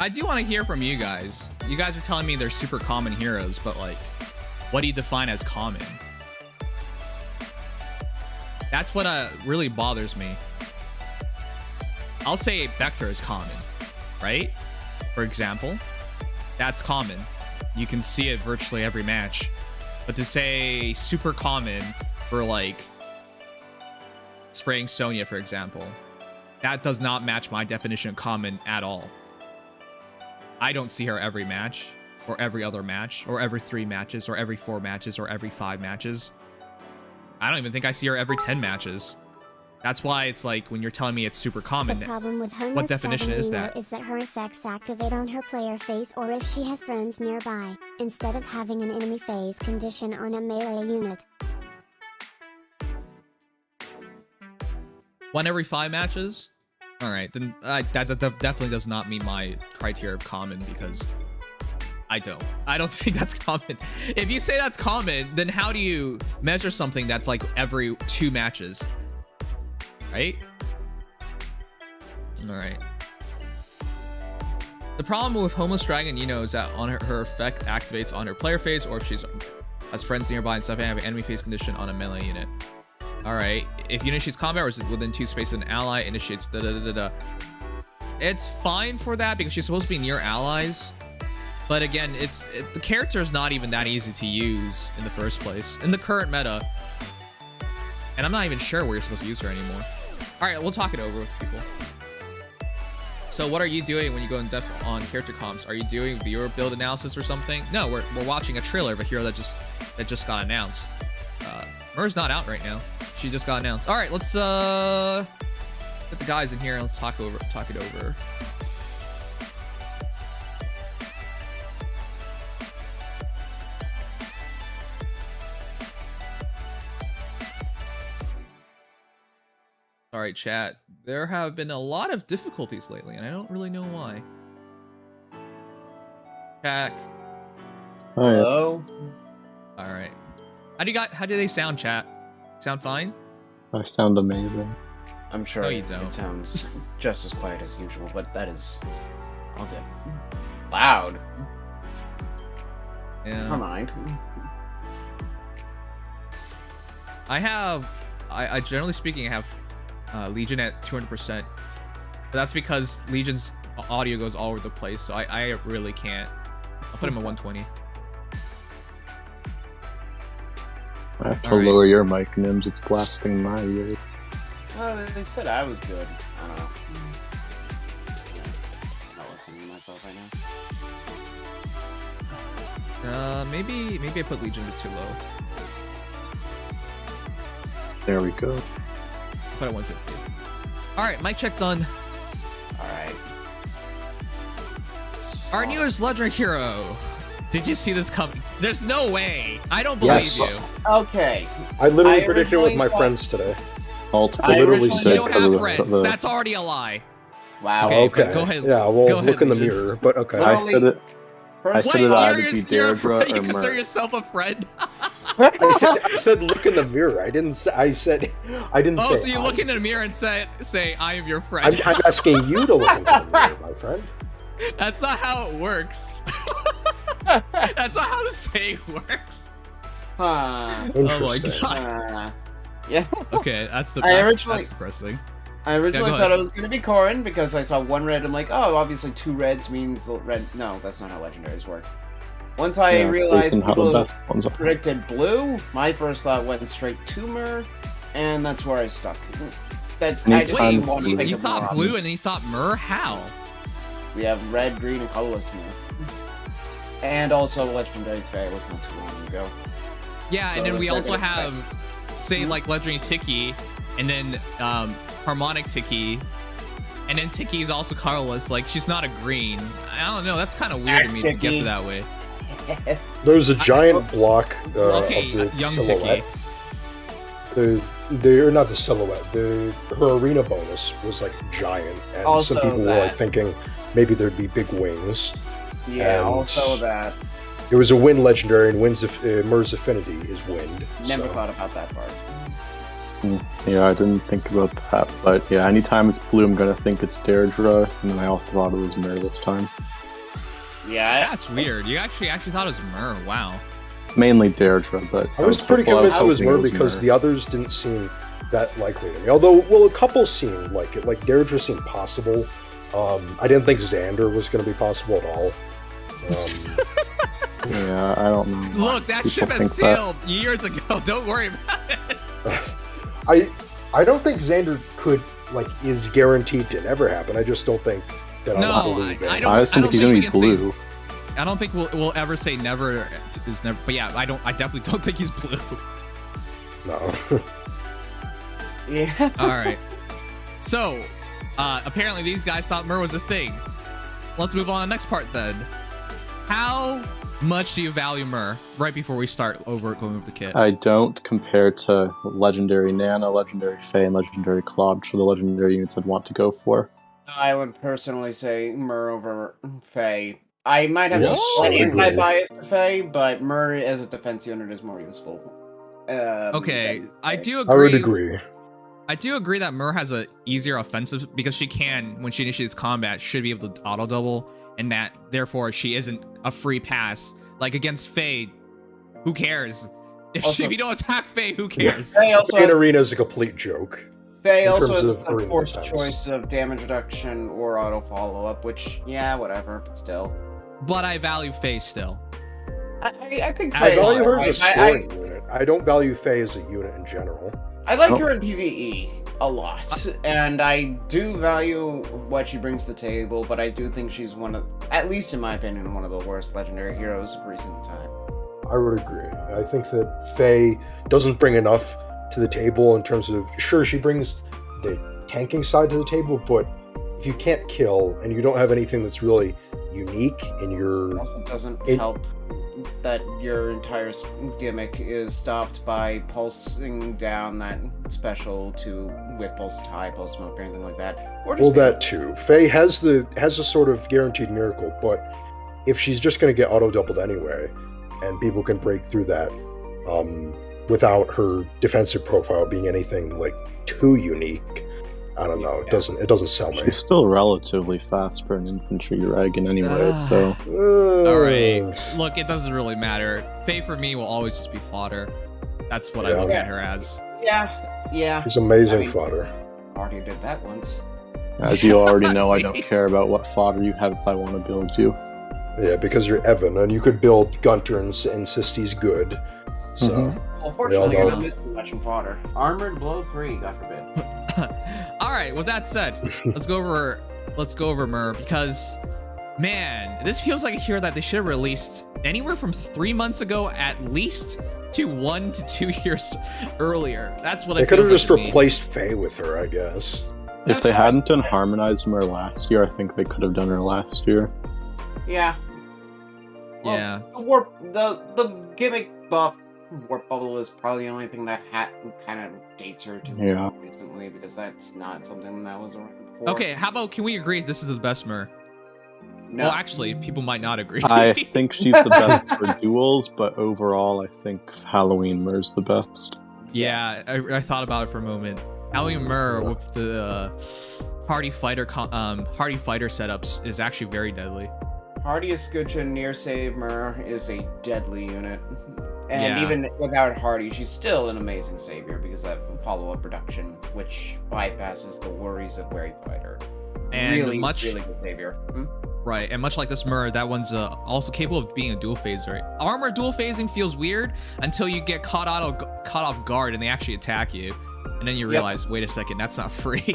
I do want to hear from you guys. You guys are telling me they're super common heroes, but like, what do you define as common? That's what really bothers me. I'll say Vector is common, right? For example, that's common. You can see it virtually every match. But to say super common for like spraying Sonya, for example, that does not match my definition of common at all. I don't see her every match, or every other match, or every 3 matches, or every 4 matches, or every 5 matches. I don't even think I see her every 10 matches. That's why it's like, when you're telling me it's super common, the problem with her what definition is that? Is that her effects activate on her player face or if she has friends nearby, instead of having an enemy phase condition on a melee unit. 1 every 5 matches? Alright, then that definitely does not meet my criteria of common, because I don't think that's common. If you say that's common, then how do you measure something that's like every 2 matches? Right? Alright. The problem with Homeless Dragon, you know, is that on her effect activates on her player phase, or if she's has friends nearby and stuff, and have an enemy phase condition on a melee unit. Alright, if you initiates combat or is within 2 spaces an ally initiates It's fine for that because she's supposed to be near allies. But again, the character is not even that easy to use in the first place in the current meta. And I'm not even sure where you're supposed to use her anymore. Alright, we'll talk it over with people. So what are you doing when you go in depth on character comps? Are you doing viewer build analysis or something? No, we're watching a trailer of a hero that just got announced. Mer's not out right now. She just got announced. All right, let's get the guys in here and let's talk it over. All right, chat. There have been a lot of difficulties lately, and I don't really know why. Jack. Hello. All right. How do they sound, chat? Sound fine? I sound amazing. I'm sure no, you don't. It sounds just as quiet as usual, but that is all good. Loud. Yeah. Never mind. I generally speaking, I have Legion at 200%. But that's because Legion's audio goes all over the place, so I really can't. I'll put him at 120. I have to lower your mic, Nims. It's blasting my ears. They said I was good. I don't know. I'm not listening to myself right now. Maybe I put Legion a bit too low. There we go. Put it 150. All right, mic check done. All right. Our newest legendary hero. Did you see this coming? There's no way. I don't believe you. Okay. I literally predicted it with my friends today. I literally You said don't have friends. That's already a lie. Wow. Okay. Go ahead. Yeah, well, go ahead, look in the Legion. mirror, but okay. I said it. I said it either be you're a Deirdre friend? You or consider Mer. yourself a friend? I said look in the mirror. I didn't say. I didn't say. Oh, so you look into the mirror and say, I am your friend. I'm asking you to look into the mirror, my friend. That's not how it works. That's not how the saying works. Huh. Oh my god. Yeah. Okay, that's depressing. I originally go thought ahead. it was going to be Corrin because I saw 1 red. I'm like, oh, obviously 2 reds means red. No, that's not how legendaries work. Once I realized people predicted blue, my first thought went straight to Mer, and that's where I stuck. Wait, you thought blue and then you thought Mer? How? We have red, green, and colorless Mer. And also legendary Fae was not too long ago. Yeah, So and then we they're also gonna have, say, like legendary Tiki, and then harmonic Tiki, and then Tiki is also colorless. Like, she's not a green. I don't know. That's kind of weird to me to guess it that way. There's a giant block okay, of the young silhouette. Tiki. They're not the silhouette. Her arena bonus was like giant, and Also some people were like that. thinking maybe there'd be big wings. Yeah, And also that. It was a wind legendary, and Mer's affinity is wind. Never so. thought about that part. Yeah, I didn't think about that, but yeah, anytime it's blue, I'm gonna think it's Deirdre, and then I also thought it was Mer this time. Yeah. That's weird. You actually thought it was Myr. Wow. Mainly Deirdre, but I was pretty convinced it was Myr because the others didn't seem that likely to me. Although, well, a couple seemed like it. Like Deirdre seemed possible. I didn't think Xander was going to be possible at all. Yeah, I don't know. Look, that ship has sailed years ago. Don't worry about it. I don't think Xander is guaranteed to never happen. I just don't think that. I just think he's gonna be blue. I don't think we'll ever say never is never. But yeah, I definitely don't think he's blue. No. Yeah. All right. So, apparently these guys thought Myr was a thing. Let's move on to the next part then. How much do you value Myr? Right before we start going over the kit. I don't, compared to Legendary Nana, Legendary Faye, and Legendary Claude for the Legendary units I'd want to go for. I would personally say Myr over Faye. I might have a slight anti-bias to Faye, but Myr as a defense unit is more useful. Okay, I do agree. I would agree. I do agree that Myr has a easier offensive because she can, when she initiates combat, should be able to auto double, and that therefore she isn't a free pass. Like against Faye, who cares? If you don't attack Faye, who cares? Faye also in arena is a complete joke. Faye also has the forced choice of damage reduction or auto follow-up, which, yeah, whatever, but still. But I value Faye still. I think I Faye value her as a scoring unit. I don't value Faye as a unit in general. I like her in PvE a lot, and I do value what she brings to the table, but I do think she's one of, at least in my opinion, one of the worst legendary heroes of recent time. I would agree. I think that Faye doesn't bring enough to the table in terms of, sure, she brings the tanking side to the table, but if you can't kill and you don't have anything that's really unique in your... It also doesn't help that your entire gimmick is stopped by pulsing down that special with pulse high, pulse smoke, or anything like that. Or just well, that too. Faye has a sort of guaranteed miracle, but if she's just going to get auto doubled anyway, and people can break through that without her defensive profile being anything like too unique, I don't know. It doesn't sell me. She's still relatively fast for an infantry dragon anyway, so... Alright. Look, it doesn't really matter. Faye for me will always just be fodder. That's what I look at her as. Yeah. She's amazing fodder. Already did that once. As you already know, I don't care about what fodder you have if I want to build you. Yeah, because you're Evan, and you could build Gunter and insist he's good. So... Well, fortunately, you're not missing much in fodder. Armored blow 3, God forbid. All right. With that said, let's go over Myr because, man, this feels like a hero that they should have released anywhere from 3 months ago, at least, to 1 to 2 years earlier. That's what they could have just replaced Faye with her, I guess. If they hadn't done harmonized Myr last year, I think they could have done her last year. Yeah. Well, yeah. The gimmick buff. Warp Bubble is probably the only thing that kind of dates her to recently, because that's not something that was around before. Okay, how about, can we agree this is the best Myr? No. Well, actually, people might not agree. I think she's the best for duels, but overall, I think Halloween Myr's the best. Yeah, I thought about it for a moment. Halloween Myr with the Hardy Fighter setups is actually very deadly. Hardy Escutcheon near save Myr is a deadly unit. And even without Hardy, she's still an amazing savior because that follow-up reduction, which bypasses the worries of Wary Fighter. And really good savior. Right, and much like this Myr, that one's also capable of being a dual phaser. Armor dual phasing feels weird until you get caught off guard and they actually attack you. And then you realize, wait a second, that's not free.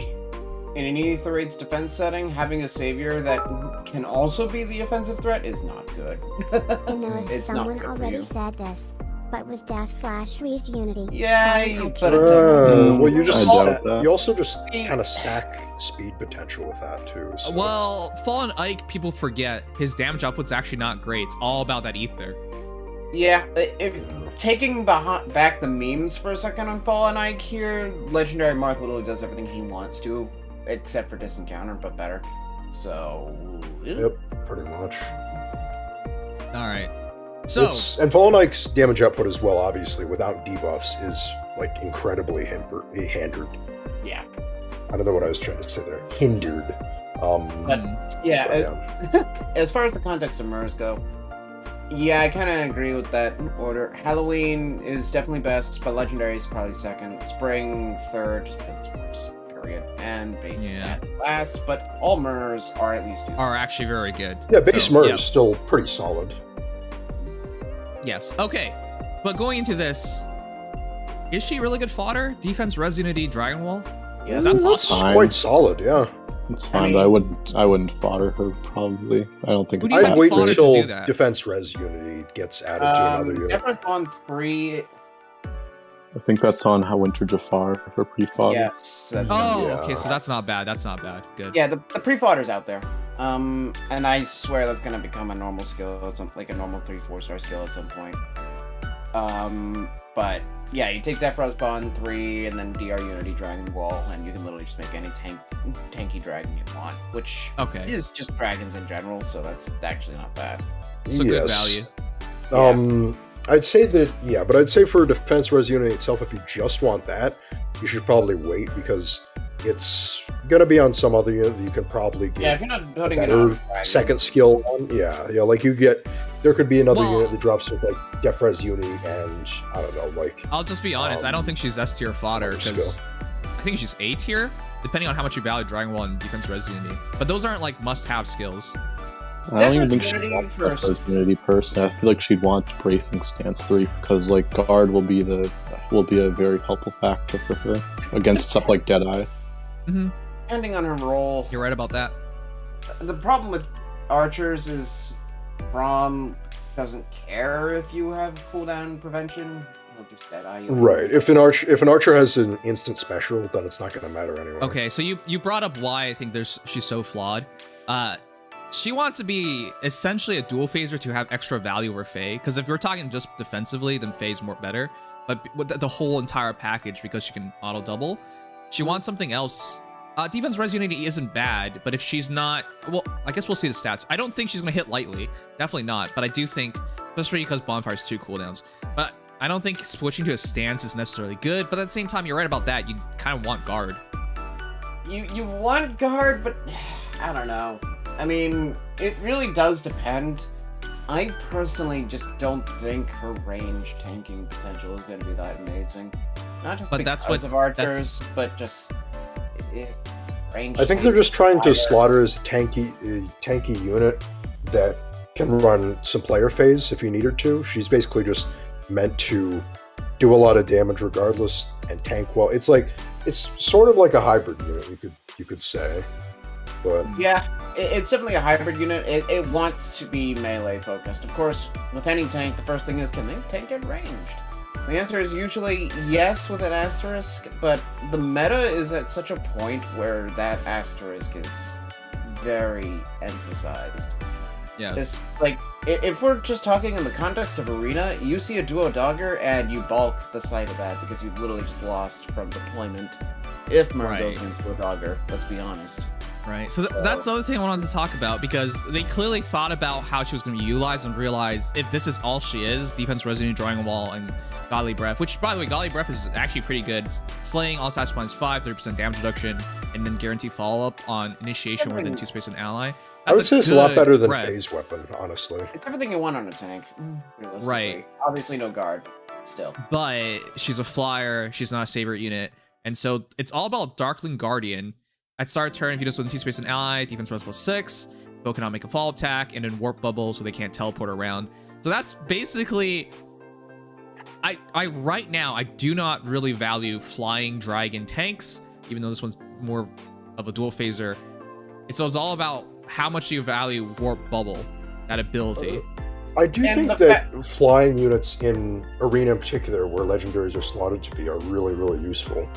In an Ether Raid's defense setting, having a savior that can also be the offensive threat is not good. I know if someone already said this, but with Def/Reese Unity. Yeah, but well, you also just kind of sack speed potential with that too. So. Well, Fallen Ike, people forget his damage output's actually not great. It's all about that ether. Yeah, taking back the memes for a second on Fallen Ike here, Legendary Marth literally does everything he wants to, except for disencounter, but better. So. Yep, pretty much. All right. So, and Fallen Ike's damage output as well, obviously, without debuffs, is like incredibly hindered. Yeah. I don't know what I was trying to say there. Hindered. As far as the context of MERS go, yeah, I kind of agree with that order. Halloween is definitely best, but Legendary is probably second. Spring third, just because it's worse, period. And base last, but all MERS are at least useful. Are actually very good. Yeah, base MERS is still pretty solid. Yes. Okay. But going into this, is she really good fodder? Defense, Res Unity, Dragon Wall? Yeah, that's quite solid, yeah. It's fine, but I wouldn't fodder her, probably. I don't think it's I'd wait until do that? Defense Res Unity gets added to another unit. Defense on 3. I think that's on how Winter Jafar for pre-fodder. Yes. Okay, so that's not bad. That's not bad. Good. Yeah, the pre-fodder's out there. And I swear that's gonna become a normal skill at some, like a normal 3-4 star skill at some point. But yeah, you take Def Res Bond 3 and then DR Unity Dragon Wall, and you can literally just make any tanky dragon you want, which is just dragons in general, so that's actually not bad. So good value. I'd say that, but I'd say for Defense Res Unity itself, if you just want that, you should probably wait, because it's gonna be on some other unit that you can probably get if you're not putting it on second skill on. Like there could be another unit that drops with like Def Res Unity and I don't know, like I'll just be honest, I don't think she's S tier fodder, because I think she's A tier, depending on how much you value Dragon Wall and Defense Res Unity. But those aren't like must-have skills. I don't even think she'd want Def Res Unity person. I feel like she'd want Bracing Stance 3, because like guard will be a very helpful factor for her against stuff like Deadeye. Depending on her role. You're right about that. The problem with archers is Braum doesn't care if you have cooldown prevention. He'll just Deadeye. Right. If an archer has an instant special, then it's not going to matter anyway. Okay, so you brought up why I think she's so flawed. She wants to be essentially a dual phaser to have extra value over Faye, because if you're talking just defensively, then Faye's more better. But with the whole entire package, because she can auto double, she wants something else. Defense Res Unity isn't bad, but if she's not, well, I guess we'll see the stats. I don't think she's gonna hit lightly, definitely not. But I do think, especially because Bonfire's 2 cooldowns, but I don't think switching to a stance is necessarily good. But at the same time, you're right about that. You kind of want guard. You want guard, but I don't know. I mean, it really does depend. I personally just don't think her range tanking potential is going to be that amazing. Not just because of archers, but just range. I think they're just trying to slot her as a tanky unit that can run some player phase if you need her to. She's basically just meant to do a lot of damage regardless and tank well. It's sort of like a hybrid unit, you could say. But yeah, it's definitely a hybrid unit. It wants to be melee focused. Of course, with any tank, the first thing is, can they tank at ranged? The answer is usually yes with an asterisk, but the meta is at such a point where that asterisk is very emphasized. Yes. If we're just talking in the context of Arena, you see a duo dogger and you balk the sight of that because you've literally just lost from deployment. If Mer goes into a dogger, let's be honest. Right, so that's the other thing I wanted to talk about, because they clearly thought about how she was going to be utilized and realized if this is all she is, Defense Resident, Drawing a Wall, and Godly Breath, which, by the way, Godly Breath is actually pretty good. Slaying, all stats -5, 30% damage reduction, and then guarantee follow-up on initiation within 2 space and ally. I would say it's a lot better than Phase Weapon, honestly. It's everything you want on a tank, realistically. Right. Obviously no guard, still. But she's a flyer, she's not a saber unit, and so it's all about Darkling Guardian. At start turn, if you just within 2 space and ally, defense res +6, Bo cannot make a follow-up attack, and then warp bubble so they can't teleport around. So that's basically... I right now, I do not really value flying dragon tanks, even though this one's more of a dual phaser. So it's all about how much you value warp bubble, that ability. I do think that flying units in Arena in particular, where legendaries are slotted to be, are really, really useful.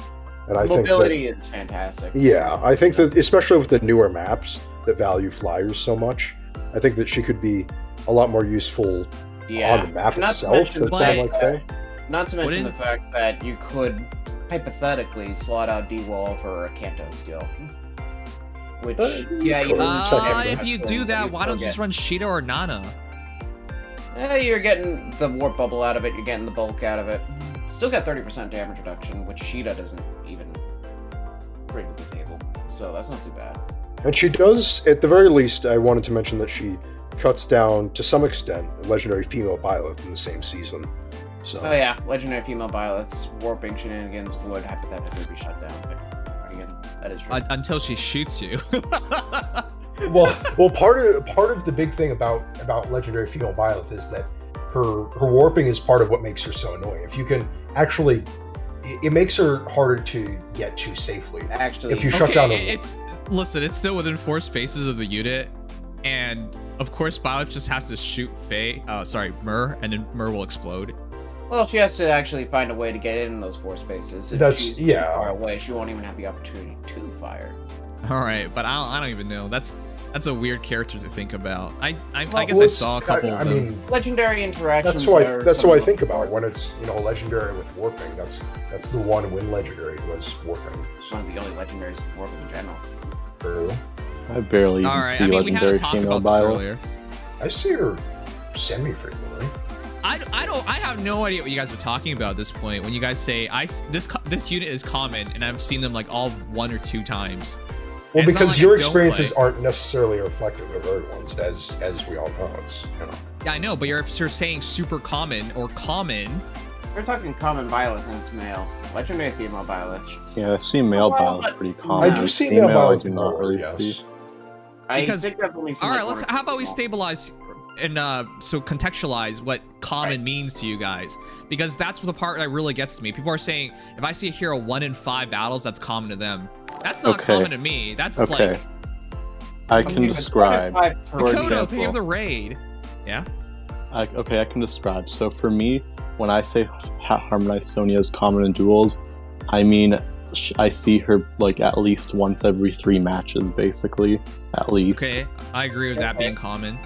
And I mobility think is fantastic. Yeah, I think that, especially with the newer maps that value flyers so much, I think that she could be a lot more useful on the map itself than something like that. Not to mention the fact that you could hypothetically slot out D-Wall for a Kanto skill. Which, if you do that, why don't you just run Sheeta or Nana? You're getting the warp bubble out of it, you're getting the bulk out of it. Still got 30% damage reduction, which Sheeta doesn't even bring to the table. So that's not too bad. And she does, at the very least, I wanted to mention that she cuts down, to some extent, a legendary female Byleth in the same season. So. Oh yeah, legendary female Byleth's warping shenanigans would hypothetically be shut down. But again, that is true. Until she shoots you. well, part of the big thing about legendary female Byleth is that her warping is part of what makes her so annoying. If you can actually, it makes her harder to get to safely. Actually, if you shut down listen, it's still within 4 spaces of the unit, and of course Byleth just has to shoot Myr, and then Myr will explode. Well, she has to actually find a way to get in those 4 spaces. If she's too far away, she won't even have the opportunity to fire. All right, but I don't even know. That's a weird character to think about. I guess I saw a couple of them. I mean, legendary interactions. That's what I think about when it's legendary with warping. That's the one when legendary was warping. It's one of the only legendaries with warping in general. Really? I barely even see legendary female Byleth. I see her semi-frequently. I have no idea what you guys are talking about at this point. When you guys say this unit is common, and I've seen them like all 1 or 2 times. Well, because your experiences aren't necessarily reflective of everyone's, as we all know. It's Yeah, I know, but you're saying super common or common. We're talking common Byleth and it's male. Legendary female Byleth. Yeah, I see male Byleth pretty common. I do see male Byleth. I do not really see. Because, I think I've only seen all right, how about we stabilize and so contextualize what common means to you guys, because that's the part that really gets to me. People are saying if I see a hero 1 in 5 battles, that's common to them. That's not common to me. That's like I can describe. For example, think of the raid. Yeah. I can describe. So for me, when I say Harmonized Sonya is common in duels, I mean I see her like at least once every 3 matches, basically, at least. Okay, I agree with that being common.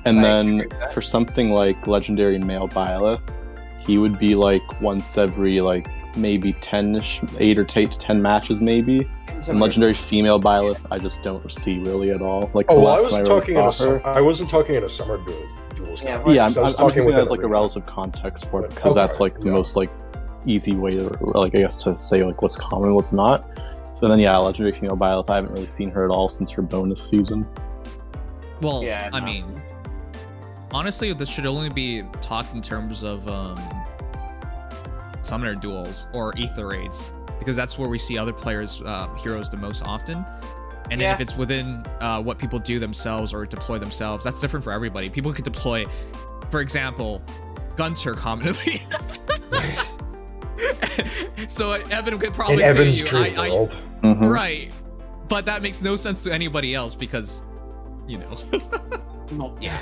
And then for something like legendary male Byleth, he would be like once every like maybe 8 or 8 to 10 matches maybe. And legendary female Byleth, I just don't see really at all. Like I wasn't talking in a summer duels. Yeah, I'm just using that as like a relative context for it, because that's like the most like easy way to like I guess to say like what's common and what's not. So then yeah, legendary female Byleth, I haven't really seen her at all since her bonus season. Well, yeah, I mean, honestly, this should only be talked in terms of summoner duels or ether raids, because that's where we see other players heroes the most often. And then if it's within what people do themselves or deploy themselves, that's different for everybody. People could deploy, for example, Gunter commonly. So Evan could probably say Evan's dream world. Right, but that makes no sense to anybody else because, you know. Well, yeah.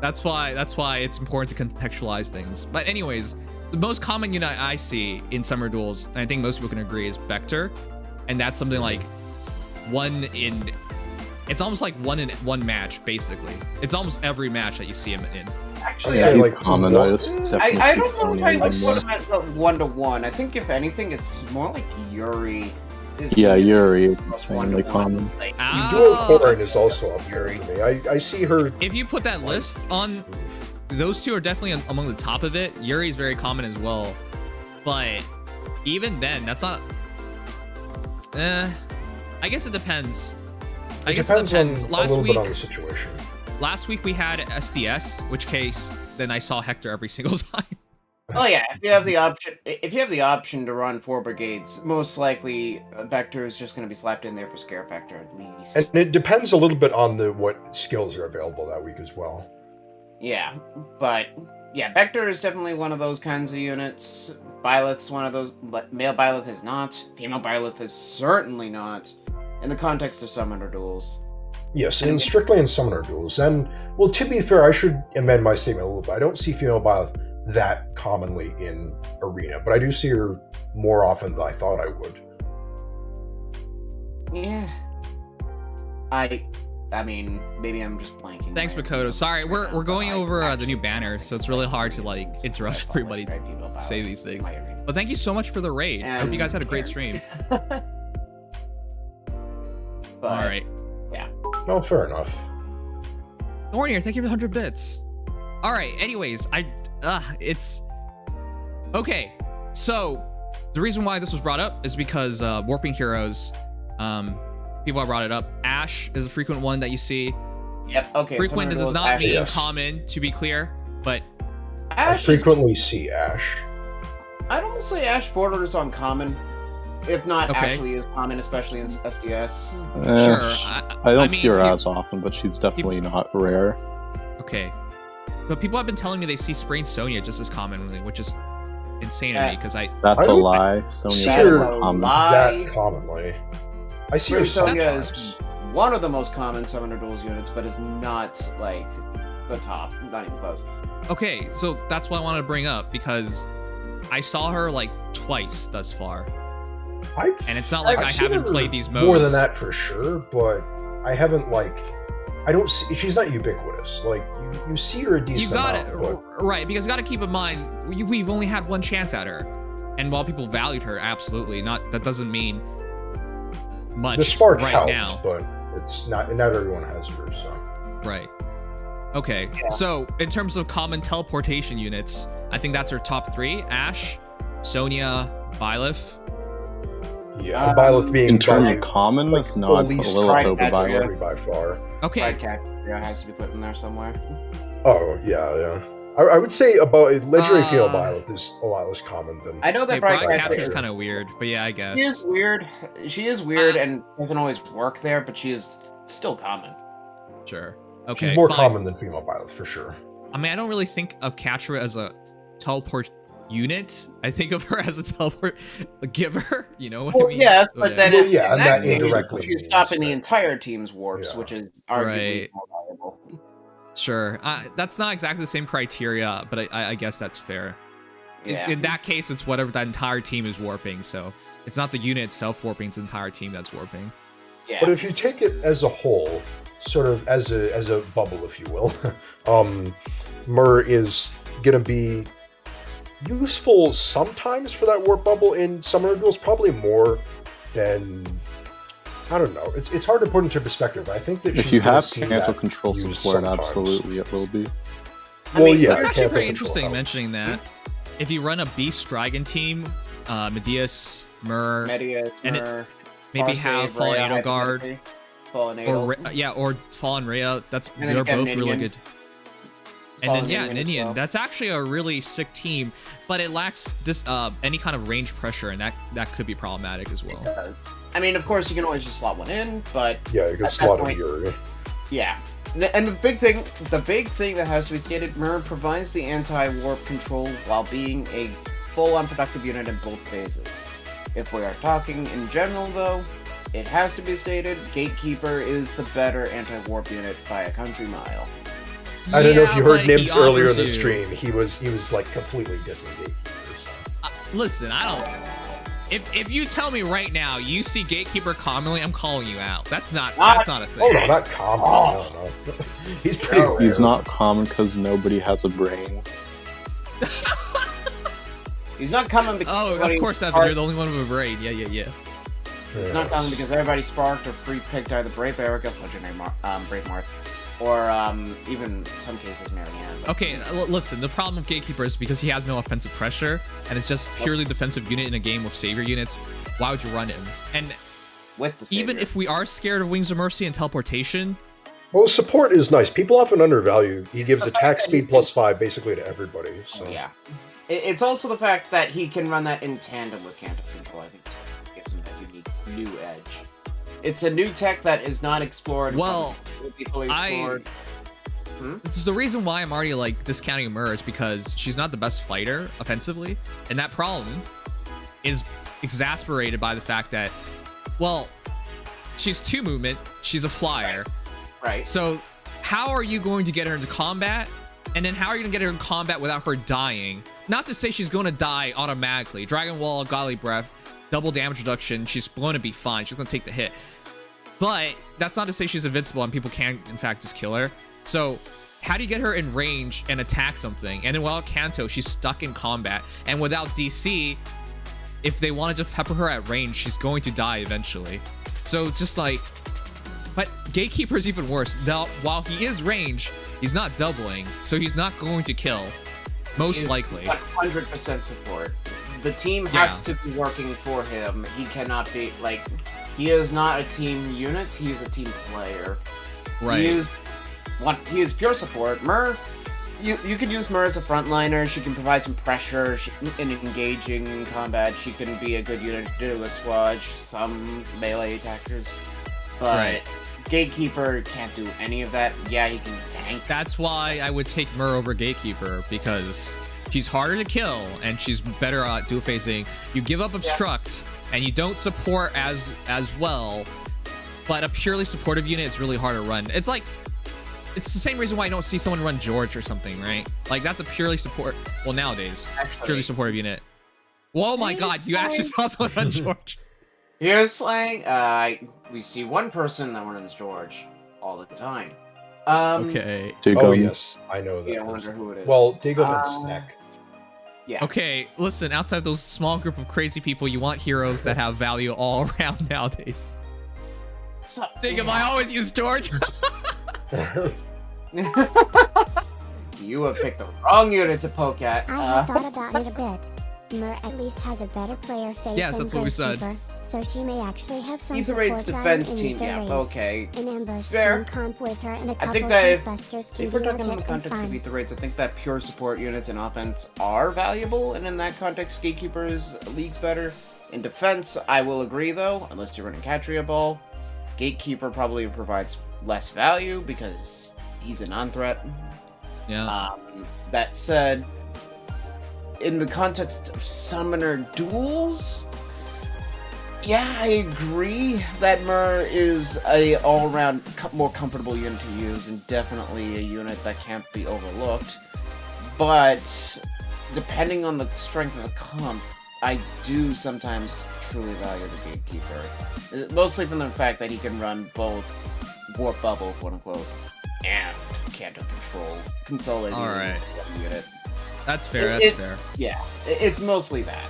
That's why it's important to contextualize things. But anyways, the most common unit I see in summer duels, and I think most people can agree, is Vector, and that's something like it's almost like 1 in 1 match basically. It's almost every match that you see him in. Actually, yeah, he's common. I don't know if I would put him at 1-to-1. I think if anything, it's more like Yuri. Yuri is extremely common. Dual Corin is also up Yuri to me. I see her. If you put that list on, those 2 are definitely among the top of it. Yuri is very common as well, but even then, that's not. I guess it depends. I guess it depends. Last week, on the situation. Last week we had SDS, which case then I saw Hector every single time. Oh yeah, if you have the option to run 4 brigades, most likely Vector is just going to be slapped in there for scare factor at least. And it depends a little bit on what skills are available that week as well. Yeah, but yeah, Vector is definitely one of those kinds of units. Byleth's one of those. Male Byleth is not. Female Byleth is certainly not. In the context of summoner duels. Yes, and strictly in summoner duels. And, well, to be fair, I should amend my statement a little bit. I don't see female Byleth that commonly in arena, but I do see her more often than I thought I would. Yeah. I mean, maybe I'm just blanking. Thanks, Makoto. Sorry, we're going over the new banner, so it's really hard to like interrupt everybody to say these things. But thank you so much for the raid. I hope you guys had a great stream. All right. Yeah. No, fair enough. Thorn here, thank you for 100 bits. All right. Anyways, it's okay. So the reason why this was brought up is because warping heroes People have brought it up. Ash is a frequent one that you see. Yep. Okay. Frequent does not Ash. mean Yes. common, to be clear, but I Ash frequently see Ash. I'd almost say Ash borders on common, if not Okay. actually is common, especially in SDS. sure. I don't mean, see her as often, but she's definitely not rare. Okay. But people have been telling me they see Sprained Sonya just as commonly, which is insane to me because That's I a don't lie. Sonia's see her never common. lie. That commonly. I see her Sonya sometimes. is one of the most common Summoner Duels units, but is not like the top. Not even close. Okay, so that's what I wanted to bring up because I saw her like twice thus far, and it's not like I've I seen haven't her played these modes. more than that for sure, but I haven't like. I don't see. She's not ubiquitous. Like you see her a decent You got it amount, but right because you got to keep in mind we've only had one chance at her, and while people valued her, absolutely not. That doesn't mean much the spark right helps, now. but it's not. Not everyone has her, so. Right. Okay. Yeah. So in terms of common teleportation units, I think that's her top 3: Ash, Sonya, Byleth. Yeah, Byleth being In terms by of commonness, the no, I'd put least Lilith over tried Byleth. by far. Okay. Tricaster has to be put in there somewhere. Oh yeah. I would say about legendary female Uh, Byleth is a lot less common than. I know Okay, that broad Brightcatcher capture's kind of weird, but yeah, I guess. She is weird. She is weird and doesn't always work there, but she is still common. Sure. Okay. She's more fine. common than female Byleth for sure. I mean, I don't really think of Catra as a teleport unit. I think of her as a teleport giver. You know what I Well, mean? yes, So, but yeah. then Well, in yeah, and that case, indirectly she's means stopping the that- entire team's warps, Yeah. which is arguably Right. more valuable. Sure. That's not exactly the same criteria, but I guess that's fair. Yeah. In that case, it's whatever that entire team is warping. So it's not the unit itself warping; it's the entire team that's warping. Yeah. But if you take it as a whole, sort of as a bubble, if you will, Myrrh is gonna be useful sometimes for that warp bubble in Summoner Duels, probably more than. I don't know. It's hard to put into perspective, but I think that If she's you gonna have see Canto that control used support, sometimes. absolutely it will be. I mean, yeah, That's actually Canto very control interesting helps. mentioning that. If you run a Beast Dragon team, Medius, Myrrh, Media, and it- Myrrh, maybe Parse, have Fallen Rhea, Adel Guard, hypothetically. Fallen or Adel. or Fallen Rhea. And then They're you got both really Ninian. good. And Fallen then yeah, Ninian as Ninian. well. That's actually a really sick team, but it lacks this any kind of range pressure, and that could be problematic as well. It does. I mean, of course, you can always just slot one in, but Yeah, you can At slot that in Yuri. yeah. And the big thing that has to be stated, Myrrh provides the anti-warp control while being a full unproductive unit in both phases. If we are talking in general, though, it has to be stated, Gatekeeper is the better anti-warp unit by a country mile. I don't know if you heard but he Nims earlier in offers the you- stream. He was like completely dissing Gatekeeper. So. Listen, I don't. If you tell me right now you see Gatekeeper commonly, I'm calling you out. That's not a thing. Oh no, not common. Oh. No. He's pretty rare. He's not common because nobody has a brain. He's not coming because Oh, of everybody course, Evan, sparked- you're the only one with a brain. Yeah. He's not coming because everybody sparked or free-picked either Brave Erica, legendary Brave Marth, or even some cases Marianne. Okay, listen, the problem with Gatekeeper is because he has no offensive pressure, and it's just purely defensive unit in a game with savior units. Why would you run him? And With the even savior. if we are scared of Wings of Mercy and teleportation, Well, support is nice. People often undervalue. He gives the attack fact that he speed +5 basically to everybody. So Yeah. It's also the fact that he can run that in tandem with Canto Control, I think gives him that unique new edge. It's a new tech that is not explored. Well, will be fully explored. this is the reason why I'm already like discounting Myrrh is because she's not the best fighter offensively, and that problem is exasperated by the fact that, well, she's 2 movement, she's a flyer, Right. so how are you going to get her into combat? And then how are you going to get her in combat without her dying? Not to say she's going to die automatically. Dragon Wall, Godly Breath, double damage reduction, she's going to be fine. She's going to take the hit. But that's not to say she's invincible and people can, in fact, just kill her. So how do you get her in range and attack something? And then without Kanto, she's stuck in combat. And without DC, if they want to just pepper her at range, she's going to die eventually. So it's just like... But Gatekeeper's even worse. Now, while he is range, he's not doubling, so he's not going to kill. Most He's likely. 100% support. The team has to be working for him. He cannot be, like... He is not a team unit, he is a team player. Right. He is pure support. Mer, you can use Mer as a frontliner. She can provide some pressure in engaging combat. She can be a good unit to do a swatch, some melee attackers. But Gatekeeper can't do any of that. Yeah, he can tank. That's why I would take Mer over Gatekeeper, because she's harder to kill and she's better at dual phasing. You give up obstruct and you don't support as well, but a purely supportive unit is really hard to run. It's like, it's the same reason why I don't see someone run George or something, right? Like, that's a purely support, well, nowadays, purely supportive unit. Whoa, my god, you actually saw someone run George. Here's slang. We see one person that runs George all the time. Okay. Oh yes, I know that. Yeah, I wonder who it is. Well, Diggle and Snack. Yeah. Okay, listen, outside of those small group of crazy people, you want heroes that have value all around nowadays. Think of, I always use George. You have picked the wrong unit to poke at. I have thought about it a bit. Mer at least has a better player face Yes, that's what we said. So she may actually have some Ether support Raid's defense value in team, yeah, Ether Raids. okay. An ambush Fair. team comp with her and a I couple think that tank busters can if be we're talking in legit the and context of fun. Ether Raids, I think that pure support units in offense are valuable, and in that context, Gatekeeper's league's better. In defense, I will agree though, unless you're running Catria Ball, Gatekeeper probably provides less value because he's a non-threat. Yeah. That said, in the context of summoner duels, yeah, I agree that Mer is a all-around more comfortable unit to use, and definitely a unit that can't be overlooked. But depending on the strength of the comp, I do sometimes truly value the Gatekeeper. Mostly from the fact that he can run both Warp Bubble, quote-unquote, and Canto Control, consolidating the unit. That's fair, that's fair. Yeah, it's mostly that.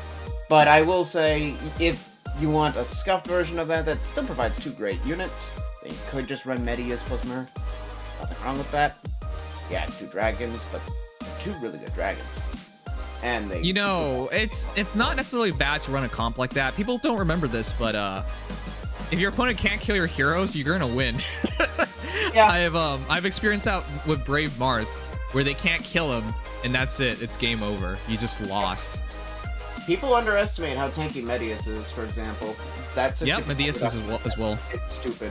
But I will say, if you want a scuffed version of that that still provides two great units, then you could just run Medius plus Mer. Nothing wrong with that. Yeah, it's two dragons, but two really good dragons. And they... You know, it's not necessarily bad to run a comp like that. People don't remember this, but if your opponent can't kill your heroes, you're gonna win. Yeah. I've experienced that with Brave Marth, where they can't kill him, and that's it. It's game over. You just lost. People underestimate how tanky Medius is, for example. That's Medius is as well. It's stupid.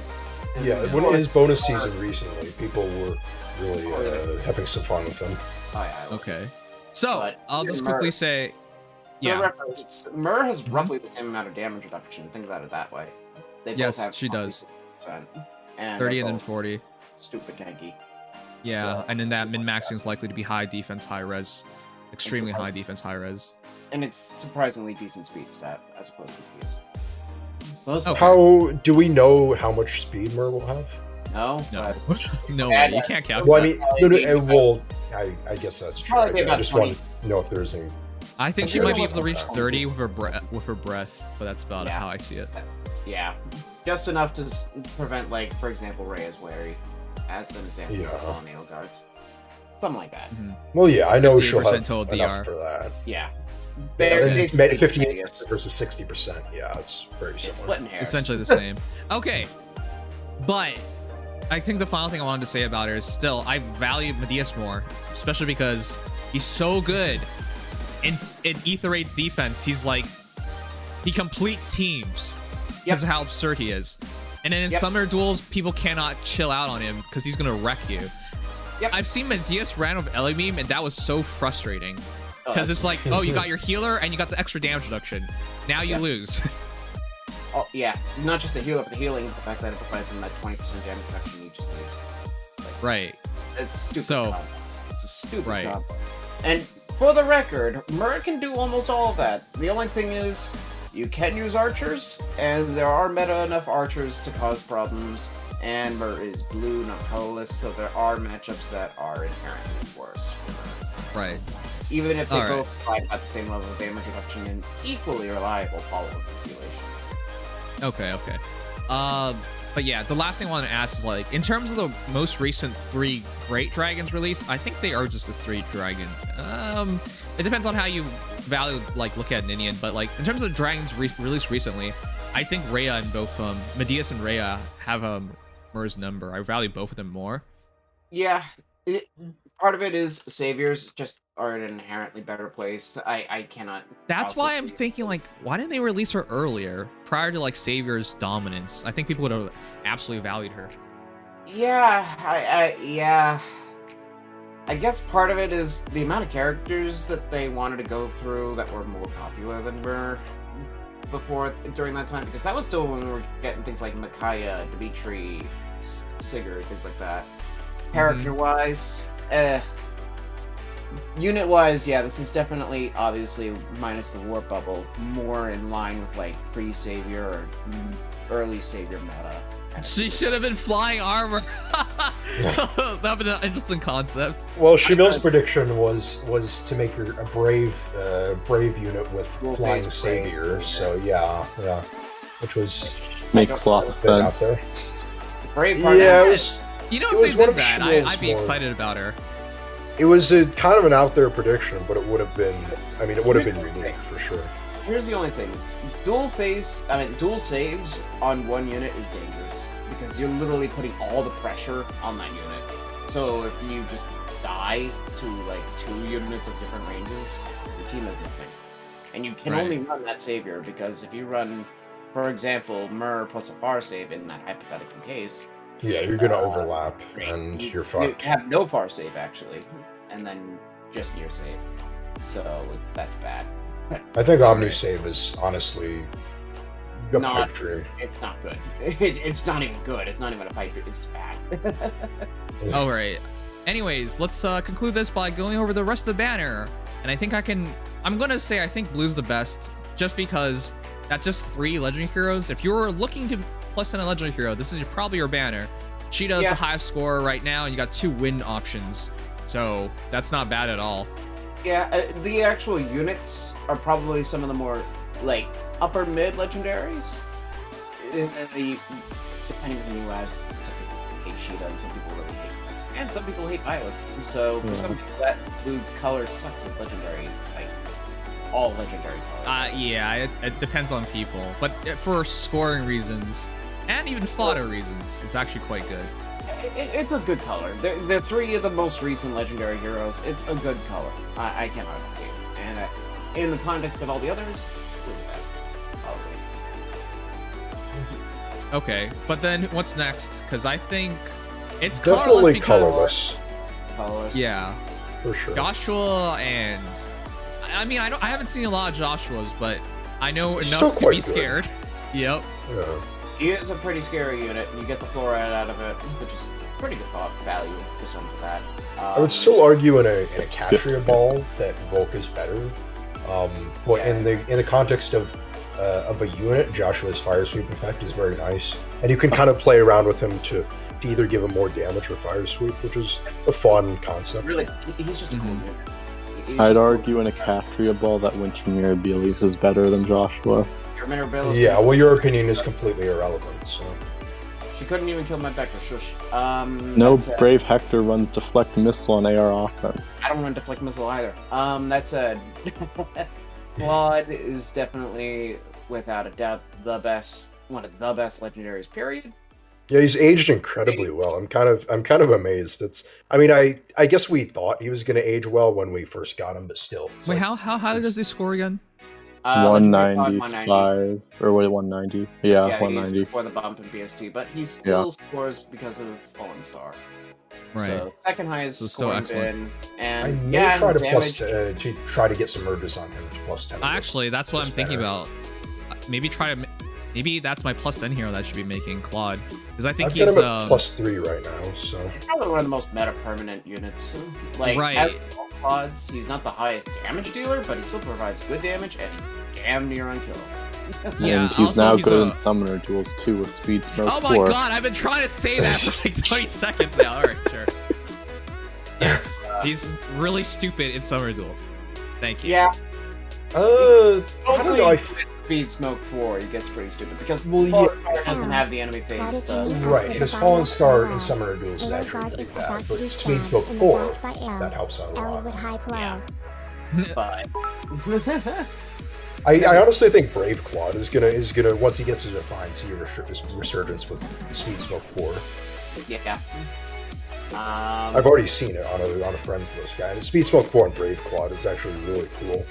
And Yeah, when his bonus season recently, people were really having some fun with him. Oh, yeah, Okay. So, But I'll just Mer- quickly say, For reference, Mer has roughly the same amount of damage reduction. Think about it that way. They both Yes, have she does. 40%, and 30 they're and then both 40. Stupid tanky. Yeah, So- and then that min-maxing is likely to be high defense, high res. Extremely high defense, high res. And it's surprisingly decent speed stat as opposed to PS. Most How do we know how much speed Mer will have? No, No. but No way, you can't calculate. Well, I mean, I guess that's true. Probably I about just 20. want to know if there's any. I think she Okay. might be able to reach 30 with her breath, but that's about how I see it. yeah, just enough to prevent, like, for example, Rhea's Wary, as an example Yeah. of Colonial Guards. Something like that. Well, yeah, I know she'll 50% have total enough DR. for that. Yeah. And They're then basically 58 Medius. versus 60%. Yeah, it's very It's similar. splitting hairs. Essentially the same. Okay, but I think the final thing I wanted to say about her is still, I value Medius more, especially because he's so good in Ether Raid's defense. He's like, he completes teams because of how absurd he is. And then in summoner duels, people cannot chill out on him because he's gonna wreck you. I've seen Medius ran with Elimeme, and that was so frustrating. Because it's like, oh, you got your healer and you got the extra damage reduction. Now you lose. Oh, yeah, not just the healer, but the healing, the fact that it provides him that 20% damage reduction he just needs. Like, Right. It's a stupid So- combo. It's a stupid Right. combo. And for the record, Mer can do almost all of that. The only thing is, you can use archers, and there are meta enough archers to cause problems, and Mer is blue, not colorless, so there are matchups that are inherently worse for Mer. Right. Even if they All right. both provide about the same level of damage reduction and equally reliable follow-up population. Okay. But yeah, the last thing I want to ask is, like, in terms of the most recent 3 Great Dragons release, I think they are just the 3 dragon. It depends on how you value, like, look at Ninian, but, like, in terms of dragons released recently, I think Rhea and both Medius and Rhea have Mur's number. I value both of them more. Yeah, part of it is saviors just are in an inherently better place. I cannot. That's why I'm thinking, like, why didn't they release her earlier, prior to like Savior's dominance? I think people would have absolutely valued her. Yeah, yeah. I guess part of it is the amount of characters that they wanted to go through that were more popular than Mur during that time, because that was still when we were getting things like Micaiah, Dimitri, Sigurd, things like that. Character-wise, unit-wise, yeah, this is definitely, obviously, minus the warp bubble, more in line with, like, pre-Savior or early Savior meta. She should have been flying armor. That would be an interesting concept. Well, Shamil's prediction was to make her a brave unit with flying savior. So yeah, which was makes lots of sense. Brave part, yeah, you know, if they did that, I'd be excited about her. It was a kind of an out there prediction, but it would have been. I mean, it would have been unique for sure. Here's the only thing: dual saves on one unit is dangerous because you're literally putting all the pressure on that unit. So if you just die to like 2 units of different ranges, your team has nothing, and you can only run that savior because if you run, for example, Mur plus a far save in that hypothetical case. Yeah, you're gonna overlap, and you're fucked. You have no far save actually, and then just near save. So that's bad. I think Omni save is honestly a pipe dream. It's not good. It's not even good. It's not even a pipe dream. It's just bad. All right. Anyways, let's conclude this by going over the rest of the banner. And I think I'm gonna say I think blue's the best, just because that's just 3 legendary heroes. If you're looking to plus in a legendary hero, this is probably your banner. Cheetah is the highest scorer right now, and you got 2 win options. So that's not bad at all. Yeah, the actual units are probably some of the more, like, upper mid legendaries. Depending on who you ask, some people hate Cheetah, and some people really hate, and some people hate Violet. So for some people, that blue color sucks as legendary, like all legendary colors. Yeah, it depends on people, but for scoring reasons and even fodder reasons, it's actually quite good. It's a good color. They're 3 of the most recent legendary heroes. It's a good color. I cannot argue. And in the context of all the others, they're the best, probably. Okay, but then what's next? Because I think it's definitely colorless. Colorless. Yeah, for sure. Joshua and I mean I haven't seen a lot of Joshuas, but I know enough to be scared. Yep. Yeah. He is a pretty scary unit, and you get the fluoride out of it, which is pretty good value for some of that. I would still argue in a Catria ball that Volk is better. But in the context of a unit, Joshua's fire sweep effect is very nice, and you can kind of play around with him to either give him more damage or fire sweep, which is a fun concept. Really, he's just a cool unit. I'd argue in a Catria ball that Winter Mirabilis is better than Joshua. Yeah, well, your opinion is completely irrelevant, so. She couldn't even kill my Becker, shush. No, Brave Hector runs Deflect Missile on AR offense. I don't run Deflect Missile either. That said, Claude is definitely, without a doubt, one of the best legendaries, period. Yeah, he's aged incredibly well. I'm kind of amazed. I guess we thought he was going to age well when we first got him, but still. Wait, how high does he score again? 195 or what? 190? Yeah, 190 before the bump in BST, but he still scores because of Fallen Star. Right. So second highest. So still excellent. And I may try to try to get some murders on him to plus 10. Actually, that's what I'm thinking about. Maybe that's my plus 10 hero that I should be making, Claude, because I think I've he's got him at plus 3 right now. So he's probably one of the most meta permanent units. Like as Claude's, he's not the highest damage dealer, but he still provides good damage, and he's damn near unkillable. Yeah, and he's now good in summoner duels too with Speed Smoke. Oh my god, I've been trying to say that for like 20 seconds now. Alright, sure. Yes, he's really stupid in summoner duels. Thank you. Yeah. I don't know. Speed Smoke 4, he gets pretty stupid because Fallen Star doesn't have the enemy phase. Right, because Fallen Star in Summoner Duels is actually pretty bad, but Speed Smoke 4, that helps out a lot. Yeah. But I honestly think Brave Claude is gonna once he gets his refined, see a resurgence with Speed Smoke 4. Yeah. I've already seen it on a friends list guy. And Speed Smoke 4 and Brave Claude is actually really cool.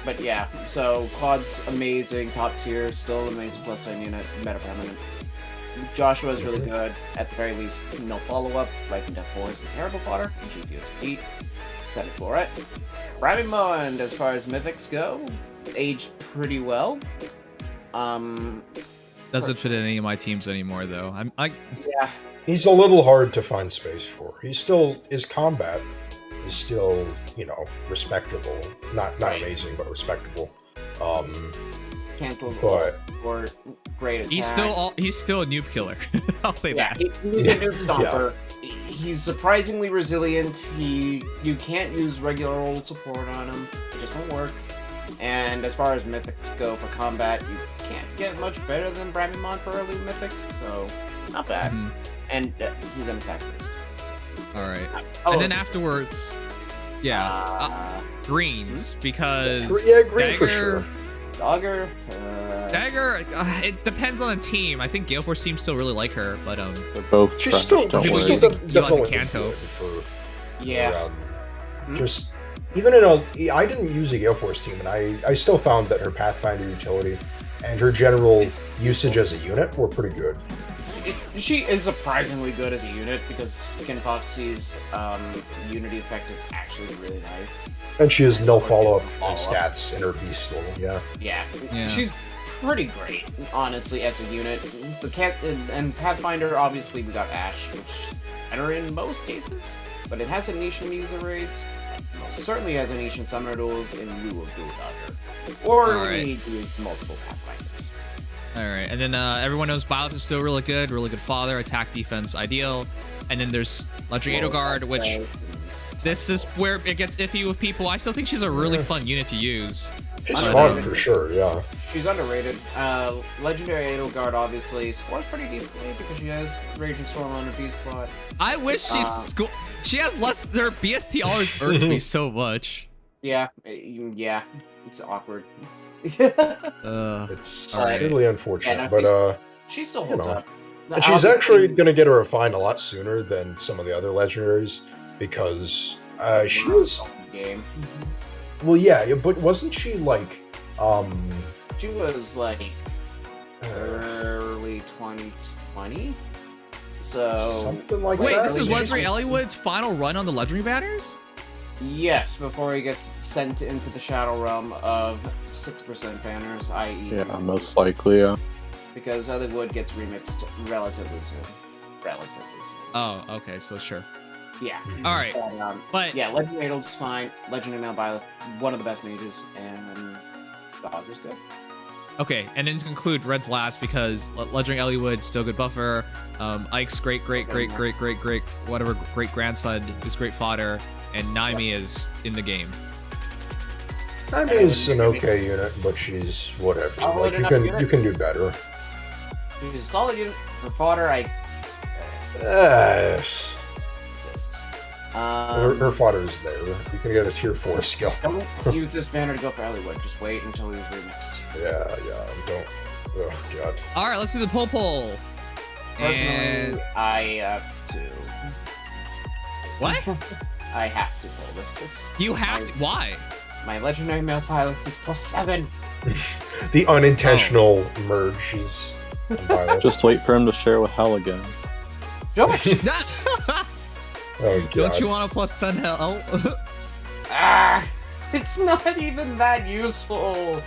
But yeah, so Claude's amazing, top tier, still amazing plus 10 unit, meta permanent. Joshua's really good, at the very least, no follow-up. Life and Death 4 is a terrible fodder, and she feels beat. Excited for it. Ramimond, as far as mythics go, aged pretty well. Doesn't fit in any of my teams anymore, though. Yeah. He's a little hard to find space for. His combat is still, respectable. Not amazing, but respectable. Cancels or great attack. He's still a noob killer. I'll say that. He's a noob stomper. Yeah. He's surprisingly resilient. You can't use regular old support on him. It just won't work. And as far as mythics go for combat, you can't get much better than Bramimon for early mythics, so not bad. Mm-hmm. And he's an attack boost. So. All right. And then afterwards, greens, because green for sure. Dagger. Dagger. It depends on the team. I think Gale Force teams still really like her, but they're both. She's still using Kanto. Just even in I didn't use a Gale Force team, and I still found that her Pathfinder utility and her general usage as a unit were pretty good. She is surprisingly good as a unit because Skinfoxy's Unity effect is actually really nice. And she has no follow-up stats in her beast level, yeah. She's pretty great, honestly, as a unit. The cat and Pathfinder, obviously, we got Ash, which better in most cases, but it has a niche in user raids. Certainly has a niche in summoner duels in lieu of Dual Dodger. Or we need to use multiple Pathfinders. Alright, and then everyone knows Byleth is still really good father, attack, defense, ideal. And then there's Legendary Edelgard, which this is where it gets iffy with people. I still think she's a really fun unit to use. She's fun for sure, yeah. She's underrated. Legendary Edelgard obviously scores pretty decently because she has Raging Storm on her beast slot. I wish she has less. Her BST always irks me so much. Yeah, it's awkward. It's really unfortunate, but she still holds up. And she's actually going to get a refine a lot sooner than some of the other legendaries because she was. Game. Well, yeah, but wasn't she like? She was like early 2020. So something like wait, that. This is Legendary Eliwood's final run on the Legendary banners? Yes, before he gets sent into the Shadow Realm of 6% banners, i.e. Yeah, most likely, yeah. Because Eliwood gets remixed relatively soon. Oh, okay, so sure. Yeah. Alright. But yeah, Legendary Edel's is fine. Legendary Male Byleth, one of the best mages, and Dodger's good. Okay, and then to conclude, Red's last because Legendary Eliwood, still good buffer. Ike's great grandson is great fodder, and Naimi is in the game. Naimi is an okay unit, but she's whatever. Like, you can do better. She's a solid unit for fodder. Her fodder is there. You can get a tier 4 skill. Don't use this banner to go for Eliwood. Just wait until he's remixed. Yeah, don't. Oh, God. Alright, let's do the poll. Personally, I have to. What? I have to pull this. You have to? Why? My Legendary Male Pilot is +7. The unintentional merge is. Just wait for him to share with Hell again. Josh! Oh, God. Don't you want a +10 Hell? It's not even that useful.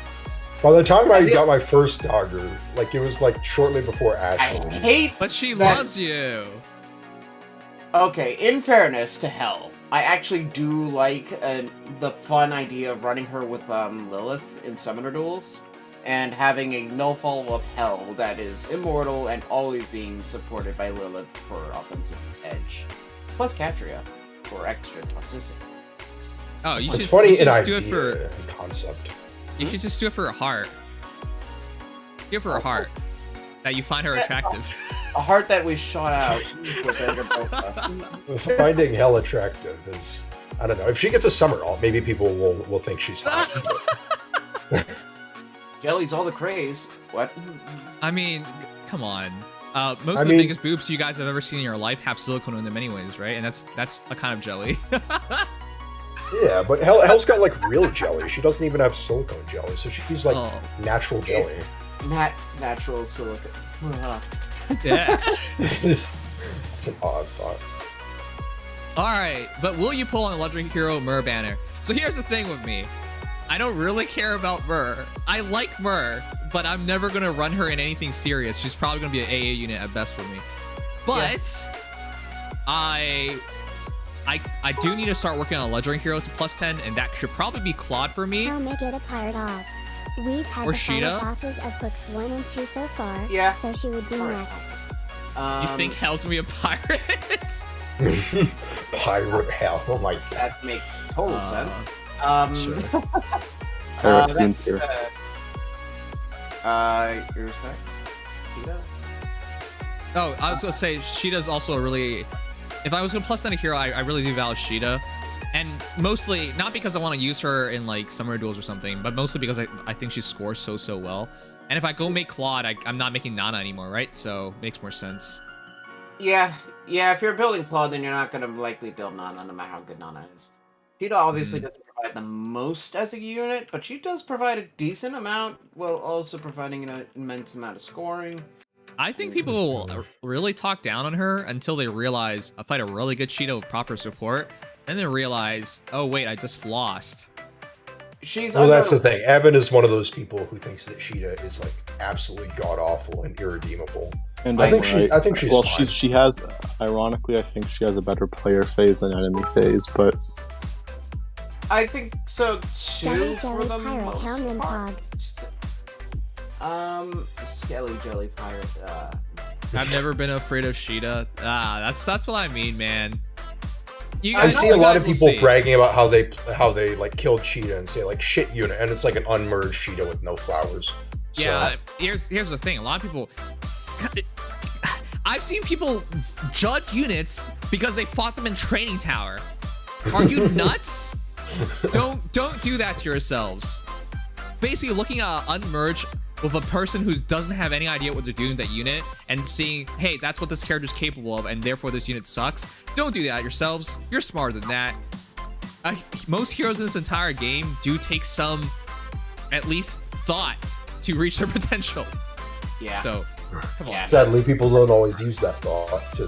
By the time I got my first Dogger, like it was like shortly before Ash. I hate but she loves you. Okay, in fairness to Hell, I actually do like the fun idea of running her with Lilith in Summoner Duels, and having a no follow-up Hell that is immortal and always being supported by Lilith for offensive edge, plus Catria for extra toxicity. Oh, you it's should, funny you should in just do it idea for concept. You should just do it for a heart. Give her a heart that you find her attractive. A heart that we shot out. Finding Hell attractive is I don't know. If she gets a summer alt, maybe people will think she's hot. Jelly's all the craze. What? I mean, come on. Most of the biggest boobs you guys have ever seen in your life have silicone in them anyways, right? And that's a kind of jelly. Yeah, but Hell's got like real jelly. She doesn't even have silicone jelly, so she's like natural jelly. Natural silicone. Yeah. It's an odd thought. Alright, but will you pull on Legendary Hero Myrrh banner? So here's the thing with me. I don't really care about Myrrh. I like Myrrh, but I'm never gonna run her in anything serious. She's probably gonna be an AA unit at best for me. But I do need to start working on a Legendary Hero to +10, and that should probably be Claude for me. I'll make it a pirate off. We've had the final bosses of books 1 and 2 so far. Yeah. So she would be next. You think Hell's gonna be a pirate? Pirate Hell. Oh my god. That makes total sense. Sure. That's, you're saying? Sheeta? Oh, I was gonna say Sheeta's also a really. If I was gonna +10 a hero, I really do value Sheeta, and mostly not because I want to use her in like summer duels or something, but mostly because I think she scores so well. And if I go make Claude, I'm not making Nana anymore, right? So makes more sense. Yeah. If you're building Claude, then you're not gonna likely build Nana, no matter how good Nana is. Sheeta obviously doesn't provide the most as a unit, but she does provide a decent amount, while also providing an immense amount of scoring. I think people really talk down on her until they realize I fight a really good Sheeta with proper support, then they realize, oh wait, I just lost. Well, that's the thing. Evan is one of those people who thinks that Sheeta is like absolutely god awful and irredeemable. And I think she's well, fine. she has, ironically, I think she has a better player phase than enemy phase, but I think so too. For the most part. Skelly Jelly Pirate. I've never been afraid of Sheeta. That's what I mean, man. I see a lot of people bragging about how they like killed Sheeta and say like shit unit, and it's like an unmerged Sheeta with no flowers. Yeah, here's the thing. A lot of people. I've seen people judge units because they fought them in Training Tower. Are you nuts? Don't do that to yourselves. Basically, looking at unmerged with a person who doesn't have any idea what they're doing in that unit and seeing, hey, that's what this character is capable of, and therefore this unit sucks. Don't do that yourselves. You're smarter than that. Most heroes in this entire game do take some, at least, thought to reach their potential. Yeah. So, come on. Sadly, people don't always use that thought to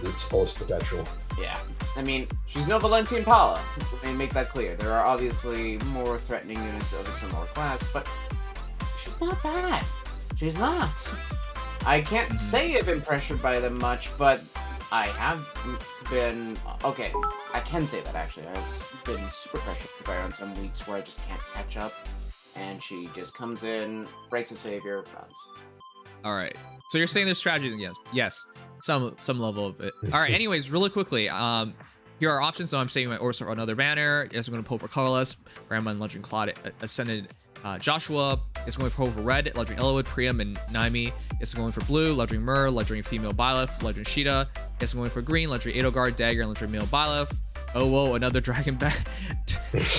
its fullest potential. Yeah. I mean, she's no Valentian Paula. Let me make that clear. There are obviously more threatening units of a similar class, but she's not bad. She's not. I can't say I've been pressured by them much, but I have been... Okay, I can say that, actually. I've been super pressured by her on some weeks where I just can't catch up, and she just comes in, breaks a savior, runs. All right. So you're saying there's strategy? Yes. Some level of it. All right. Anyways, really quickly, here are options. So I'm saving my Orsa or another banner. Yes, I'm going to pull for colorless. Grandma and Legend Claude Ascended Joshua. It's going for red. Legend Elwood, Priam, and Naimi. It's going for blue. Legend Myrrh. Legend Female Byleth. Legend Sheeta. It's going for green. Legend Edelgard, Dagger, and Legend Male Byleth. Oh whoa, another dragon back.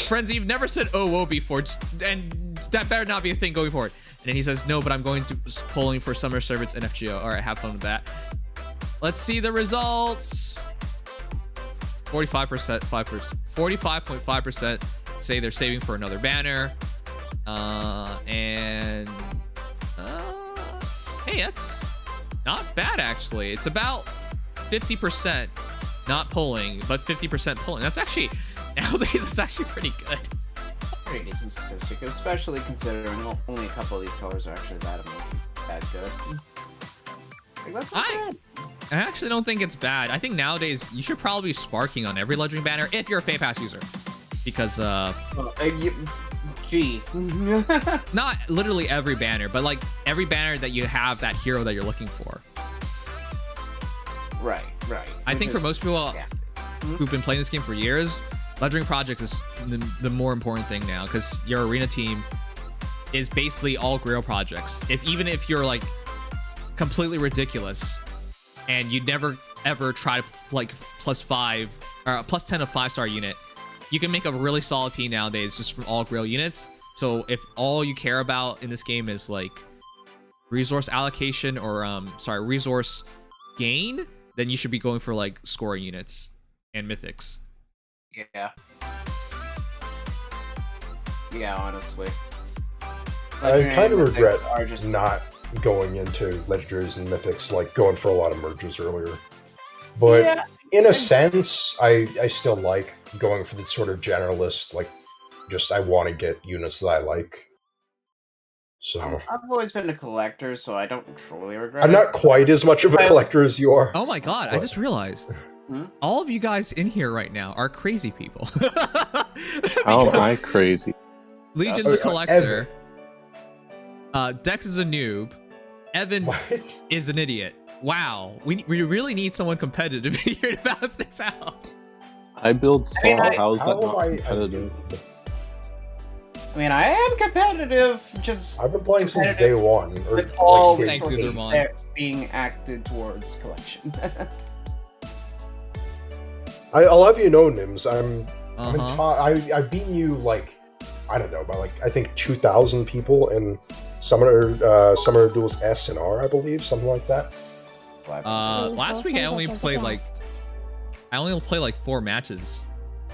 Friends, you've never said oh whoa before, and that better not be a thing going forward. And then he says no, but I'm going to polling for Summer Servants and FGO. All right, have fun with that. Let's see the results. 45%, 5%, 45.5% say they're saving for another banner. Hey, that's not bad actually. It's about 50% not pulling, but 50% pulling. That's actually, nowadays, it's actually pretty good. Pretty decent statistic, especially considering only a couple of these colors are actually that amazing, that good. Like, that's not bad. I actually don't think it's bad. I think nowadays you should probably be sparking on every legendary banner if you're a Fey Pass user, because not literally every banner, but like every banner that you have that hero that you're looking for. Right. I think for most people who've been playing this game for years, legendary projects is the more important thing now, because your arena team is basically all Grail projects. Even if you're like completely ridiculous and you never ever try to like +5 or +10 of 5-star unit, you can make a really solid team nowadays just from all Grail units. So if all you care about in this game is like resource allocation or resource gain, then you should be going for like scoring units and mythics. Yeah. Yeah, honestly. I kind of regret just not going into legendaries and mythics, like going for a lot of merges earlier. But Yeah. in a sense, I still like going for the sort of generalist, like, just I want to get units that I like. So I've always been a collector, so I don't truly regret I'm it. not quite as much of a collector as you are. Oh my god, I just realized. All of you guys in here right now are crazy people. How am I crazy? Legion's a collector. Dex is a noob. Evan What? is an idiot. Wow, we really need someone competitive here to balance this out. I build Saw. How is that How not am I- competitive? I mean, I am competitive, just I've been playing since day one. Or with all day Thanks, three. Uthermon. being acted towards collection. I'll have you know, Nims, I'm in Uh-huh. I've beaten you, like, I don't know, by like I think 2,000 people in Summoner Duels S and R, I believe, something like that. Last week I only played like 4 matches.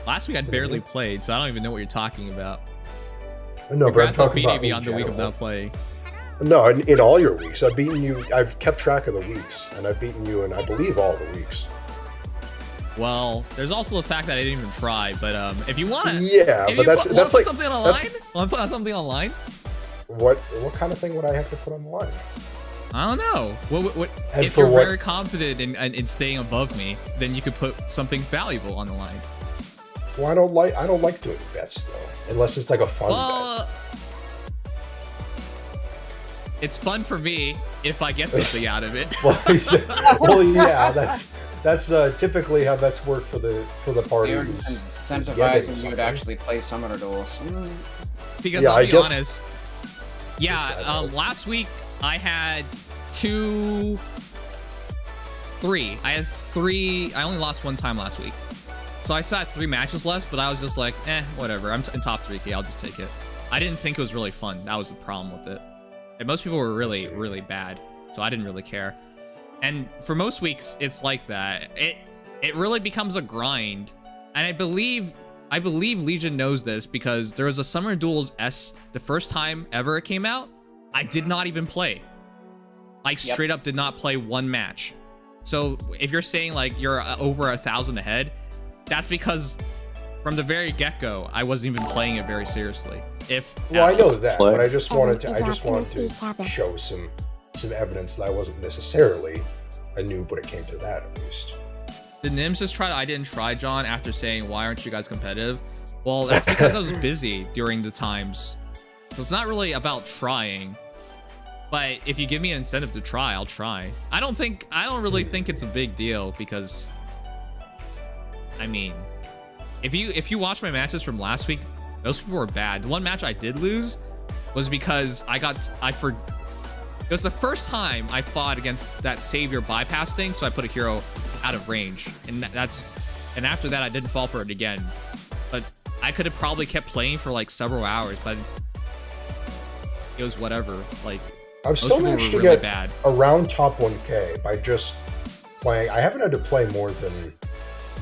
Last week I barely played, so I don't even know what you're talking about. No, but I'm Congrats on talking beating about me in on the week of general. not playing. No, in all your weeks, I've beaten you. I've kept track of the weeks, and I've beaten you in, I believe, all the weeks. Well, there's also the fact that I didn't even try, but if you want to, Yeah, but that's like something on the line. Want to put something online? what kind of thing would I have to put on the line? I don't know. What And if for you're what- very confident in staying above me, then you could put something valuable on the line. Well, I don't like doing bets though, unless it's like a fun bet. Well, it's fun for me if I get something out of it. Well, yeah, that's typically how bets work for the party. You're who's incentivizing getting you to something. actually play Summoner Duels. Because Yeah, I'll I be guess- honest. Yeah, last week I had 3. I had 3. I only lost 1 time last week. So I still had 3 matches left, but I was just like, whatever. I'm in top 3K. I'll just take it. I didn't think it was really fun. That was the problem with it. And most people were really, really bad. So I didn't really care. And for most weeks, it's like that. It really becomes a grind. And I believe Legion knows this because there was a Summer Duels S the first time ever it came out. I did not even play. Like straight up did not play 1 match. So if you're saying like you're over 1,000 ahead, that's because from the very get-go, I wasn't even playing it very seriously. Well, I know that, play. but I just wanted Evan is to off in the sea cabin. show some evidence that I wasn't necessarily a noob when it came to that, at least. Did Nims just try? I didn't try, John, after saying, why aren't you guys competitive? Well, that's because I was busy during the times. So it's not really about trying. But if you give me an incentive to try, I'll try. I don't really think it's a big deal because, I mean, if you watch my matches from last week, those people were bad. The one match I did lose was because it was the first time I fought against that savior bypass thing, so I put a hero out of range, and after that I didn't fall for it again. But I could have probably kept playing for like several hours, but it was whatever. Like, I've most still people managed were to really get bad. around top 1K by just playing. I haven't had to play more than,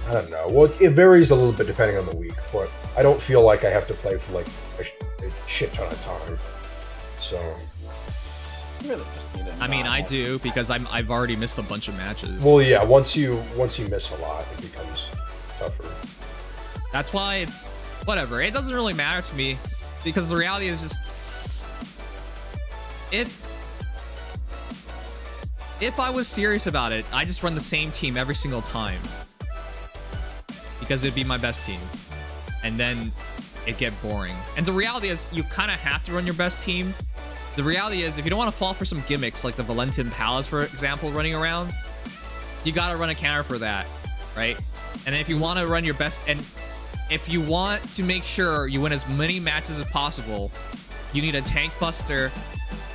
I don't know. Well, it varies a little bit depending on the week, but I don't feel like I have to play for like a shit ton of time. So You really just need I mean, I do because I've already missed a bunch of matches. well, yeah. Once you miss a lot, it becomes tougher. That's why it's whatever. It doesn't really matter to me because the reality is just if I was serious about it, I just run the same team every single time because it'd be my best team, and then it'd get boring. And the reality is, you kind of have to run your best team. The reality is, if you don't want to fall for some gimmicks like the Valentin Palace, for example, running around, you got to run a counter for that, right? And if you want to run your best, and if you want to make sure you win as many matches as possible, you need a tank buster.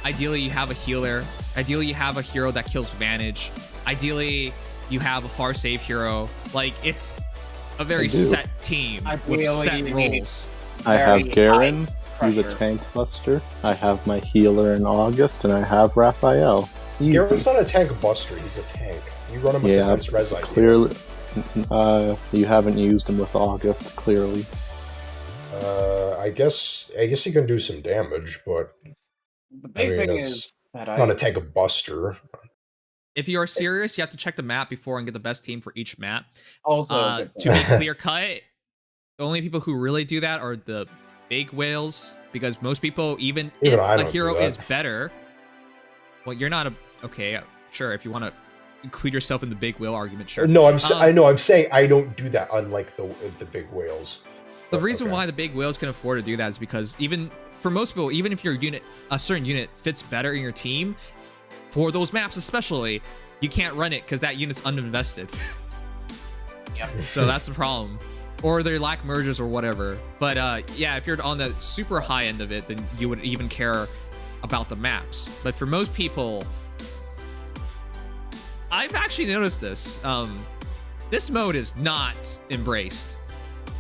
Ideally, you have a healer. Ideally, you have a hero that kills Vantage. Ideally, you have a far save hero. Like, a very set team with set roles. I have Garen, who's a tank buster. I have my healer in August, and I have Raphael. Easy. Garen's not a tank buster, he's a tank. You run him with defense res idea. Clearly, you haven't used him with August, clearly. I guess he can do some damage, but the big thing is that not a tank buster. If you are serious, you have to check the map before and get the best team for each map. Also, to be clear cut, the only people who really do that are the big whales, because most people, even if a hero is better, well, you're not okay, sure, if you want to include yourself in the big whale argument, sure. No, I'm saying I don't do that, unlike the big whales. The reason why the big whales can afford to do that is because for most people, even if a certain unit fits better in your team, for those maps especially, you can't run it because that unit's uninvested. Yep. So that's the problem. Or they lack merges or whatever. But yeah, if you're on the super high end of it, then you would even care about the maps. But for most people, I've actually noticed this. This mode is not embraced.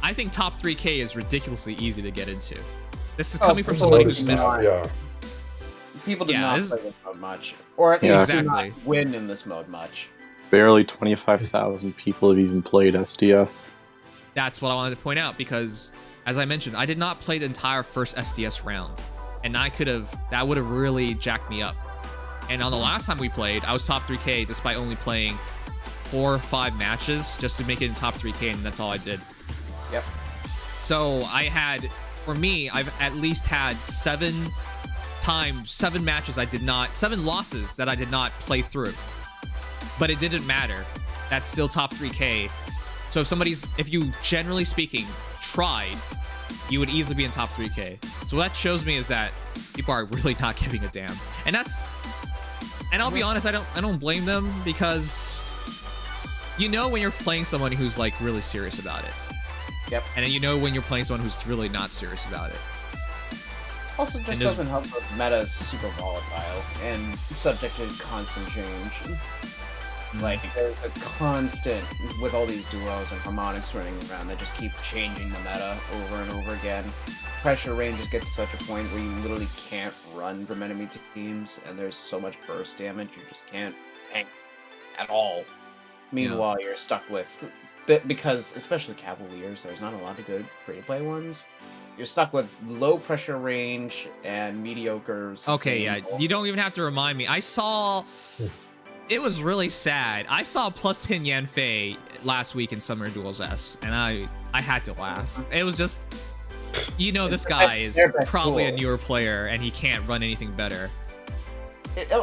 I think top 3K is ridiculously easy to get into. This is coming from somebody who's missed it. Yeah. People do not play this mode much, or at least do not win in this mode much. Barely 25,000 people have even played SDS. That's what I wanted to point out, because as I mentioned, I did not play the entire first SDS round, and that would have really jacked me up. And on the last time we played, I was top 3K despite only playing 4 or 5 matches just to make it in top 3K, and that's all I did. Yep. So for me, I've at least had 7 losses that I did not play through. But it didn't matter. That's still top 3K. So if you, generally speaking, tried, you would easily be in top 3K. So what that shows me is that people are really not giving a damn. And I'll be honest, I don't blame them, because you know when you're playing someone who's like really serious about it. Yep. And then you know when you're playing someone who's really not serious about it. Also, just doesn't help that meta is super volatile and subject to constant change. Like, there's a constant, with all these duos and harmonics running around, that just keep changing the meta over and over again. Pressure ranges get to such a point where you literally can't run from enemy teams, and there's so much burst damage, you just can't tank at all. Meanwhile, you're stuck with, because, especially Cavaliers, there's not a lot of good free-to-play ones. You're stuck with low pressure range and mediocre. Okay, yeah, you don't even have to remind me. I saw... It was really sad. I saw plus 10 Yanfei last week in Summer Duels S, and I had to laugh. It was just... this guy is probably a newer player, and he can't run anything better.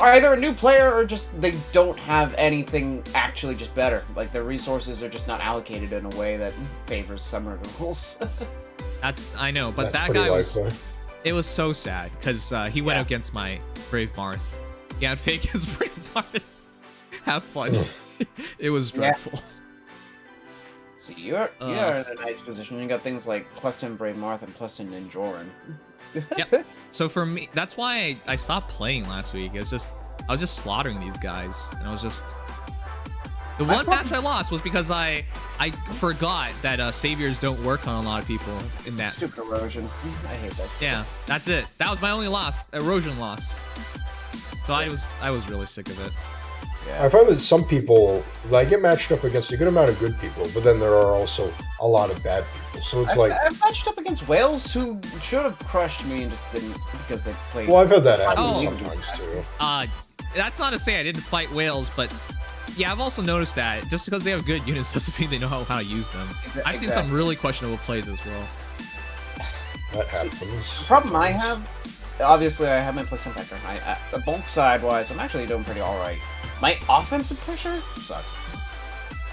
Either a new player, or just they don't have anything actually just better. Like, their resources are just not allocated in a way that favors Summer Duels. I know, but that guy it was so sad, because he went against my Brave Marth. Yeah, fake against Brave Marth. Have fun. It was dreadful. See, you're in a nice position. You got things like plus 10 Brave Marth and plus 10 Ninjoran. Yep. So for me, that's why I stopped playing last week. I was just slaughtering these guys, and I was just... The one match I lost was because I forgot that saviors don't work on a lot of people in that. Stupid erosion. I hate that. Yeah, that's it. That was my only loss, erosion loss. So I was really sick of it. Yeah. I find that some people, like, get matched up against a good amount of good people, but then there are also a lot of bad people. So it's I've matched up against whales who should have crushed me and just didn't, because they played... Well, I've had that happen sometimes, too. That's not to say I didn't fight whales, but yeah, I've also noticed that just because they have good units doesn't mean they know how to use them. I've seen some really questionable plays as well. That happens. The problem I have, obviously I have my plus 10 factor. The bulk side wise, I'm actually doing pretty alright. My offensive pressure sucks.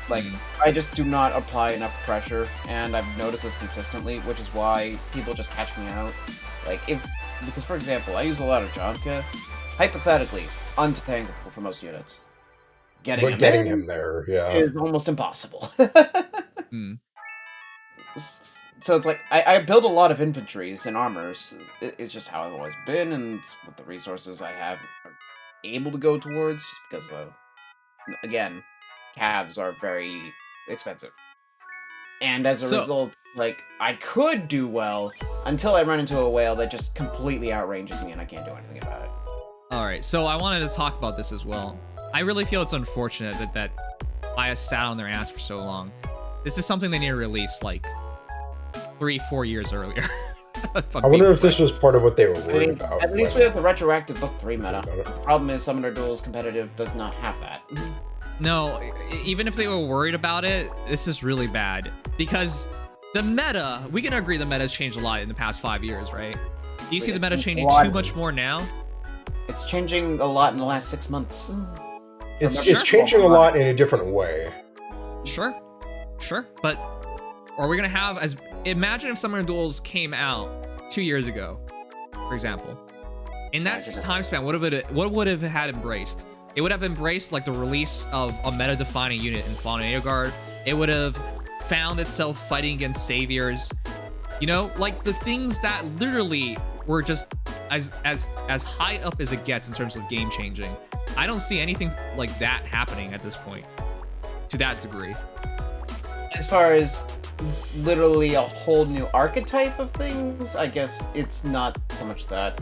Like, I just do not apply enough pressure, and I've noticed this consistently, which is why people just catch me out. Like, because for example, I use a lot of Jonka, hypothetically, untankable for most units. Getting him there, is almost impossible. So it's like, I build a lot of infantries and armors. It's just how I've always been, and it's what the resources I have are able to go towards, just because again, calves are very expensive. And as a result, like, I could do well until I run into a whale that just completely outranges me and I can't do anything about it. Alright, so I wanted to talk about this as well. I really feel it's unfortunate that Bias sat on their ass for so long. This is something they need to release, like, 3-4 years earlier. I wonder if this was part of what they were worried about. At least we have the retroactive Book 3 meta. The problem is Summoner Duels competitive does not have that. No, even if they were worried about it, this is really bad. Because the meta, we can agree the meta has changed a lot in the past 5 years, right? Do you see the meta changing too much more now? It's changing a lot in the last 6 months. It's changing a lot in a different way. Sure. But are we gonna have imagine if Summoner Duels came out 2 years ago, for example. In that time span, what would have had embraced? It would have embraced like the release of a meta-defining unit in Fauna Eoguard. It would have found itself fighting against saviors. You know, like the things that literally were just as high up as it gets in terms of game changing. I don't see anything like that happening at this point to that degree. As far as literally a whole new archetype of things, I guess it's not so much that.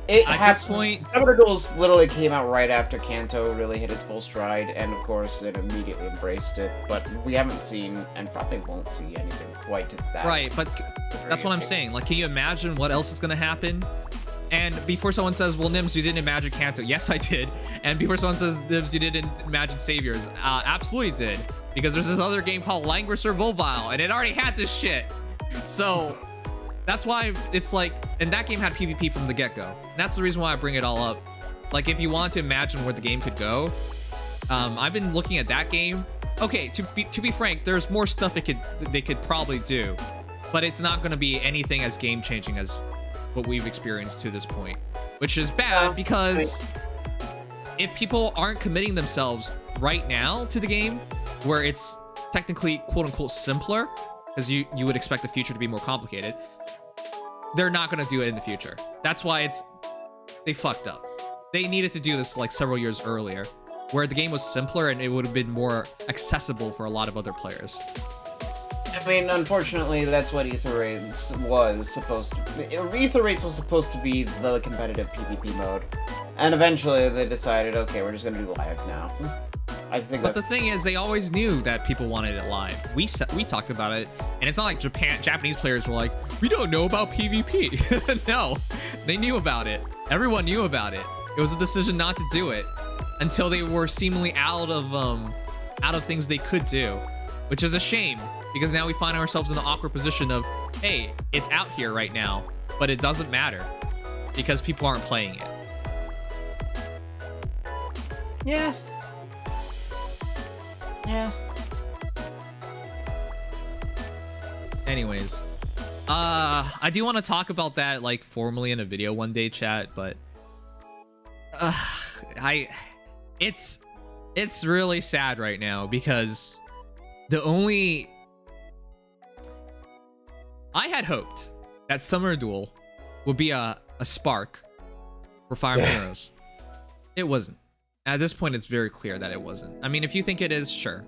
At this point, Summoner Duels literally came out right after Kanto really hit its full stride, and of course it immediately embraced it, but we haven't seen, and probably won't see, anything quite to that. Right, but that's what I'm saying. Like, can you imagine what else is going to happen? And before someone says, well, Nims, you didn't imagine Kanto. Yes, I did. And before someone says, Nims, you didn't imagine Saviors. Absolutely did. Because there's this other game called Langrisser Volvile, and it already had this shit. So that's why it's like, and that game had PvP from the get-go. And that's the reason why I bring it all up. Like, if you want to imagine where the game could go, I've been looking at that game. Okay, to be frank, there's more stuff they could probably do, but it's not going to be anything as game-changing as what we've experienced to this point, which is bad because if people aren't committing themselves right now to the game, where it's technically quote-unquote simpler, because you would expect the future to be more complicated, they're not going to do it in the future. That's why they fucked up. They needed to do this like several years earlier, where the game was simpler and it would have been more accessible for a lot of other players. I mean, unfortunately, that's what Aether Raids was supposed to be. Aether Raids was supposed to be the competitive PvP mode. And eventually they decided, okay, we're just going to do live now. I think but the thing is, they always knew that people wanted it live. We talked about it, and it's not like Japanese players were like, we don't know about PvP. No, they knew about it. Everyone knew about it. It was a decision not to do it until they were seemingly out of things they could do, which is a shame because now we find ourselves in the awkward position of, hey, it's out here right now, but it doesn't matter because people aren't playing it. Yeah. Anyways, I do want to talk about that like formally in a video one day, chat, but it's really sad right now because I had hoped that Summoner Duel would be a spark for Fire Emblem Heroes. It wasn't. At this point, it's very clear that it wasn't. I mean, if you think it is, sure.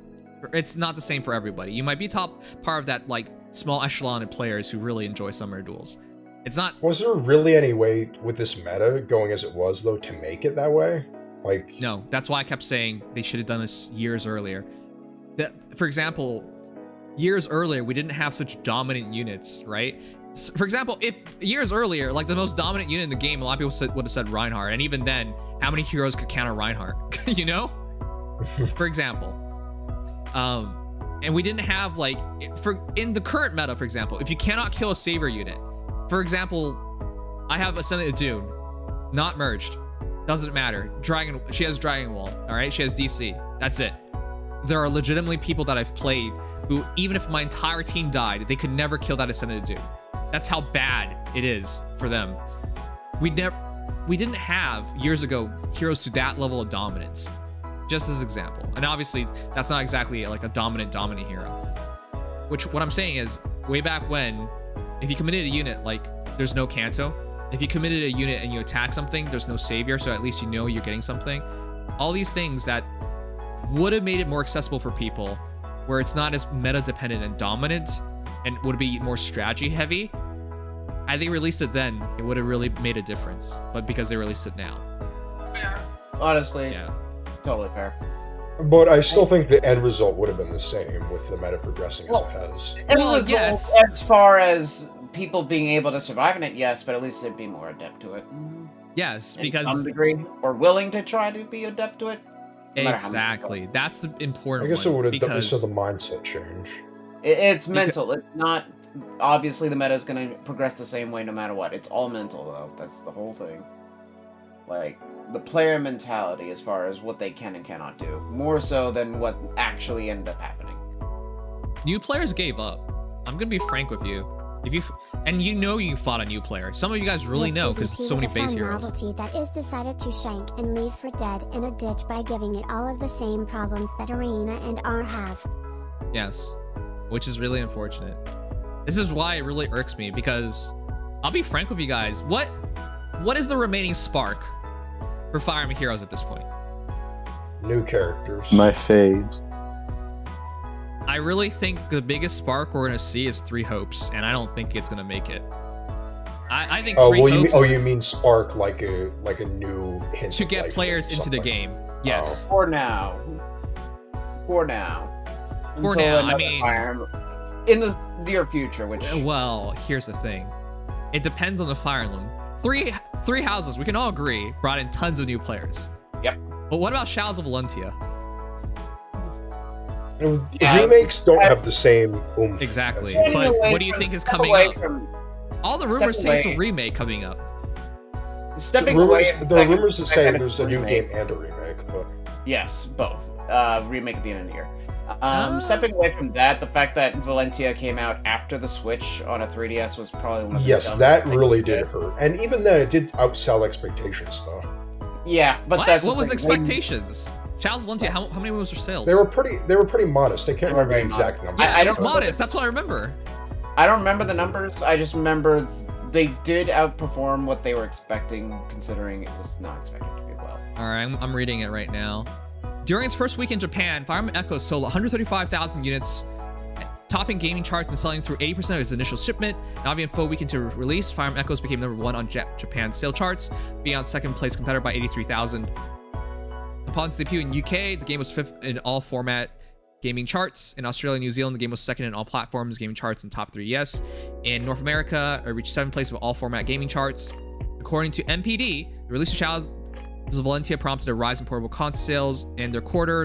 It's not the same for everybody. You might be part of that like small echelon of players who really enjoy Summoner Duels. It's not. Was there really any way with this meta going as it was though to make it that way? Like, no, that's why I kept saying they should have done this years earlier. For example, years earlier, we didn't have such dominant units, right? For example, if years earlier, like the most dominant unit in the game, a lot of people would have said Reinhardt, and even then, how many heroes could counter Reinhardt? You know? For example. And we didn't have like, in the current meta, for example, if you cannot kill a savior unit, for example, I have Ascendant of Dune, not merged, doesn't matter. She has Dragon Wall, all right? She has DC, that's it. There are legitimately people that I've played who, even if my entire team died, they could never kill that Ascendant of Dune. That's how bad it is for them. We didn't have years ago heroes to that level of dominance, just as an example. And obviously that's not exactly like a dominant hero, which what I'm saying is way back when, if you committed a unit, like there's no Kanto. If you committed a unit and you attack something, there's no savior. So at least you know you're getting something. All these things that would have made it more accessible for people where it's not as meta dependent and dominant and would be more strategy heavy, had they released it then, it would have really made a difference. But because they released it now. Fair. Honestly, Yeah. totally fair. But I still think the end result would have been the same with the meta progressing as it has. Well, Result, yes. As far as people being able to survive in it, yes, but at least they'd be more adept to it. Yes, In because some degree, or willing to try to be adept to it. No matter how much exactly. That's the important I guess it one. would have done Because this the mindset change. It's mental. It's not. Obviously, the meta is going to progress the same way no matter what. It's all mental, though. That's the whole thing. Like, the player mentality as far as what they can and cannot do. More so than what actually ended up happening. new players gave up. I'm gonna be frank with you. If you you fought a new player. Some of you guys really know because so many base heroes. Novelty that is decided to shank and leave for dead in a ditch by giving it all of the same problems that Arena and R have. Yes, which is really unfortunate. This is why it really irks me because I'll be frank with you guys. What is the remaining spark for Fire Emblem Heroes at this point? New characters. My faves. I really think the biggest spark we're gonna see is 3 Hopes, and I don't think it's gonna make it. I think Oh, 3 well, Hopes you mean spark like a new hint to of get life players or into the something. game. Yes. For now. For now. For Until now, I another mean- Fire Emblem- in the near future, which Well, here's the thing. It depends on the Fire Emblem. Three houses, we can all agree, brought in tons of new players. Yep. But what about Shadows of Valentia? Yeah. Remakes don't have the same oomph. Exactly. as- But away what do you from- think is step coming away up? from- All the step rumors say it's a away. remake coming up. Stepping Rumors, away. there are rumors that say there's a new remake. game and a remake, but Yes, both. Remake at the end of the year. Stepping away from that, the fact that Valentia came out after the Switch on a 3DS was probably one of the yes, dumbest that things really they did hurt. And even then, it did outsell expectations, though. Yeah, but What? that's the What was thing. expectations? Shadows of Valentia, how many was their sales? They were pretty modest. I can't They were remember the very exact modest. number. Yeah, I it was don't- modest. That's what I remember. I don't remember the numbers. I just remember they did outperform what they were expecting, considering it was not expected to be well. All right, I'm reading it right now. During its first week in Japan, Fire Emblem Echoes sold 135,000 units, topping gaming charts and selling through 80% of its initial shipment. Not even a full week into release, Fire Emblem Echoes became #1 on Japan's sale charts, being on second place competitor by 83,000. Upon its debut in UK, the game was 5th in all format gaming charts. In Australia and New Zealand, the game was 2nd in all platforms gaming charts and top 3 yes. In North America, it reached 7th place of all format gaming charts. According to MPD, the release of Shadows of Valentia prompted a rise in portable console sales in their quarter.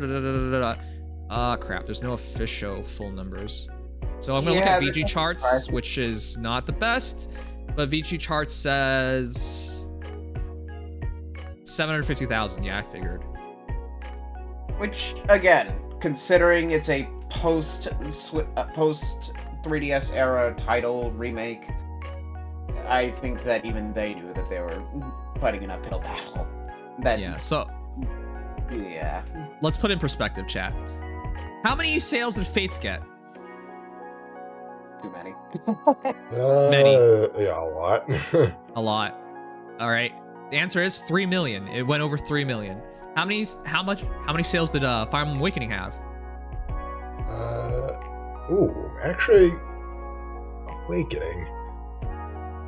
Crap, there's no official full numbers. So I'm gonna look Yeah, at this VG is charts, surprising. which is not the best, but VG charts says 750,000. Yeah, I figured. Which, again, considering it's a post 3DS era title remake, I think that even they knew that they were fighting an uphill battle. That, Yeah, so yeah. let's put in perspective, chat. How many sales did Fates get? Too many. Many. Yeah, a lot. A lot. All right. The answer is 3 million. It went over 3 million. How many sales did Fire Emblem Awakening have? Actually, Awakening.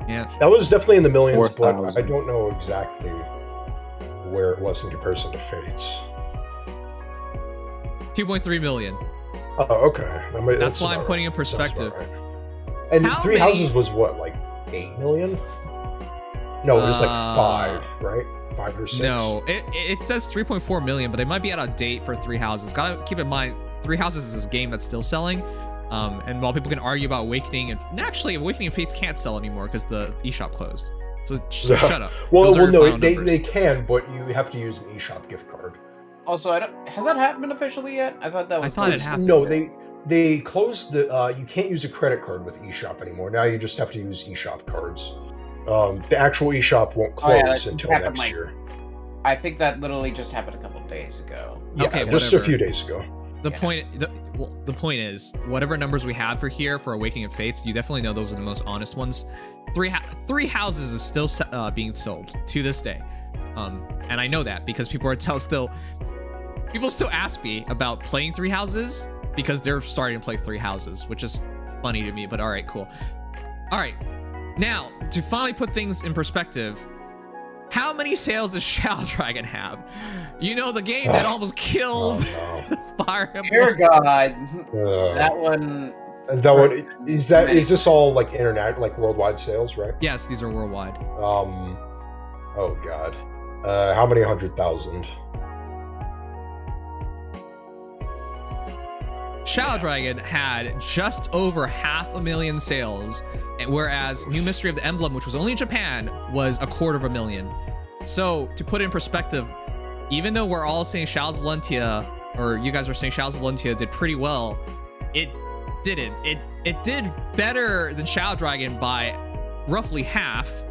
Yeah. That was definitely in the millions, but 4,000. I don't know exactly where it was in comparison to Fates. 2.3 million. Oh, okay. That's why I'm about putting in right. Sounds perspective. about right. And How Three many- Houses was what, like 8 million? No, it was like 5, right? 5 or 6. No, it says 3.4 million, but it might be out of date for 3 Houses. Gotta keep in mind, 3 Houses is a game that's still selling. And while people can argue about Awakening, and actually Awakening and Fates can't sell anymore because the eShop closed. So shut up. Well, Those are your no, final they numbers. can, but you have to use an eShop gift card. Also, has that happened officially yet? I thought that was. I thought it happened. No, they closed the. You can't use a credit card with eShop anymore. Now you just have to use eShop cards. The actual eShop won't Oh, yeah, close that until happened, next like, year. I think that literally just happened a couple of days ago. Yeah, Okay, just whatever. a few days ago. The Yeah. point is, whatever numbers we have for Awakening and Fates, you definitely know those are the most honest ones. Three Houses is still being sold to this day, and I know that because people still ask me about playing 3 Houses, because they're starting to play Three Houses, which is funny to me, but all right, cool. All right, now to finally put things in perspective, how many sales does Shadow Dragon have? You know, the game that almost killed Fire Emblem. Dear God, that one. That one is that. Is this all like internet, like worldwide sales, right? Yes, these are worldwide. Oh God. How many 100,000? Shadow Dragon had just over 500,000 sales, whereas New Mystery of the Emblem, which was only in Japan, was 250,000. So to put it in perspective, even though we're all saying Shadows of Valentia, or you guys are saying Shadows of Valentia did pretty well, it didn't. It did better than Shadow Dragon by roughly half,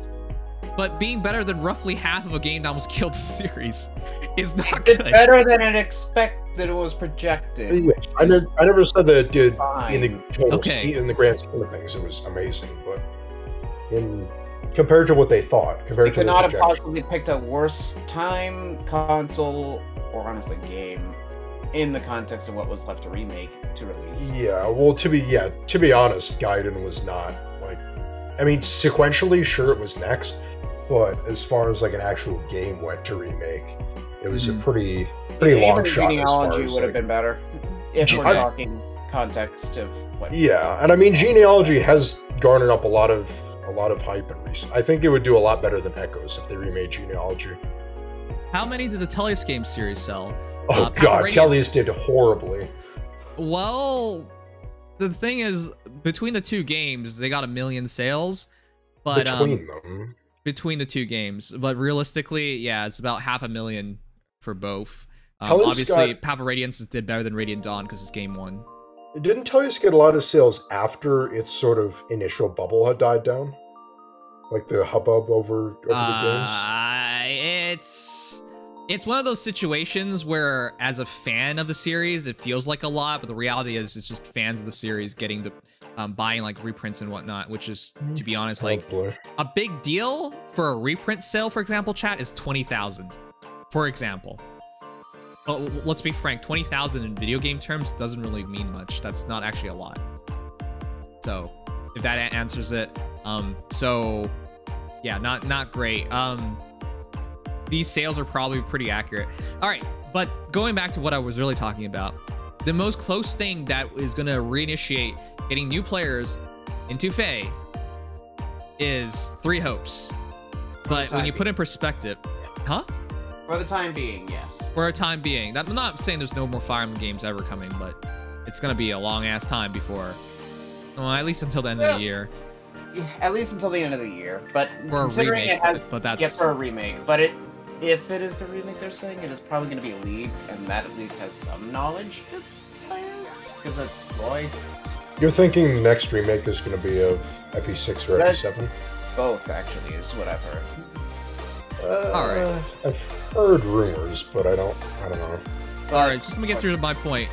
but being better than roughly half of a game that almost killed the series is not good. It's better than it was projected. Yeah, I never said that it did fine. In the total in the grand scheme of things, it was amazing, but in compared to what they thought, They could not have possibly picked a worse time, console, or honestly game in the context of what was left to remake to release. Yeah, well, to be honest, Gaiden was not like, I mean, sequentially, sure, it was next, but as far as like an actual game went to remake, it was a pretty long shot. Genealogy would have been better if we're talking context of what. Yeah, and I mean, Genealogy has garnered up a lot of hype in recent. I think it would do a lot better than Echoes if they remade Genealogy. How many did the Tellius game series sell? Oh God, Tellius did horribly. Well, the thing is, between the two games, they got 1 million sales, but between the two games. But realistically, yeah, it's about 500,000 for both. Obviously, Path of Radiance did better than Radiant Dawn because it's game 1. Didn't Tellius get a lot of sales after its sort of initial bubble had died down? Like the hubbub over the games? It's one of those situations where, as a fan of the series, it feels like a lot, but the reality is it's just fans of the series getting the buying like reprints and whatnot, which is, to be honest, like a big deal for a reprint sale. For example, chat is 20,000, for example. But let's be frank, 20,000 in video game terms doesn't really mean much. That's not actually a lot. So if that answers it, so yeah, not great. These sales are probably pretty accurate. All right, but going back to what I was really talking about, the most close thing that is going to reinitiate getting new players into Fae is Three Hopes. But when you put in perspective, huh? For the time being, yes. For a time being. I'm not saying there's no more Fire Emblem games ever coming, but it's going to be a long-ass time before, well, at least until the end of the year. At least until the end of the year. But for considering a remake, it has, but that's... Yeah, for a remake. But if it is the remake they're saying, it is probably going to be a league, and that at least has some knowledge for players, because that's Roy. You're thinking the next remake is going to be of FE6 or FE7? Both, actually, is what I've heard. Alright. I've heard rumors, but I don't know. Alright, just let me get through to my point.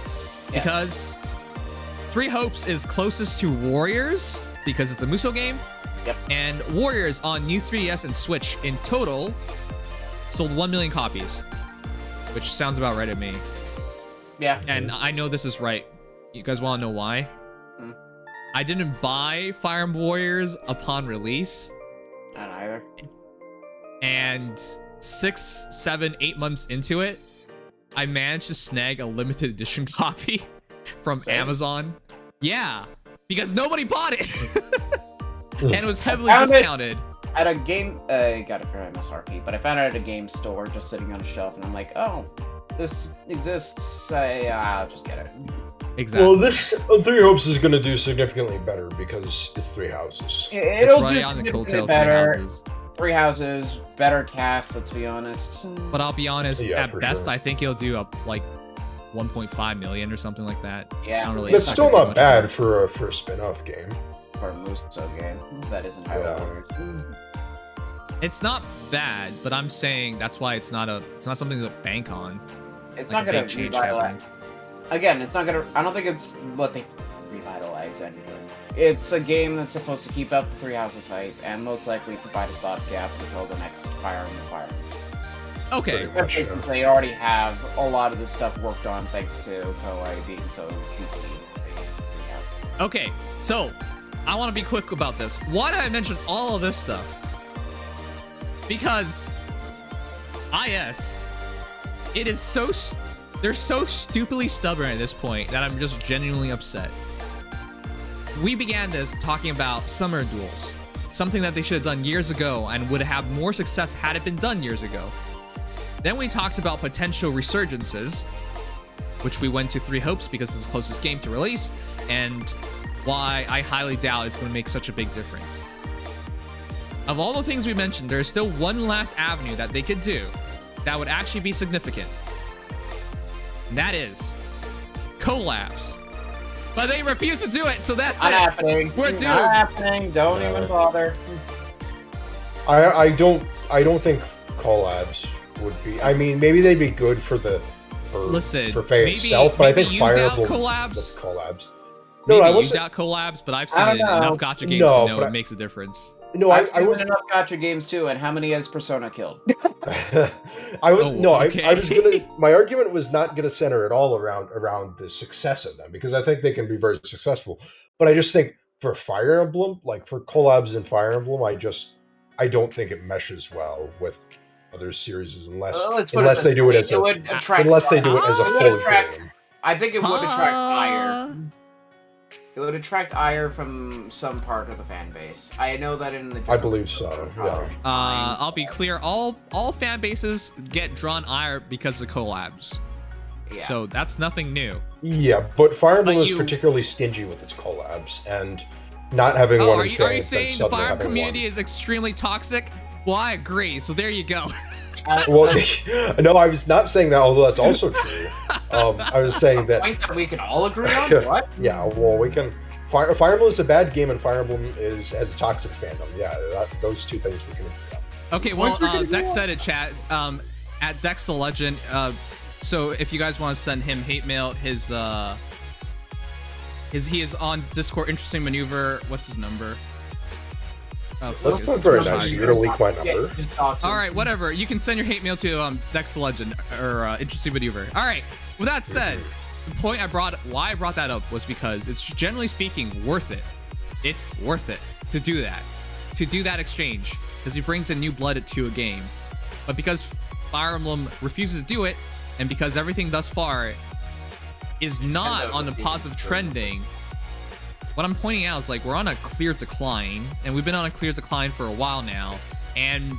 Yes. Because Three Hopes is closest to Warriors, because it's a Musou game. Yep. And Warriors on new 3DS and Switch in total sold 1 million copies, which sounds about right to me. Yeah. And I know this is right. You guys want to know why? I didn't buy Fire Emblem Warriors upon release. Not either. And 6, 7, 8 months into it, I managed to snag a limited edition copy from Amazon. Yeah, because nobody bought it. And it was heavily discounted. At a game, I got it for MSRP, but I found it at a game store just sitting on a shelf, and I'm like, oh, this exists. I'll just get it. Exactly. Well, this Three Hopes is going to do significantly better because it's Three Houses. It'll right do on the coattail better. Three Houses, better cast, let's be honest. But I'll be honest, at best, sure. I think it'll do up like 1.5 million or something like that. Yeah. I don't really That's still not bad more. for a spin-off game. For a Musou game. That isn't how it works. It's not bad, but I'm saying that's why it's not something to bank on. It's like not going to revitalize. Again, it's not going to. I don't think it's what they revitalize anything. It's a game that's supposed to keep up the Three Houses hype and most likely provide a stopgap until the next Fire Emblem games. Okay. Pretty much, They already have a lot of the stuff worked on thanks to Koei being so deeply. Okay, so I want to be quick about this. Why did I mention all of this stuff? Because IS, it is so they're so stupidly stubborn at this point that I'm just genuinely upset. We began this talking about summer duels, something that they should have done years ago and would have more success had it been done years ago. Then we talked about potential resurgences, which we went to 3 Hopes because it's the closest game to release, and why I highly doubt it's going to make such a big difference. Of all the things we mentioned, there's still one last avenue that they could do that would actually be significant. And that is collabs. But they refuse to do it, so that's Not it. happening. We're doomed. Not happening. Don't even bother. I don't think collabs would be. I mean, maybe they'd be good for Listen, for Faye maybe, itself, but I maybe think you Fire doubt Emblem collabs. with collabs. Maybe I you wasn't. doubt collabs, but I've seen I it in don't know. enough gacha games No, to know but it makes a difference. No, I've I seen was. enough gacha games too, and how many has Persona killed? I was okay. I was gonna. My argument was not gonna center at all around the success of them because I think they can be very successful. But I just think for Fire Emblem, like for collabs in Fire Emblem, I don't think it meshes well with other series unless they do it as would attract unless they do it as a full game. I think it would attract ire. It would attract ire from some part of the fan base. I know that in the. I believe so. Yeah. I'll be clear. All fan bases get drawn ire because of collabs. Yeah. So that's nothing new. Yeah, but Fire Emblem But is you- particularly stingy with its collabs, and not having Oh, one are in you Faye, saying the Fire Emblem community is extremely toxic? Well, I agree. So there you go. Well, no, I was not saying that, although that's also true. I was saying that. Point that we can all agree on. What? Yeah, well, we can. Fire Emblem is a bad game, and Fire Emblem has a toxic fandom. Yeah, those two things we can agree on. Okay, well, Dex said it, chat. At Dex the Legend. So if you guys want to send him hate mail, he is on Discord. Interesting maneuver. What's his number? Oh, That's not very nice. You're gonna leak my number. All right, whatever. You can send your hate mail to Dex the Legend or Interesting Maneuver. All right. With that said, the point why I brought that up was because it's generally speaking worth it. It's worth it to do that exchange because he brings a new blood to a game. But because Fire Emblem refuses to do it, and because everything thus far is not on the positive trending. What I'm pointing out is like we're on a clear decline, and we've been on a clear decline for a while now. And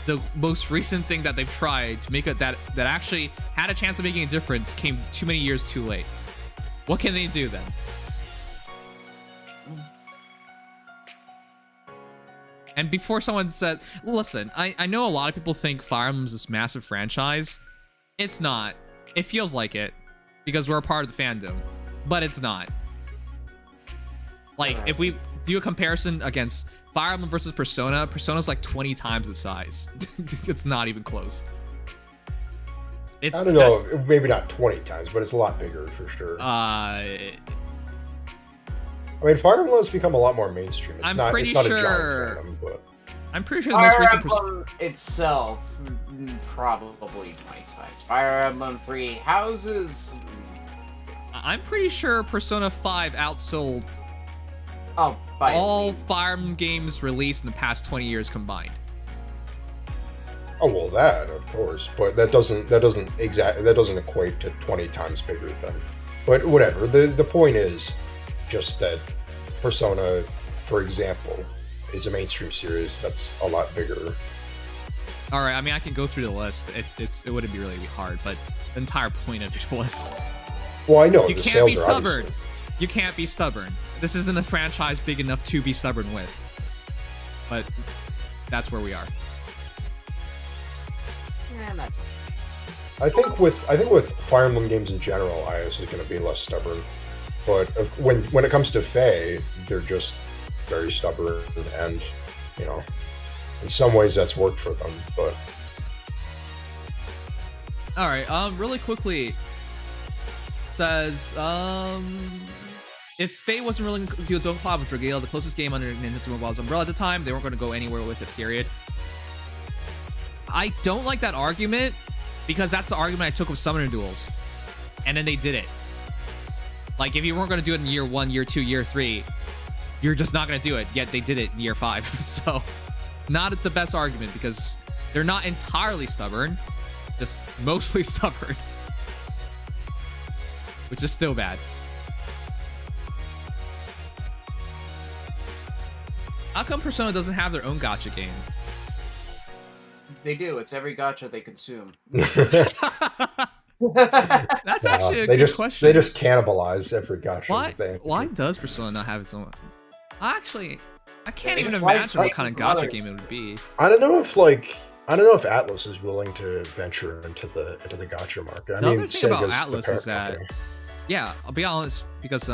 the most recent thing that they've tried to make it that actually had a chance of making a difference came too many years too late. What can they do then? And before someone said, listen, I know a lot of people think Fire Emblem's this massive franchise. It's not. It feels like it because we're a part of the fandom, but it's not. Like, if we do a comparison against Fire Emblem versus Persona, Persona's like 20 times the size. It's not even close. I don't know, maybe not 20 times, but it's a lot bigger for sure. I mean, Fire Emblem has become a lot more mainstream. It's I'm not, pretty it's not sure. a giant fandom, but I'm pretty sure the most Fire recent Emblem itself, probably 20 times. Fire Emblem 3 houses. I'm pretty sure Persona 5 outsold By all Fire Emblem games released in the past 20 years combined. oh well, that of course, but that doesn't equate to 20 times bigger than. But whatever. The point is just that Persona, for example, is a mainstream series that's a lot bigger. All right, I mean, I can go through the list. It wouldn't be really hard, but the entire point of it was Well, I know you the can't sales be are stubborn. obviously- You can't be stubborn. This isn't a franchise big enough to be stubborn with. But that's where we are. And that's I think with Fire Emblem games in general, IS is going to be less stubborn. But when it comes to Faye, they're just very stubborn, and you know, in some ways that's worked for them. But all right, really quickly, it says if Faye wasn't really going to do its own collab with Dragalia, the closest game under Nintendo Mobile's umbrella at the time, they weren't going to go anywhere with it. Period. I don't like that argument because that's the argument I took with Summoner Duels. And then they did it. Like, if you weren't going to do it in year 1, year 2, year 3, you're just not going to do it. Yet they did it in year 5. So, not the best argument because they're not entirely stubborn, just mostly stubborn. Which is still bad. How come Persona doesn't have their own gacha game? They do. It's every gacha they consume. That's actually a good question. They just cannibalize every gacha. Why does Persona not have its own? Actually, I can't even imagine what kind of gacha game it would be. I don't know if Atlas is willing to venture into the gacha market. The other thing about Atlas is that, yeah, I'll be honest, because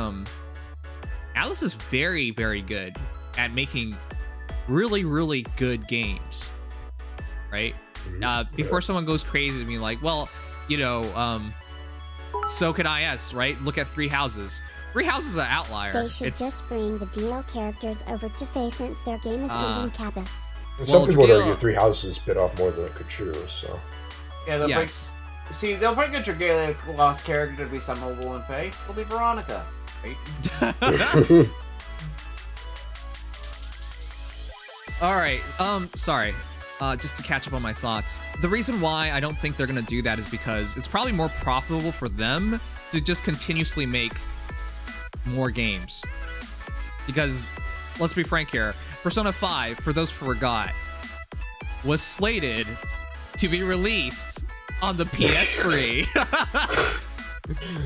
Atlas is very, very good at making really, really good games, right? Before someone goes crazy and be like, well, you know, so could IS, right? Look at Three Houses. Three Houses is an outlier. They should just bring the DL characters over to Faye since their game is ending Kappa. Some people would argue Three Houses bit off more than it could chew, so... Yeah, they'll bring a Dragalia Lost character to be summonable in Faye. It'll be Veronica, right? Alright, sorry. Just to catch up on my thoughts. The reason why I don't think they're gonna do that is because it's probably more profitable for them to just continuously make more games. Because, let's be frank here, Persona 5, for those who forgot, was slated to be released on the PS3.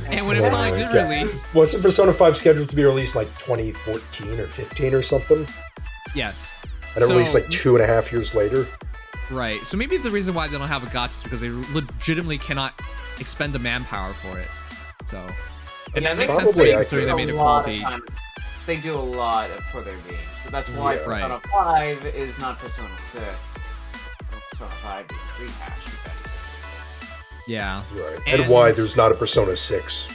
And when it finally did release... Wasn't Persona 5 scheduled to be released like 2014 or 15 or something? Yes. And it released like 2.5 years later? Right. So maybe the reason why they don't have a gacha is because they legitimately cannot expend the manpower for it. So... It makes sense to me considering they made it quality. They do a lot for their games, so that's why Persona 5 is not Persona 6. Persona 5 is rehashed. Yeah. Right. And why there's not a Persona 6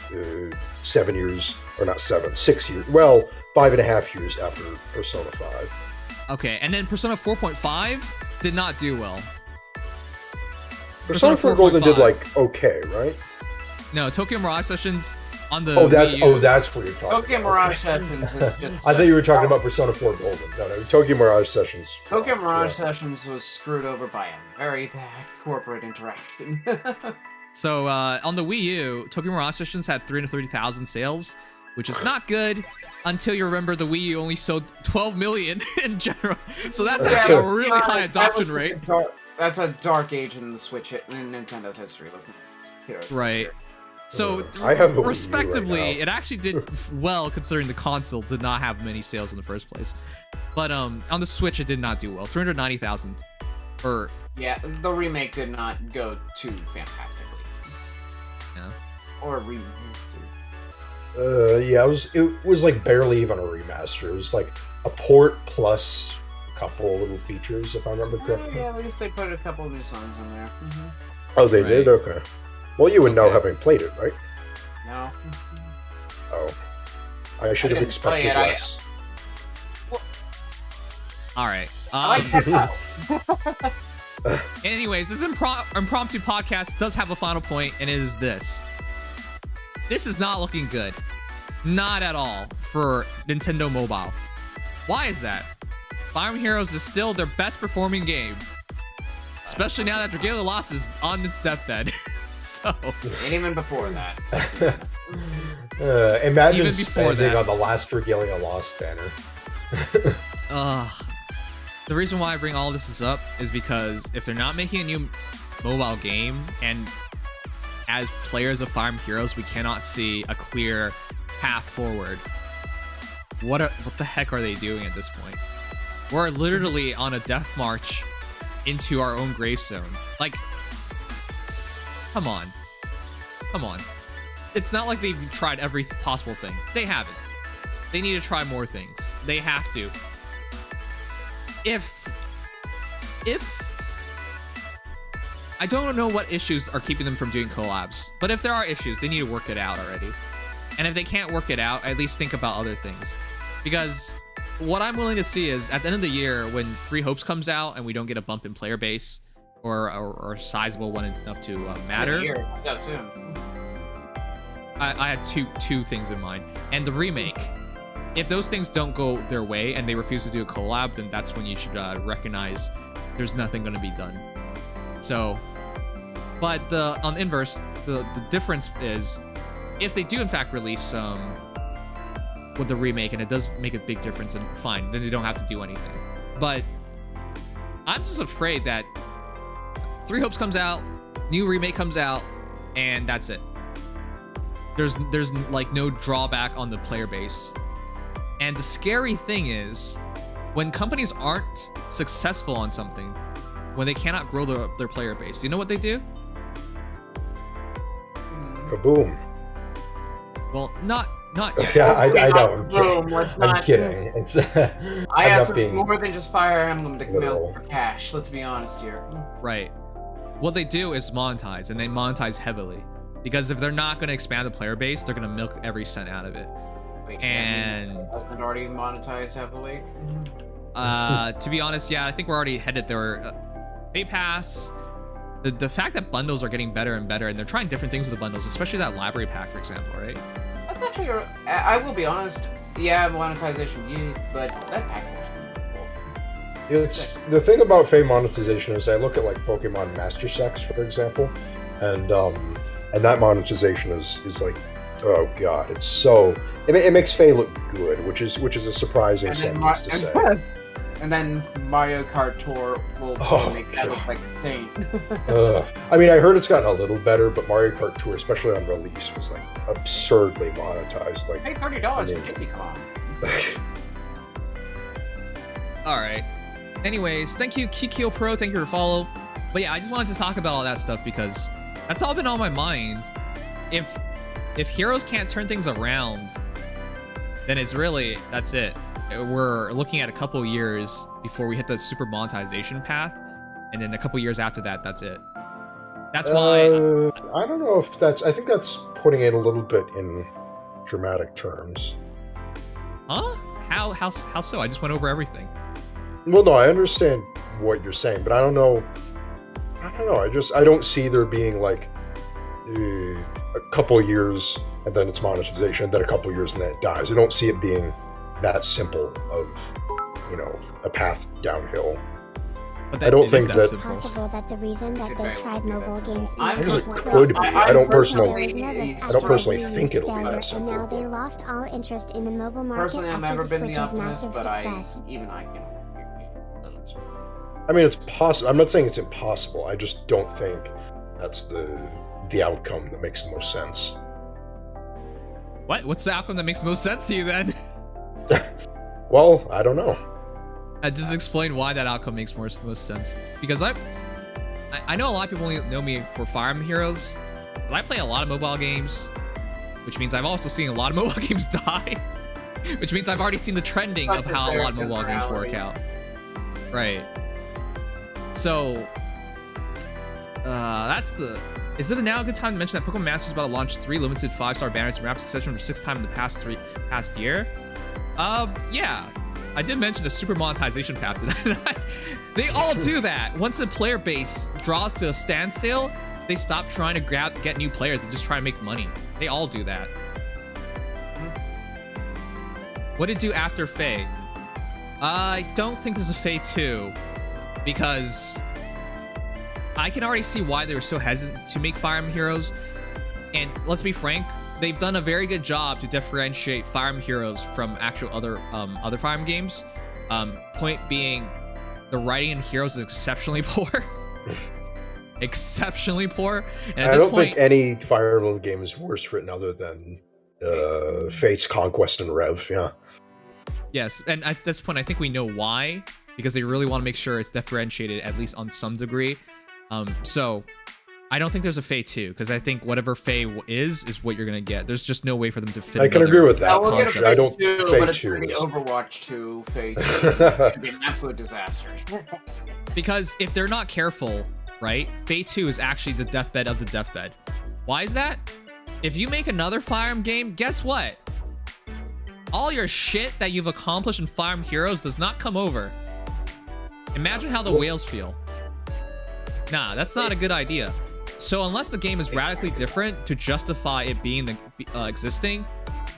7 years, or not 7, 6 years, well, 5.5 years after Persona 5. Okay, and then Persona 4.5 did not do well. Persona 4 Golden did like okay, right? No, Tokyo Mirage Sessions on the that's Wii U. That's what you're talking about. Tokyo Mirage Sessions is just... I thought you were talking about Persona 4 Golden. No, Tokyo Mirage Sessions. Tokyo Mirage Sessions was screwed over by a very bad corporate interaction. So, on the Wii U, Tokyo Mirage Sessions had 330,000 sales, which is not good until you remember the Wii U only sold 12 million in general. So that's actually a really high adoption rate. That's a dark age in the Switch in Nintendo's history, wasn't it? Right. So, I have respectively, right it actually did well considering the console did not have many sales in the first place. But on the Switch, it did not do well. 390,000. Yeah, the remake did not go too fantastically. Yeah. Or a remaster. Yeah, it was like barely even a remaster. It was like a port plus a couple little features, if I remember correctly. Yeah, at least they put a couple of new songs in there. Oh, they did? Okay. Well, you would know having played it, right? No. Oh. I should have expected less. Alright. Anyways, this impromptu podcast does have a final point, and it is this. This is not looking good. Not at all for Nintendo Mobile. Why is that? Fire Emblem Heroes is still their best performing game. Especially now that Dragalia Lost is on its deathbed. So... And even before that. Imagine even before spending on the last Dragalia Lost banner. The reason why I bring all this up is because if they're not making a new mobile game, and as players of Fire Emblem Heroes, we cannot see a clear path forward. What the heck are they doing at this point? We're literally on a death march into our own gravestone. Like, come on. Come on. It's not like they've tried every possible thing. They haven't. They need to try more things. They have to. If I don't know what issues are keeping them from doing collabs, but if there are issues, they need to work it out already. And if they can't work it out, at least think about other things. Because what I'm willing to see is at the end of the year, when Three Hopes comes out and we don't get a bump in player base, or a sizable one enough to matter. Yeah, soon. I had two things in mind. And the remake. If those things don't go their way and they refuse to do a collab, then that's when you should recognize there's nothing going to be done. So, but on the inverse, the difference is if they do in fact release with the remake and it does make a big difference, and fine, then they don't have to do anything. But I'm just afraid that Three Hopes comes out, new remake comes out, and that's it. There's like no drawback on the player base. And the scary thing is, when companies aren't successful on something, when they cannot grow their player base, you know what they do? Kaboom. Well, not yet. Yeah, I know. Boom, I'm kidding. It's. I asked for more than just Fire Emblem to milk for cash. Let's be honest here. Right. What they do is monetize, and they monetize heavily. Because if they're not going to expand the player base, they're going to milk every cent out of it. Wait, and hasn't already monetized heavily. To be honest, yeah, I think we're already headed there. Pay Pass, the fact that bundles are getting better and better, and they're trying different things with the bundles, especially that library pack, for example, right? That's actually, I will be honest. Yeah, monetization, but that pack's actually cool. It's the thing about Fae monetization is I look at like Pokemon Master Sex, for example, and that monetization is like, oh god, it's so it makes Fae look good, which is a surprising sentence to say. And then Mario Kart Tour will make that look like a saint. I mean, I heard it's gotten a little better, but Mario Kart Tour, especially on release, was like absurdly monetized. Like, pay $30 for Diddy Kong. All right. Anyways, thank you, Kikyo Pro. Thank you for the follow. But yeah, I just wanted to talk about all that stuff because that's all been on my mind. If Heroes can't turn things around, then it's really, that's it. We're looking at a couple years before we hit the super monetization path, and then a couple years after that, that's it. That's why I don't know if that's. I think that's putting it a little bit in dramatic terms. Huh? How so? I just went over everything. Well, no, I understand what you're saying, but I don't know. I don't see there being like a couple years and then it's monetization, and then a couple years and then it dies. I don't see it being that simple of, a path downhill. But I don't think that it's possible that the reason that they tried mobile games I don't personally think it'll be that simple. And now they lost all interest in the mobile market. Personally, I've after never the been the Switch's optimist, massive but success. I can. I mean, it's possible. I'm not saying it's impossible. I just don't think that's the outcome that makes the most sense. What's the outcome that makes the most sense to you then? Well, I don't know. Just explain why that outcome makes most sense. Because I know a lot of people only know me for Fire Emblem Heroes, but I play a lot of mobile games, which means I've also seen a lot of mobile games die, which means I've already seen the trending of how a lot of mobile games work out. Right. So, is it now a good time to mention that Pokemon Masters is about to launch 3 limited 5-star banners in rapid succession for 6th time in the past year? Yeah. I did mention a super monetization path. They all do that. Once the player base draws to a standstill, they stop trying to get new players and just try to make money. They all do that. What did it do after Fae? I don't think there's a Fae 2 because I can already see why they were so hesitant to make Fire Emblem Heroes. And let's be frank, they've done a very good job to differentiate Fire Emblem Heroes from actual other Fire Emblem games. Point being, the writing in Heroes is exceptionally poor. Exceptionally poor. And at I this don't point, think any Fire Emblem game is worse written other than Fate's Conquest and Rev. Yeah. Yes, and at this point, I think we know why, because they really want to make sure it's differentiated at least on some degree. So I don't think there's a Fae 2, because I think whatever Fae is what you're gonna get. There's just no way for them to fit. I can agree with that. We'll get a I don't. Fae 2, Fae but it's 2 gonna be is- Overwatch 2, Fae 2. It's gonna be an absolute disaster. Because if they're not careful, right, Fae 2 is actually the deathbed of the deathbed. Why is that? If you make another Fire Emblem game, guess what? All your shit that you've accomplished in Fire Emblem Heroes does not come over. Imagine how the whales feel. Nah, that's not a good idea. So unless the game is radically different to justify it being existing,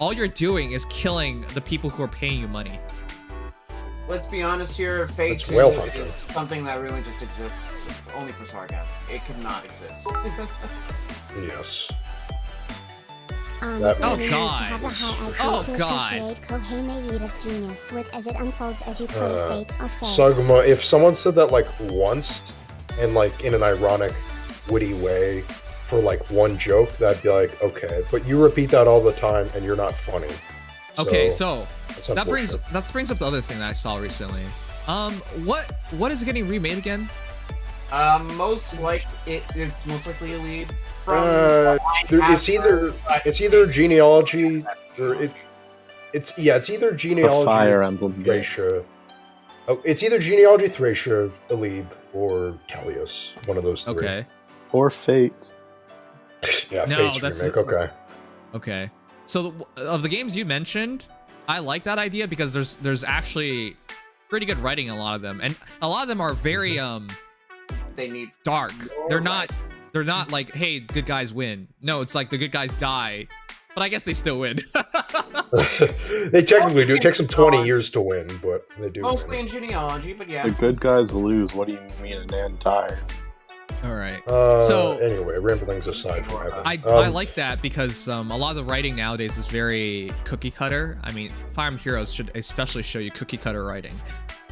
all you're doing is killing the people who are paying you money. Let's be honest here, Fate 2 is something that really just exists only for sarcasm. It could not exist. Yes. Oh God! Oh God! Kohei Meida's genius with as it unfolds as you play Fates or Fate. Saguma, if someone said that like once, and like in an ironic, witty way, for like one joke, that'd be like okay. But you repeat that all the time, and you're not funny. Okay, so that brings up the other thing that I saw recently. What is it getting remade again? It's most likely a lead. It's either genealogy or it's either genealogy. Fire Emblem. Thracia. Oh, it's either genealogy, Thracia, Alib, or Tellius. One of those three. Okay. Or Fate. Yeah, No, Fate's that's remake. Okay. Okay. So of the games you mentioned, I like that idea because there's actually pretty good writing in a lot of them, and a lot of them are very they need dark. They're not like, hey, good guys win. No, it's like the good guys die, but I guess they still win. They technically do. It takes them 20 years to win, but they do. Mostly in genealogy, but yeah. The good guys lose. What do you mean a man dies? All right. So anyway, ramblings aside from Evan. I like that because a lot of the writing nowadays is very cookie cutter. I mean, Fire Emblem Heroes should especially show you cookie cutter writing.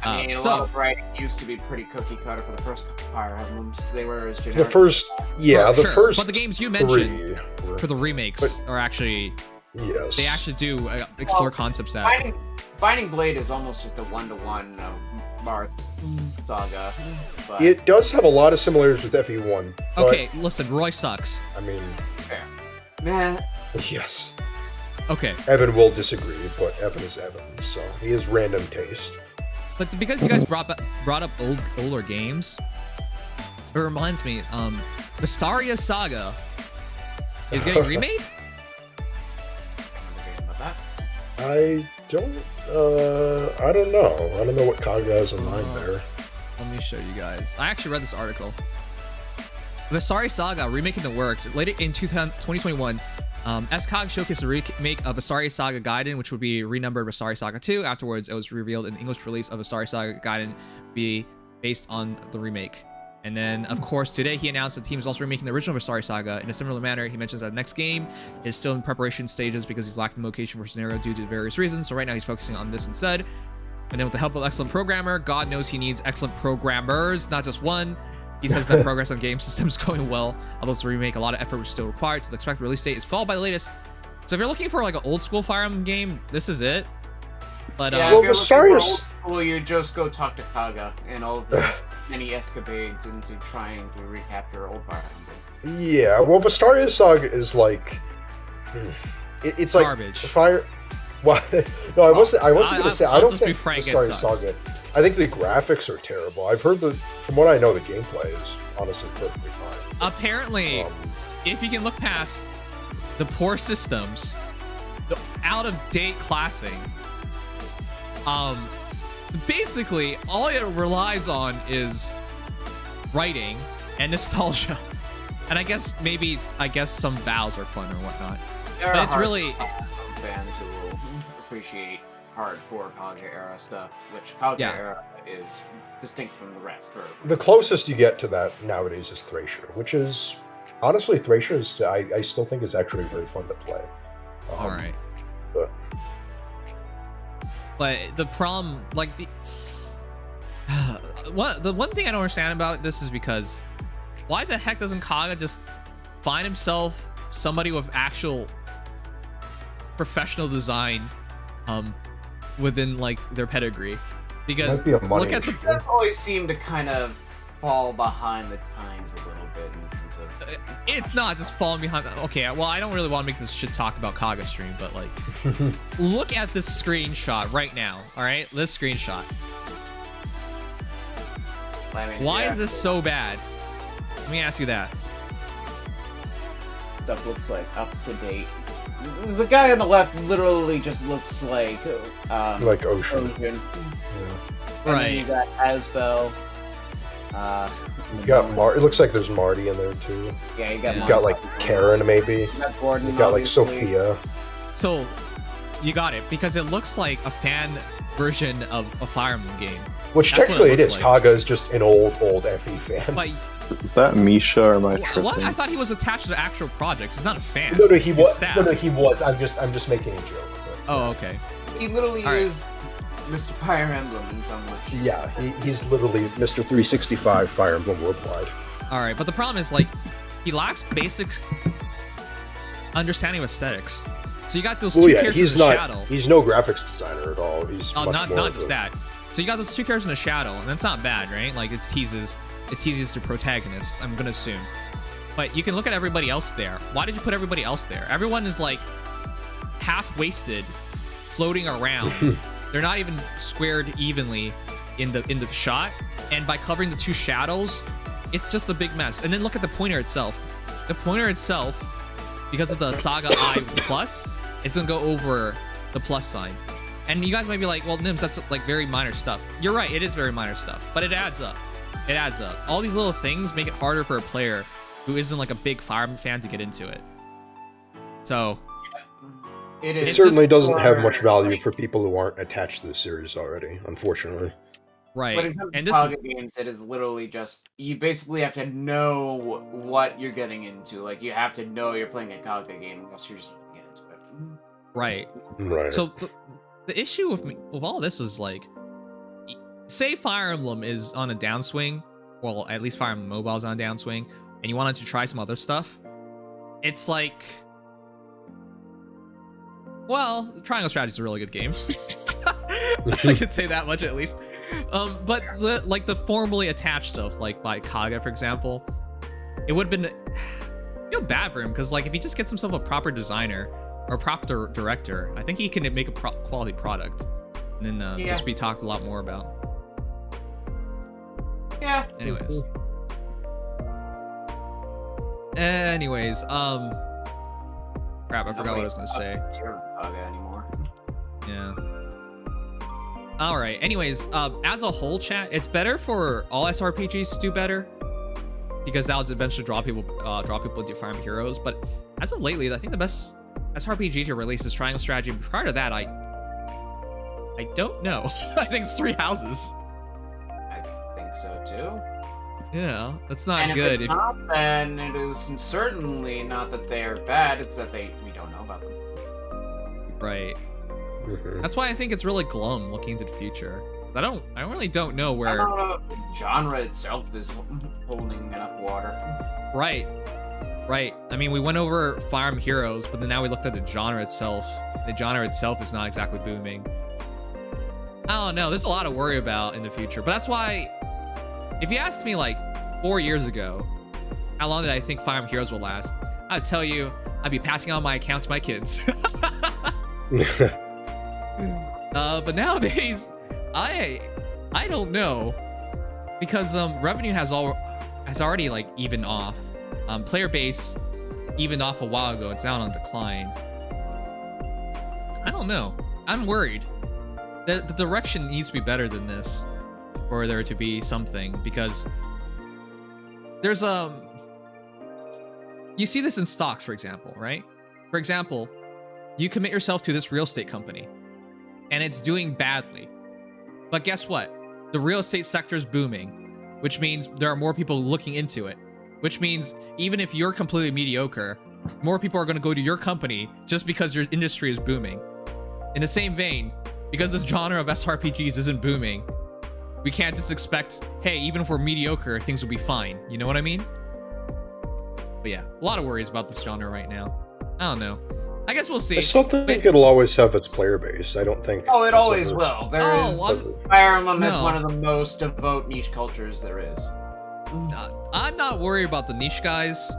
I mean, a lot of writing used to be pretty cookie cutter for the first Fire Emblems. They were as generic. The first. But the games you mentioned for the remakes are actually. Yes. They actually do explore concepts that. Binding Blade is almost just a one-to-one Marth saga. But it does have a lot of similarities with FE1. Okay, listen, Roy sucks. I mean, fair. Nah. Yes. Okay. Evan will disagree, but Evan is Evan, so he has random taste. But because you guys brought up older games, it reminds me, Mystaria Saga is getting remade? I don't know. I don't know what Kaga has in mind there. Let me show you guys. I actually read this article. Mystaria Saga remaking the works. Later in 2021, SCOG showcased a remake of Mystaria Saga Gaiden, which would be renumbered Mystaria Saga 2. Afterwards, it was revealed an English release of Mystaria Saga Gaiden be based on the remake. And then, of course, today he announced that the team is also remaking the original Mystaria Saga. In a similar manner, he mentions that the next game is still in preparation stages because he's lacking the location for scenario due to various reasons. So right now he's focusing on this instead. And then with the help of excellent programmer, God knows he needs excellent programmers, not just one. He says that progress on game systems is going well, although it's a remake, a lot of effort was still required, so the expected release date is followed by the latest. So if you're looking for like an old school Fire Emblem game, this is it. But yeah, if you're looking for old school, you just go talk to Kaga and all of his many escapades into trying to recapture old Fire Emblem. Yeah, well, Mystaria Saga is like it's like garbage. Fire. Well, no, I wasn't going to say. I don't think Mystaria Saga. I think the graphics are terrible. I've heard from what I know, the gameplay is honestly perfectly fine. Apparently, if you can look past the poor systems, the out-of-date classing, basically all it relies on is writing and nostalgia, and I guess some vows are fun or whatnot. But it's really fans who will appreciate hardcore Kaga era stuff, which Kaga era is distinct from the rest. The closest you get to that nowadays is Thracia, which is honestly Thracia is I still think is actually very fun to play. All right. But the problem, like the one thing I don't understand about this is because why the heck doesn't Kaga just find himself somebody with actual professional design within like their pedigree? Because look at that always seem to kind of fall behind the times a little bit in terms of it's not just falling behind. Okay, well, I don't really want to make this shit talk about Kaga stream, but like look at this screenshot right now. All right, this screenshot. Why is this so bad? Let me ask you that. Stuff looks like up to date. The guy on the left literally just looks like Ocean. Yeah. Right. And then you got Asbel. You got it looks like there's Marty in there too. Yeah, you got like Karen maybe. You got Gordon. You got like obviously. Sophia. So, you got it, because it looks like a fan version of a Fire Emblem game. Which That's technically what it it is. looks like. Kaga is just an old FE fan. But Is that Misha or am I tripping? what? I thought he was attached to actual projects. He's not a fan. No, he He's was. staff. No, he was. I'm just making a joke. But, Oh, okay. He literally All right. is Mr. Fire Emblem in some ways. yeah, he's literally Mr. 365 Fire Emblem Worldwide. All right, but the problem is, like, he lacks basic understanding of aesthetics. So you got those two characters in the shadow. He's no graphics designer at all. He's Oh, much not more of just a- that. So you got those two characters in the shadow, and that's not bad, right? Like, it teases the protagonists, I'm gonna assume. But you can look at everybody else there. Why did you put everybody else there? Everyone is like half-wasted, floating around. They're not even squared evenly in the shot, and by covering the two shadows, it's just a big mess. And then look at the pointer itself. The pointer itself, because of the Saga I plus, it's gonna go over the plus sign. And you guys might be like, well, Nims, that's like very minor stuff. You're right, it is very minor stuff, but it adds up. It adds up. All these little things make it harder for a player who isn't like a big Fire Emblem fan to get into it. So It It is. certainly just doesn't have much for, value like- for people who aren't attached to the series already, unfortunately. right, But in terms and of this is Saga games, it is literally just you basically have to know what you're getting into. Like you have to know you're playing a Kaga game, else you're just gonna get into it. right. Right. So the issue with all this is like, say Fire Emblem is on a downswing, well, at least Fire Emblem Mobile is on a downswing, and you wanted to try some other stuff. It's like, well, Triangle Strategy is a really good game. I could say that much at least. But the formally attached stuff, like by Kaga, for example, it would have been, I feel bad for him, because like if he just gets himself a proper designer or proper director, I think he can make a quality product. And then this will be talked a lot more about. Yeah. Anyways, crap, I forgot what I was gonna say. Saga anymore. Yeah. All right. Anyways, as a whole, chat, it's better for all SRPGs to do better, because that'll eventually draw people into Fire Emblem Heroes. But as of lately, I think the best SRPG to release is Triangle Strategy. Prior to that, I don't know. I think it's Three Houses. I think so too. Yeah, that's not And good. if it's not, then it is certainly not that they are bad. It's that we don't know about them. Right. Mhm. That's why I think it's really glum looking into the future. I really don't know I where. don't know if the genre itself is holding enough water. Right. Right. I mean, we went over Fire Emblem Heroes, but then now we looked at the genre itself. The genre itself is not exactly booming. I don't know. There's a lot to worry about in the future. But that's why, if you asked me like 4 years ago, how long did I think Fire Emblem Heroes will last? I'd tell you, I'd be passing on my account to my kids. But nowadays, I don't know, because revenue has already like evened off. Player base evened off a while ago. It's down on decline. I don't know. I'm worried. The direction needs to be better than this for there to be something, because there's you see this in stocks, for example, right? For example, you commit yourself to this real estate company and it's doing badly. But guess what? The real estate sector is booming, which means there are more people looking into it, which means even if you're completely mediocre, more people are going to go to your company just because your industry is booming. In the same vein, because this genre of SRPGs isn't booming, we can't just expect, hey, even if we're mediocre, things will be fine. You know what I mean? But yeah, a lot of worries about this genre right now. I don't know. I guess we'll see. I still think it'll always have its player base. I don't think. Oh, it it's always ever- will. Fire Emblem is one of the most devout niche cultures there is. I'm not worried about the niche guys.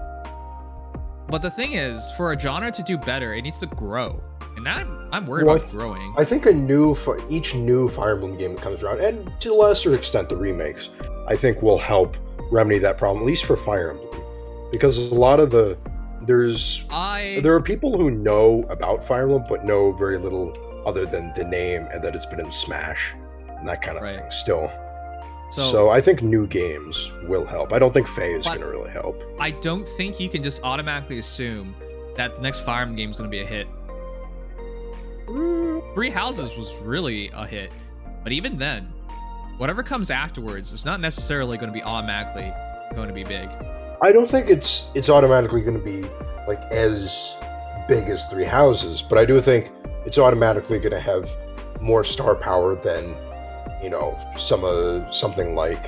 But the thing is, for a genre to do better, it needs to grow. And I'm worried about growing. I think each new Fire Emblem game that comes around, and to a lesser extent the remakes, I think will help remedy that problem, at least for Fire Emblem. Because a lot of there are people who know about Fire Emblem but know very little other than the name and that it's been in Smash and that kind of thing still. So I think new games will help. I don't think Faye is going to really help. I don't think you can just automatically assume that the next Fire Emblem game is going to be a hit. Three Houses was really a hit, but even then, whatever comes afterwards is not necessarily going to be automatically going to be big. I don't think it's automatically going to be like as big as Three Houses, but I do think it's automatically going to have more star power than, you know, something like,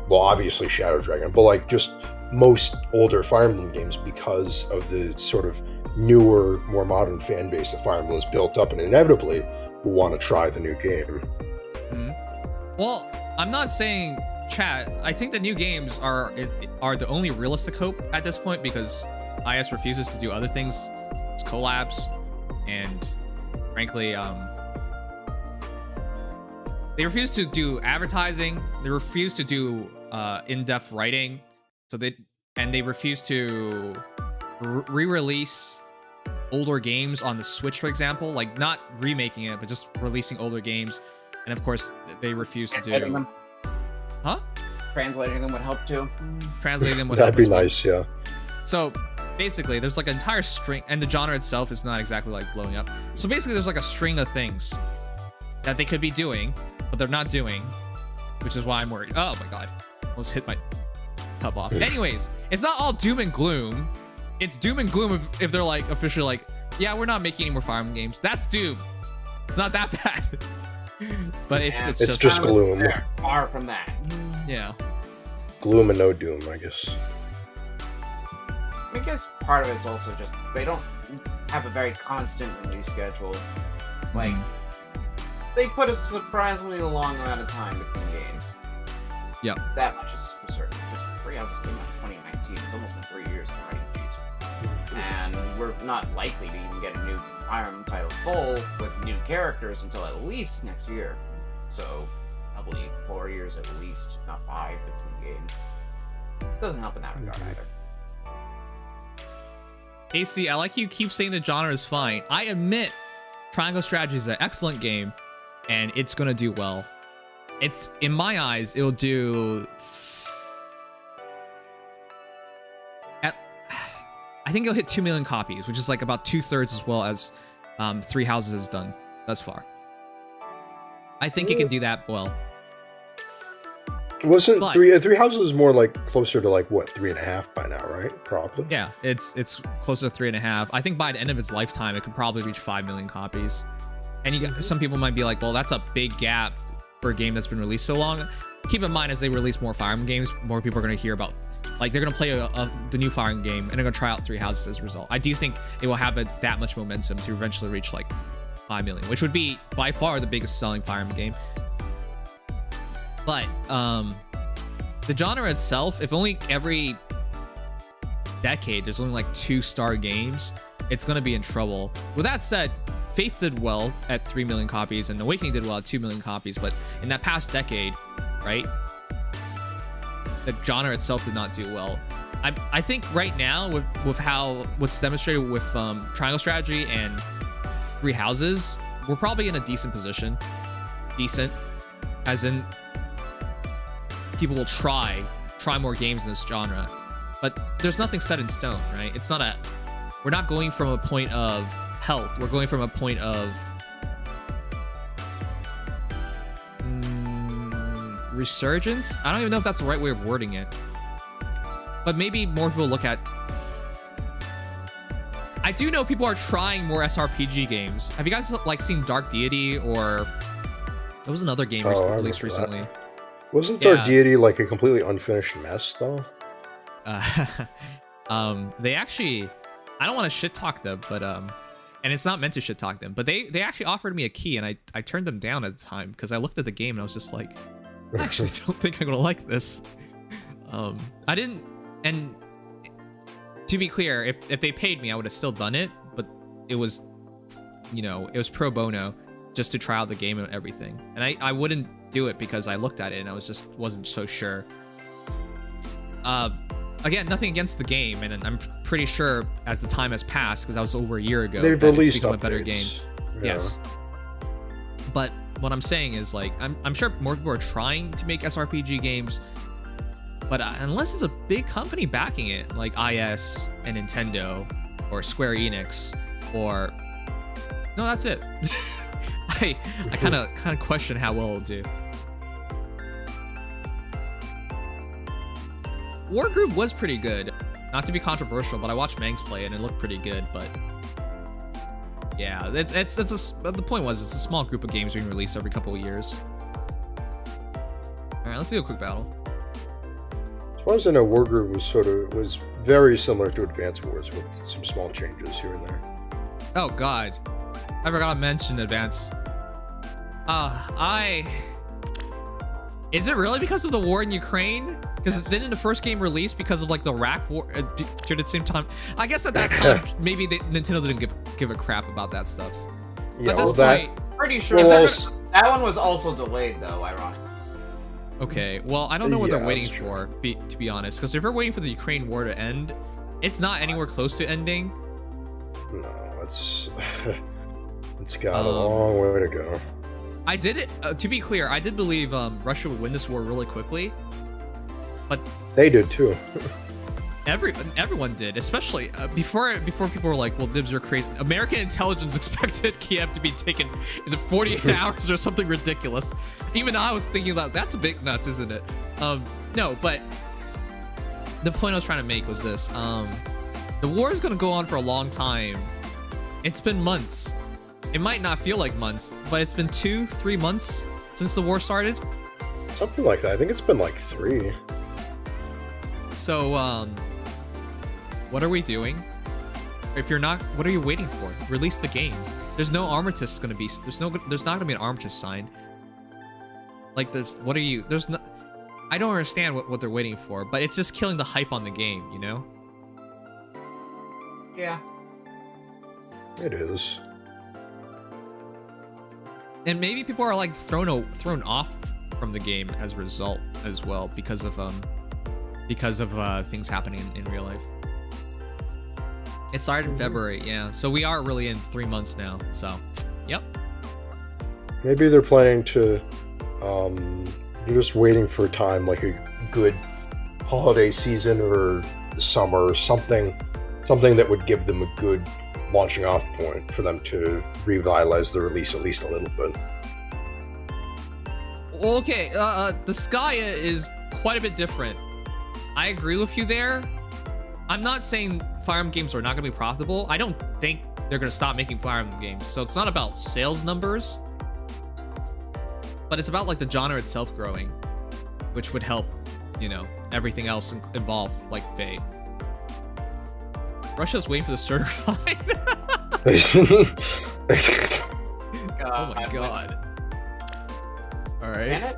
well, obviously Shadow Dragon, but like just most older Fire Emblem games, because of the sort of newer, more modern fan base that Fire Emblem has built up, and inevitably will want to try the new game. Well, I'm not saying, chat, I think the new games are the only realistic hope at this point, because IS refuses to do other things, it's collabs, and frankly, they refuse to do advertising, they refuse to do in-depth writing, they refuse to re-release older games on the Switch, for example, like not remaking it, but just releasing older games. And of course, they refuse to do. Them. Huh? Translating them would help too. Translating them would help. That'd be nice, yeah. So basically, there's like an entire string, and the genre itself is not exactly like blowing up. So basically, there's like a string of things that they could be doing, but they're not doing, which is why I'm worried. Oh my god, almost hit my cup off. Anyways, it's not all doom and gloom. It's doom and gloom if they're like officially like, yeah, we're not making any more Fire Emblem games. That's doom. It's not that bad. But it's just gloom. Far from that. Yeah. Gloom and no doom, I guess. I guess part of it's also just they don't have a very constant release schedule. Like they put a surprisingly long amount of time between games. Yep. That much is for certain. Because Three Houses came out in 2019. It's almost been 3 years of writing these. And we're not likely to even get a new Fire Emblem title full with new characters until at least next year. So probably 4 years at least, not 5 between games. Doesn't help in that regard either. AC, I like you keep saying the genre is fine. I admit Triangle Strategy is an excellent game, and it's gonna do well. It's, in my eyes, it'll do... I think it'll hit 2 million copies, which is like about 2/3 as well as Three Houses has done thus far. I think it can do that well. Wasn't Three Houses more like closer to like what, 3.5 by now, right? Probably. Yeah, it's closer to 3.5. I think by the end of its lifetime, it could probably reach 5 million copies. And you got, some people might be like, well, that's a big gap for a game that's been released so long. Keep in mind, as they release more Fire Emblem games, more people are going to hear about, like, they're going to play the new Fire Emblem game, and they're going to try out Three Houses as a result. I do think it will have that much momentum to eventually reach like 5 million, which would be by far the biggest selling Fire Emblem game. But the genre itself, if only every decade there's only like 2-star games, it's going to be in trouble. With that said, Fates did well at 3 million copies, and Awakening did well at 2 million copies, but in that past decade, right, the genre itself did not do well. I think right now with how what's demonstrated with Triangle Strategy and Three Houses, we're probably in a decent position. Decent, as in people will try more games in this genre, but there's nothing set in stone, right? It's not we're not going from a point of health. We're going from a point of resurgence. I don't even know if that's the right way of wording it, but maybe more people look at. I do know people are trying more SRPG games. Have you guys like seen Dark Deity, or there was another game released recently? That. Wasn't Dark Deity like a completely unfinished mess though? They actually, I don't want to shit talk them, but and it's not meant to shit talk them, but they actually offered me a key, and I turned them down at the time because I looked at the game and I was just like, I actually don't think I'm gonna like this. I didn't, and to be clear, if they paid me, I would have still done it, but it was, you know, it was pro bono just to try out the game and everything. And I wouldn't do it because I looked at it and I wasn't so sure. Again, nothing against the game, and I'm pretty sure as the time has passed, because that was over a year ago, they've that released it's become a better game. Yeah. Yes. But what I'm saying is like I'm sure more people are trying to make SRPG games, but unless it's a big company backing it, like IS and Nintendo or Square Enix, or no, that's it. I kind of question how well it'll do. Wargroove was pretty good. Not to be controversial, but I watched Mangs play and it looked pretty good. But yeah, the point was it's a small group of games being released every couple of years. All right, let's do a quick battle. As far as I know, Wargroove was very similar to Advance Wars with some small changes here and there. Oh God, I forgot to mention Advance. Is it really because of the war in Ukraine? Because didn't the first game release because of like the Iraq war at the same time? I guess at that time maybe Nintendo didn't give a crap about that stuff. Yeah, at this point, pretty sure that one was also delayed though, ironically. Okay, well I don't know what they're waiting for, to be honest. Because if they're waiting for the Ukraine war to end, it's not anywhere close to ending. No, it's got a long way to go. I did it. To be clear, I did believe Russia would win this war really quickly. But they did too. Everyone did, especially before people were like, "Well, Nibs are crazy." American intelligence expected Kiev to be taken in the 48 hours or something ridiculous. Even I was thinking about that's a bit nuts, isn't it? No, but the point I was trying to make was this: the war is going to go on for a long time. It's been months. It might not feel like months, but it's been 2-3 months since the war started. Something like that. I think it's been like 3. So, what are we doing? If you're not, what are you waiting for? Release the game. There's no armistice gonna be. There's not gonna be an armistice signed. Like, I don't understand what they're waiting for, but it's just killing the hype on the game, you know? Yeah. It is. And maybe people are like thrown off from the game as a result as well because of things happening in real life. It started in February, yeah. So we are really in 3 months now. So, yep. Maybe they're planning to, they're just waiting for a time like a good holiday season or the summer or something that would give them a good launching off point for them to revitalize the release at least a little bit. Well, okay, the Skya is quite a bit different. I agree with you there. I'm not saying Fire Emblem games are not going to be profitable. I don't think they're going to stop making Fire Emblem games. So it's not about sales numbers, but it's about like the genre itself growing, which would help, you know, everything else involved, like Fate. Russia's waiting for the certified. Oh my God. All right.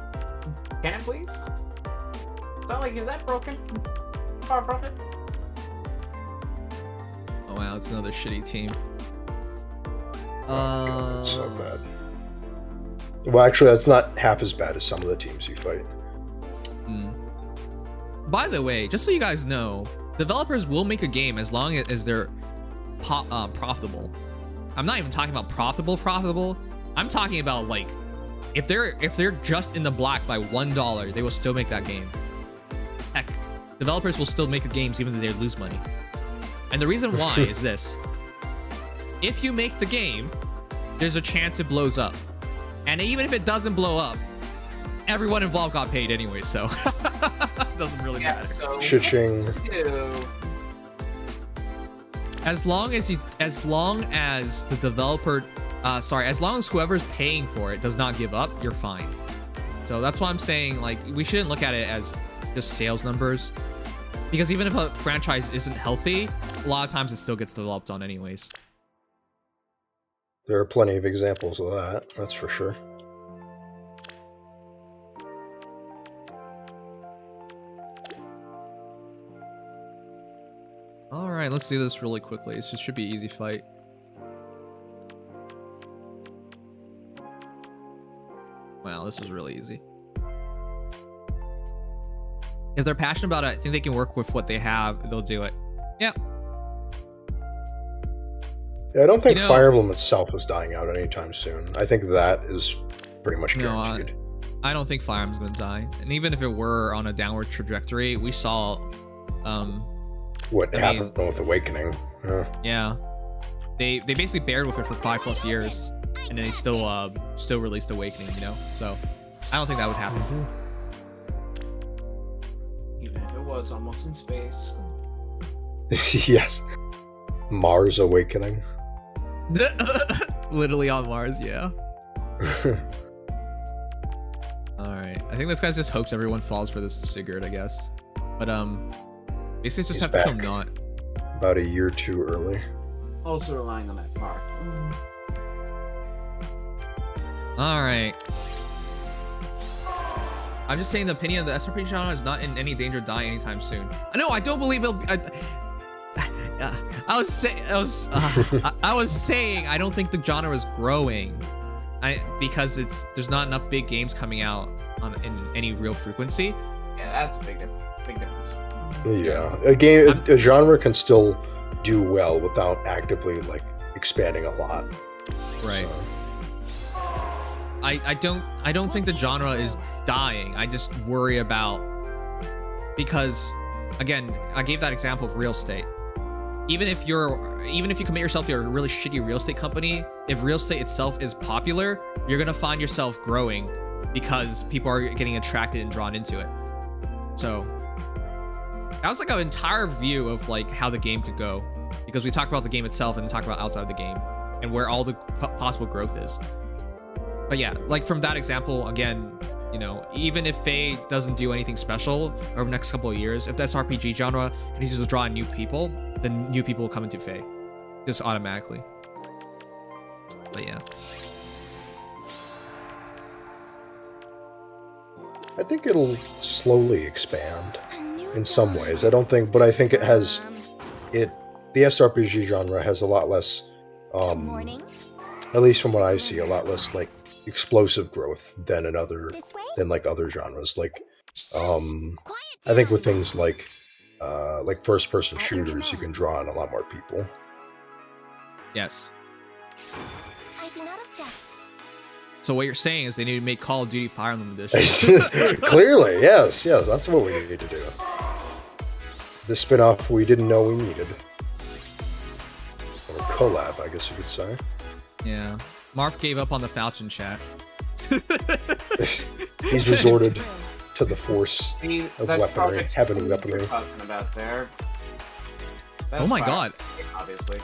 Can it please? Not like, is that broken? Far from it. Oh wow, it's another shitty team. God, it's so bad. Well, actually, that's not half as bad as some of the teams you fight. By the way, just so you guys know, developers will make a game as long as they're profitable. I'm not even talking about profitable. I'm talking about like, if they're just in the black by $1, they will still make that game. Heck, developers will still make games even though they lose money. And the reason why is this: if you make the game, there's a chance it blows up, and even if it doesn't blow up, everyone involved got paid anyway, so it doesn't really matter. So Cha-ching. As long as the developer, as long as whoever's paying for it does not give up, you're fine. So that's why I'm saying, like, we shouldn't look at it as just sales numbers, because even if a franchise isn't healthy, a lot of times it still gets developed on anyways. There are plenty of examples of that, that's for sure. All right, let's do this really quickly. It should be an easy fight. Wow, this is really easy. If they're passionate about it, I think they can work with what they have. They'll do it. Yeah. Yeah, I don't think Fire Emblem itself is dying out anytime soon. I think that is pretty much guaranteed. I don't think Fire Emblem's gonna die. And even if it were on a downward trajectory, we saw what happened with Awakening. Yeah. They basically bared with it for 5+ years, and then they still released Awakening, you know? So I don't think that would happen. Even if it was almost in space. Yes. Mars Awakening. Literally on Mars, yeah. Alright. I think this guy just hopes everyone falls for this Sigurd, I guess. But basically just have to kill him not. About a year too early. Also relying on that park. Alright. I'm just saying the opinion of the SRP genre is not in any danger of dying anytime soon. No, I don't believe it'll be... I was saying I don't think the genre is growing. Because there's not enough big games coming out in any real frequency. Yeah, that's a big difference. Yeah, a genre can still do well without actively like expanding a lot. Right. So. I don't think the genre is dying. I just worry about, because again, I gave that example of real estate. Even if you commit yourself to a really shitty real estate company, if real estate itself is popular, you're gonna find yourself growing because people are getting attracted and drawn into it. So that was like an entire view of like how the game could go, because we talked about the game itself and we talked about outside of the game and where all the possible growth is. But yeah, like from that example, again, you know, even if Faye doesn't do anything special over the next couple of years, if this RPG genre continues to draw in new people, then new people will come into Faye just automatically. But yeah. I think it'll slowly expand in some ways. But I think it has the SRPG genre has a lot less, at least from what I see, a lot less like explosive growth than other genres. Like, I think with things like first-person shooters, you can draw in a lot more people. Yes. I do not object. So what you're saying is they need to make Call of Duty Fire Emblem Edition. Clearly, yes, that's what we need to do. The spin-off we didn't know we needed. Or collab, I guess you could say. Yeah. Marv gave up on the Falchion chat. He's resorted to the force of that's weaponry, heaven weaponry. You're talking about there. Oh my god. Obviously.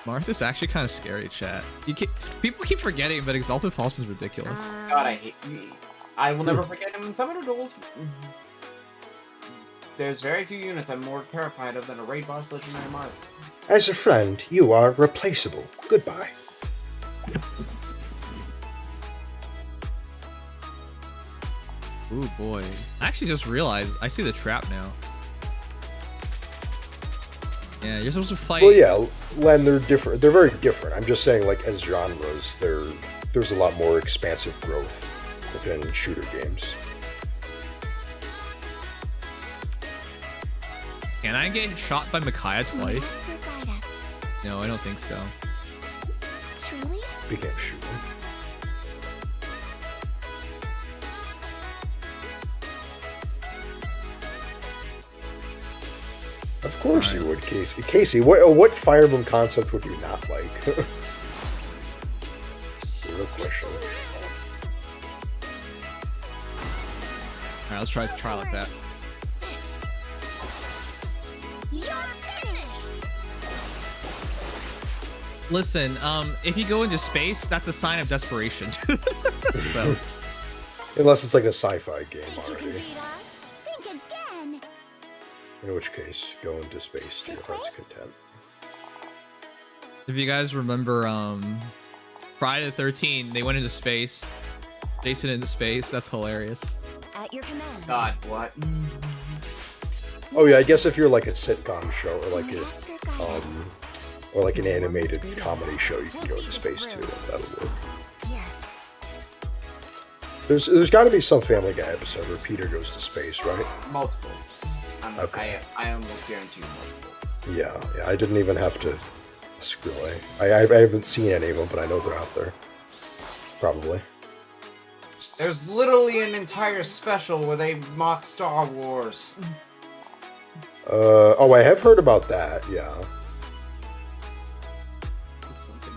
Marth is actually kind of scary, chat. People keep forgetting, but Exalted Falchion is ridiculous. God, I will never forget him in Summoner Duels. There's very few units I'm more terrified of than a raid boss legendary Marth. As a friend, you are replaceable. Goodbye. Ooh boy. I actually just realized I see the trap now. Yeah, you're supposed to fight. Well, yeah, Len, they're different. They're very different. I'm just saying, like, as genres, there's a lot more expansive growth within shooter games. Can I get shot by Micaiah twice? No, I don't think so. Truly? Became shooting. Of course you would, Casey. Casey, what Fire Emblem concept would you not like? Real question. Alright, let's try like that. Listen, if you go into space, that's a sign of desperation. So, unless it's like a sci-fi game already. In which case, go into space to your heart's content. If you guys remember, Friday the 13th, they went into space. Jason into space. That's hilarious. At your command. God, what? Oh yeah, I guess if you're like a sitcom show or like an animated comedy show, you can go into space too. That'll work. Yes. There's got to be some Family Guy episode where Peter goes to space, right? Multiple. Okay. I almost guarantee multiple. Yeah. I didn't even have to ask really. I haven't seen any of them, but I know they're out there. Probably. There's literally an entire special where they mock Star Wars. Oh, I have heard about that. Yeah.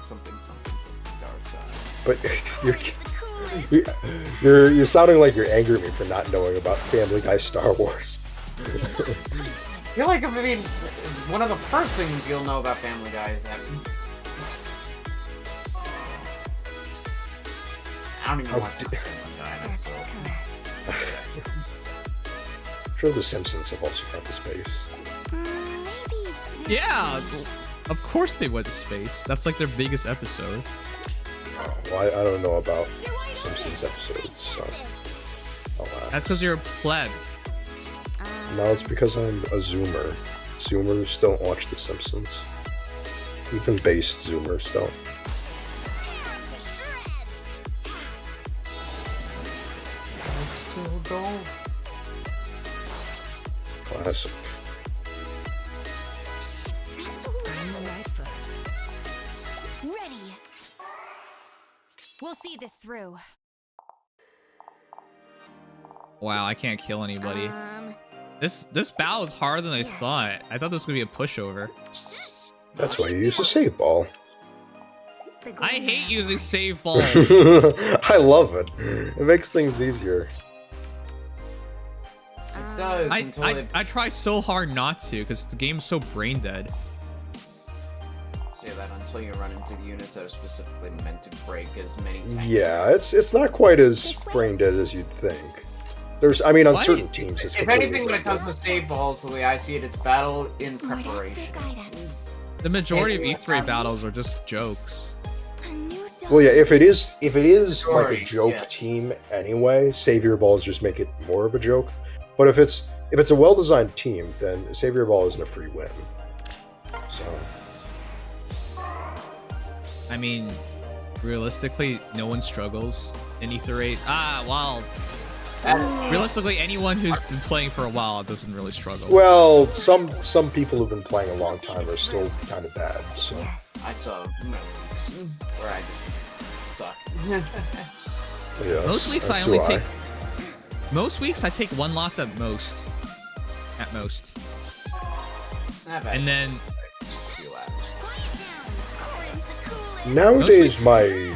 Something dark side. But you're sounding like you're angry at me for not knowing about Family Guy Star Wars. I feel like, I mean, one of the first things you'll know about Family Guy is that... I don't even watch Family Guy. I'm sure The Simpsons have also got the space. Yeah, of course they went to space. That's like their biggest episode. Oh, well, I don't know about Simpsons episodes, so... That's because you're a pleb. No, it's because I'm a Zoomer. Zoomers don't watch The Simpsons. Even based Zoomers don't. Classic. Ready. We'll see this through. Wow, I can't kill anybody. This battle is harder than I thought. I thought this was gonna be a pushover. That's why you use a save ball. I hate using save balls. I love it. It makes things easier. It does I try so hard not to because the game's so brain dead. Say that until you run into units that are specifically meant to break as many tanks. Yeah, it's not quite as brain dead as you'd think. I mean, on certain teams, it's if anything, when it comes to save balls, the way I see it, it's battle in preparation. The majority of E3 battles are just jokes. Well, yeah, if it is like a joke team anyway, Savior Balls just make it more of a joke. But if it's a well-designed team, then Savior Ball isn't a free win. So, I mean, realistically, no one struggles in Ether 8. Realistically, anyone who's been playing for a while doesn't really struggle. well, some people who've been playing a long time are still kind of bad. So, I saw weeks where I just suck. yeah, Most weeks I only take. Most weeks I take one loss at most. At most. And then nowadays my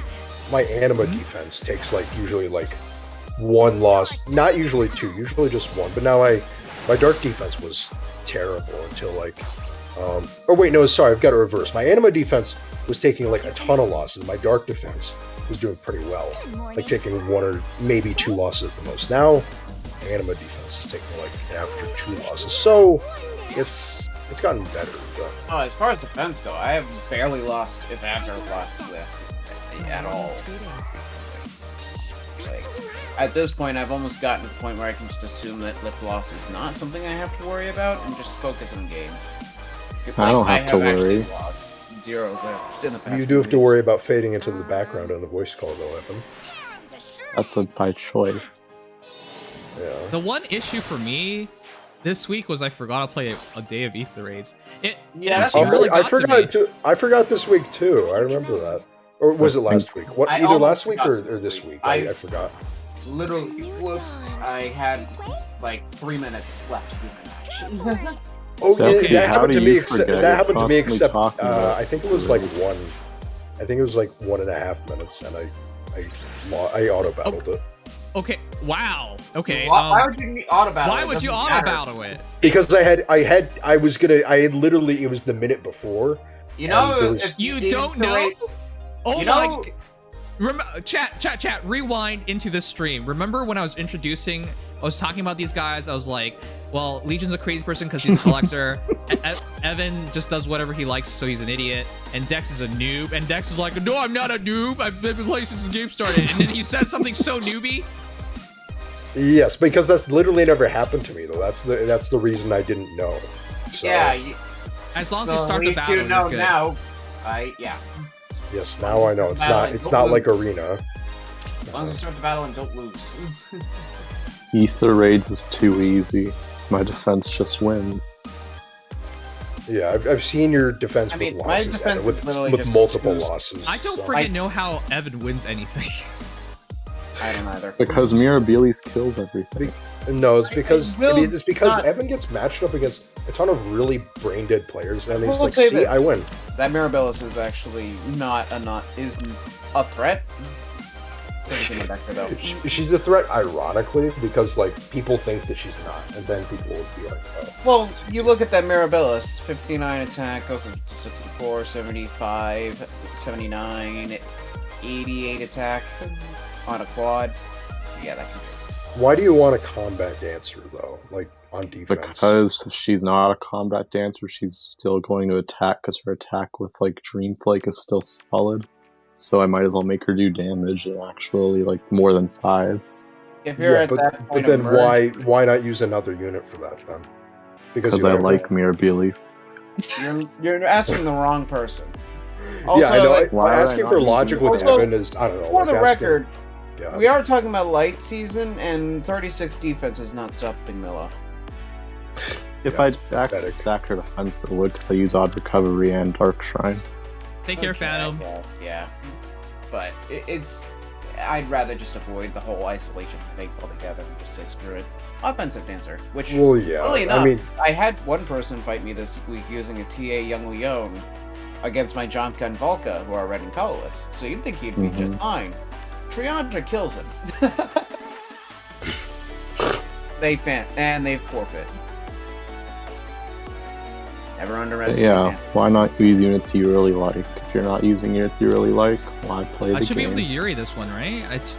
anima defense takes usually one loss, not usually two, usually just one. But now my dark defense was terrible until oh wait, no, sorry, I've got to reverse. My anima defense was taking a ton of losses. My dark defense was doing pretty well, taking one or maybe two losses at the most. Now anima defense is taking after two losses, so it's gotten better. But... Oh, as far as defense go, I have barely lost, if ever lost lift at all. At this point, I've almost gotten to the point where I can just assume that lift loss is not something I have to worry about and just focus on games. I don't have to worry. Zero lift in the past. You do have to worry about fading into the background on the voice call, though, Evan. That's by choice. Yeah. the one issue for me this week was I forgot to play a day of Ether Raids. I forgot this week too. I remember that. Or was it last week? Either last week or this week? I forgot. Literally, whoops! I had 3 minutes left to do my match. Oh yeah, that happened to me. Except I think it was one. I think it was 1.5 minutes, and I auto battled it. Okay. Wow. Okay. Why would you auto battle? Why would you auto battle it? Because it was the minute before. You know, you don't know. Oh my! Chat, rewind into this stream. Remember when I was talking about these guys, I was like, well, Legion's a crazy person because he's a collector. Evan just does whatever he likes, so he's an idiot. And Dex is a noob. And Dex is like, no, I'm not a noob. I've been playing since the game started. And then he says something so newbie. Yes, because that's literally never happened to me, though. That's the reason I didn't know. So, yeah. As long as you start the battle, you know good. now. Yes, now I know. It's not like Arena. As long as you start the battle and don't lose. Ether Raids is too easy. My defense just wins. Yeah, I've seen your defense with losses, with multiple losses. I don't freaking know how Evan wins anything. I don't either. Because Mirabilis kills everything. No, it's because not... Evan gets matched up against a ton of really brain dead players, and he's like, say "See, this. I win." That Mirabilis is actually isn't a threat. Though. She's a threat, ironically, because like people think that she's not, and then people will be like, "Oh." Well, you look at that Mirabilis, 59 attack, goes up to 64, 75, 79, 88 attack on a quad. Yeah, that can. Why do you want a combat dancer though? Like on defense? Because she's not a combat dancer, she's still going to attack because her attack with like Dreamflake is still solid. So I might as well make her do damage and actually like more than 5. If you're at that point, but then why not use another unit for that then? Because I like Mirabilis. You're asking the wrong person. Also, yeah, I know. Like, asking for logic with Evan is, I don't know. For the record, yeah. We are talking about light season, and 36 defense is not stopping Milla. If I'd actually stack her defense, it would, because I use Odd Recovery and Dark Shrine. Take care, Phantom. Yeah. But it's... I'd rather just avoid the whole isolation thing altogether and just say screw it. Offensive dancer, which, well, yeah, funnily enough, I had one person fight me this week using a TA Young Leon against my Jump Gun Volca, who are red and colorless, so you'd think he'd be just fine. Triandra kills him. They forfeit. Never underestimate. Yeah, why not use units you really like? If you're not using units you really like, why play the game? I should be able to Yuri this one, right? It's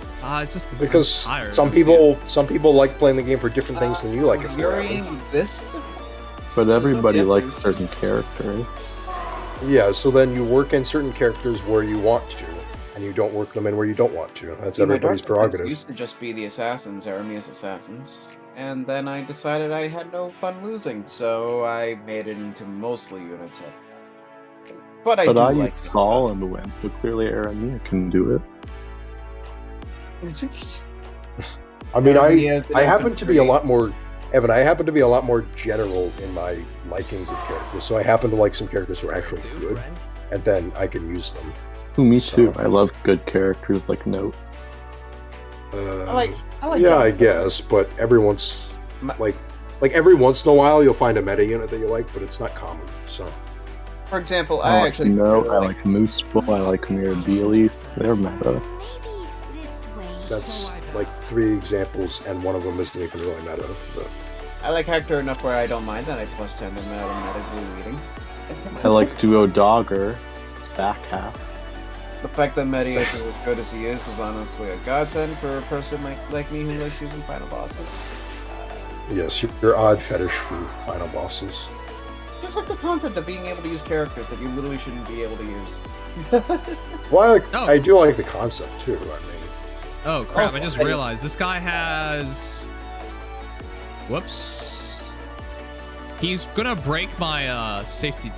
just because some people like playing the game for different things than you like it. Yuri this. But everybody likes certain characters. Yeah, so then you work in certain characters where you want to, and you don't work them in where you don't want to. That's everybody's prerogative. It used to just be the assassins, Aramis assassins. And then I decided I had no fun losing, so I made it into mostly units. But I use Saul and win, so clearly Aramia can do it. I mean, I happen to be a lot more... Evan, I happen to be a lot more general in my likings of characters, so I happen to like some characters who are actually good, and then I can use them. Me too. I love good characters like Note. I like yeah, I guess, but every once every once in a while you'll find a meta unit that you like, but it's not common. So, for example, I like Moose Bull, I like Mirabilis. They're meta. That's like 3 examples, and one of them isn't even really meta. But... I like Hector enough where I don't mind that I +10 the meta leading. I like Duo Dogger. It's back half. The fact that Medius is as good as he is honestly a godsend for a person like me who likes using final bosses. Yes, you're odd fetish for final bosses. Just like the concept of being able to use characters that you literally shouldn't be able to use. Well, I do like the concept too. I mean. Oh crap! I just realized this guy has. Whoops. He's gonna break my safety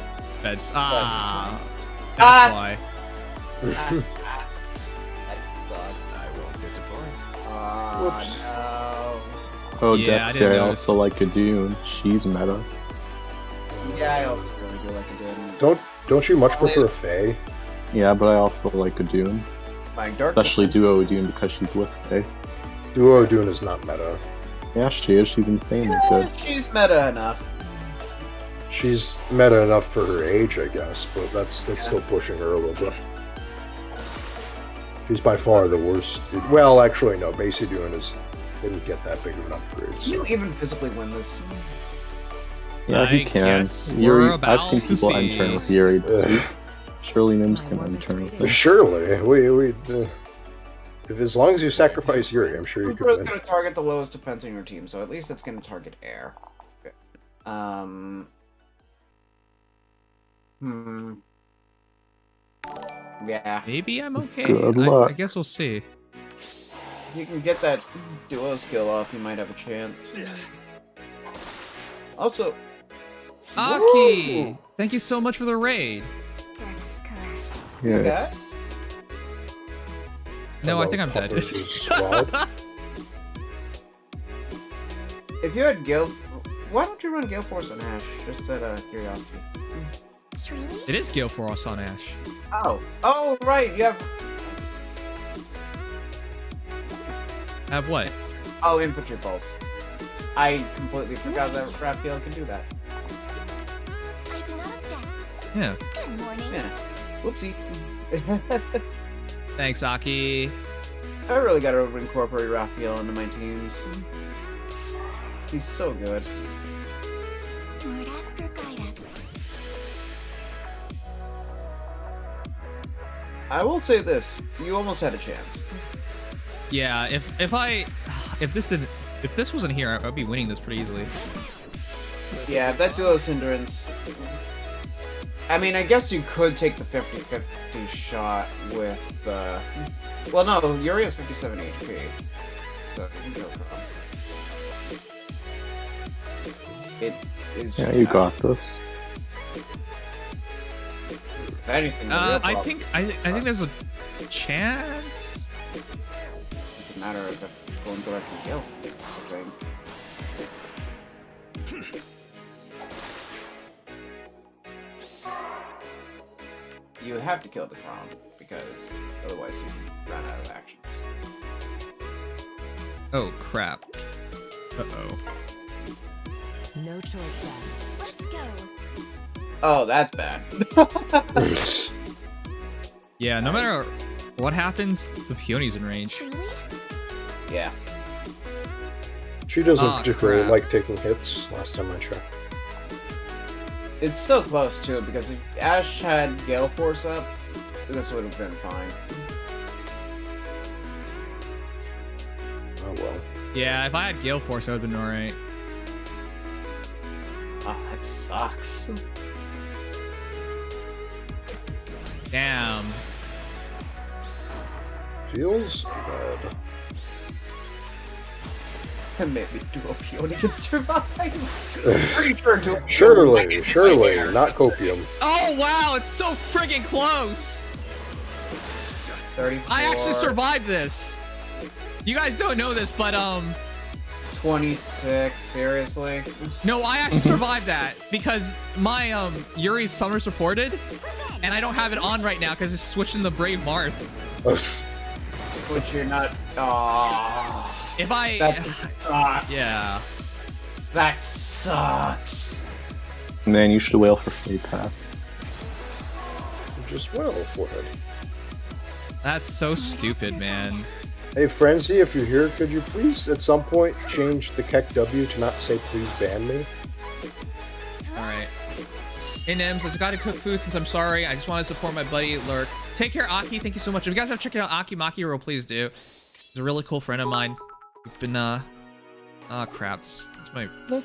beds. That's why. I won't disappoint. Whoops. No. Oh, yeah, Dexter, I also like a Dune. She's meta. Yeah, I also really do like a Dune. Don't you much prefer a Fae? Yeah, but I also like a Dune. Especially Duo Dune because she's with Fae. Duo Dune is not meta. Yeah, she is. She's insanely good. She's meta enough. She's meta enough for her age, I guess, but that's still pushing her a little bit. She's by far the worst. Well, actually, no. Basic Dune didn't get that big of an upgrade. So. Can you even physically win this? Yeah, he can. Yuri, I've seen people enter with Yuri. Surely Nims can enter with him. Surely, as long as you sacrifice Yuri, I'm sure you can win. It's going to target the lowest defense in your team, so at least it's going to target air. Yeah. Maybe I'm okay. Good luck. I guess we'll see. If you can get that duo skill off, you might have a chance. Also, Aki! Thank you so much for the raid. Yeah. No, I think I'm dead. If you had Gale... Why don't you run Gale Force on Ash? Just out of curiosity. It is Gale Force on Ash. Oh, right, you have... Have what? Oh, infantry pulse. I completely forgot that Raphael can do that. I do not object. Yeah. Good morning. Yeah. Whoopsie. Thanks, Aki. I really gotta incorporate Raphael into my teams. He's so good. Lord, ask or guide us. I will say this: you almost had a chance. Yeah, if this wasn't here, I'd be winning this pretty easily. Yeah, that duo's hindrance. I mean, I guess you could take the 50-50 shot with the. Well, no, Yuri has 57 HP, so you can go for it. Is. Yeah, you got this. If anything, the real I problem- think there's a chance. It's a matter of if going direct and kill. I think. You have to kill the Crown, because otherwise you run out of actions. Oh crap. Uh-oh. No choice then. Let's go. Oh, that's bad. Yeah, no matter what happens, the peony's in range. Truly? Yeah. She doesn't Ah, particularly crap. like taking hits, last time I checked. It's so close, too, because if Ash had Gale Force up, this would have been fine. Oh well. Yeah, if I had Gale Force, I would have been alright. Oh, that sucks. Damn. Feels bad. And maybe Duo Peony can survive. Pretty sure Duo Surely, not copium. Oh wow, it's so friggin' close! 34, I actually survived this. You guys don't know this, but 26, seriously? no, I actually survived that because my Yuri's summer supported, and I don't have it on right now because it's switching the Brave Marth. Which you're not. Aww. If I, That sucks. yeah, That sucks. Man, you should wail for Fate Path. Just well for it. that's so stupid, man. Hey, Frenzy, if you're here, could you please at some point change the Keck W to not say please ban me? All right. Hey Nims, I gotta cook food since I'm sorry. I just want to support my buddy Lurk. Take care, Aki. Thank you so much. If you guys have checked out Aki Makiro, please do. He's a really cool friend of mine. We've been oh crap. This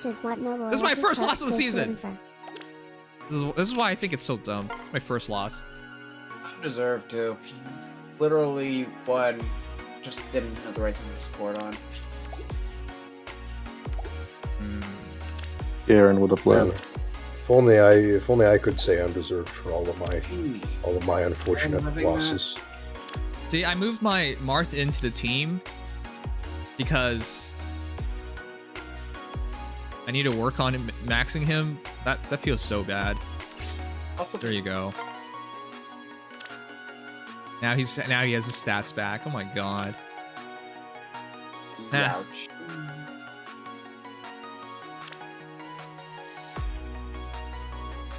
is my first loss of the season. This is why I think it's so dumb. It's my first loss. Deserved to. Literally one. Just didn't have the right team to support on. Aaron would have led. Man, if only I could say undeserved for all of my unfortunate losses. See, I moved my Marth into the team because I need to work on him, maxing him. That feels so bad. Also, There you go. Now he has his stats back. Oh my god. Nah. ouch.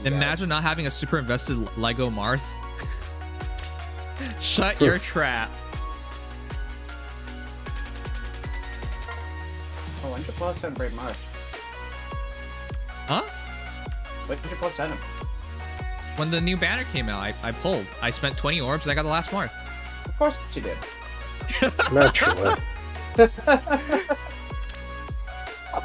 Imagine not having a super invested Lego Marth. Shut your trap. Oh, when did you plus 10 Brave March? Huh? When did you plus 10 him? When the new banner came out, I pulled. I spent 20 orbs and I got the last Marth. Of course you did. Naturally. Come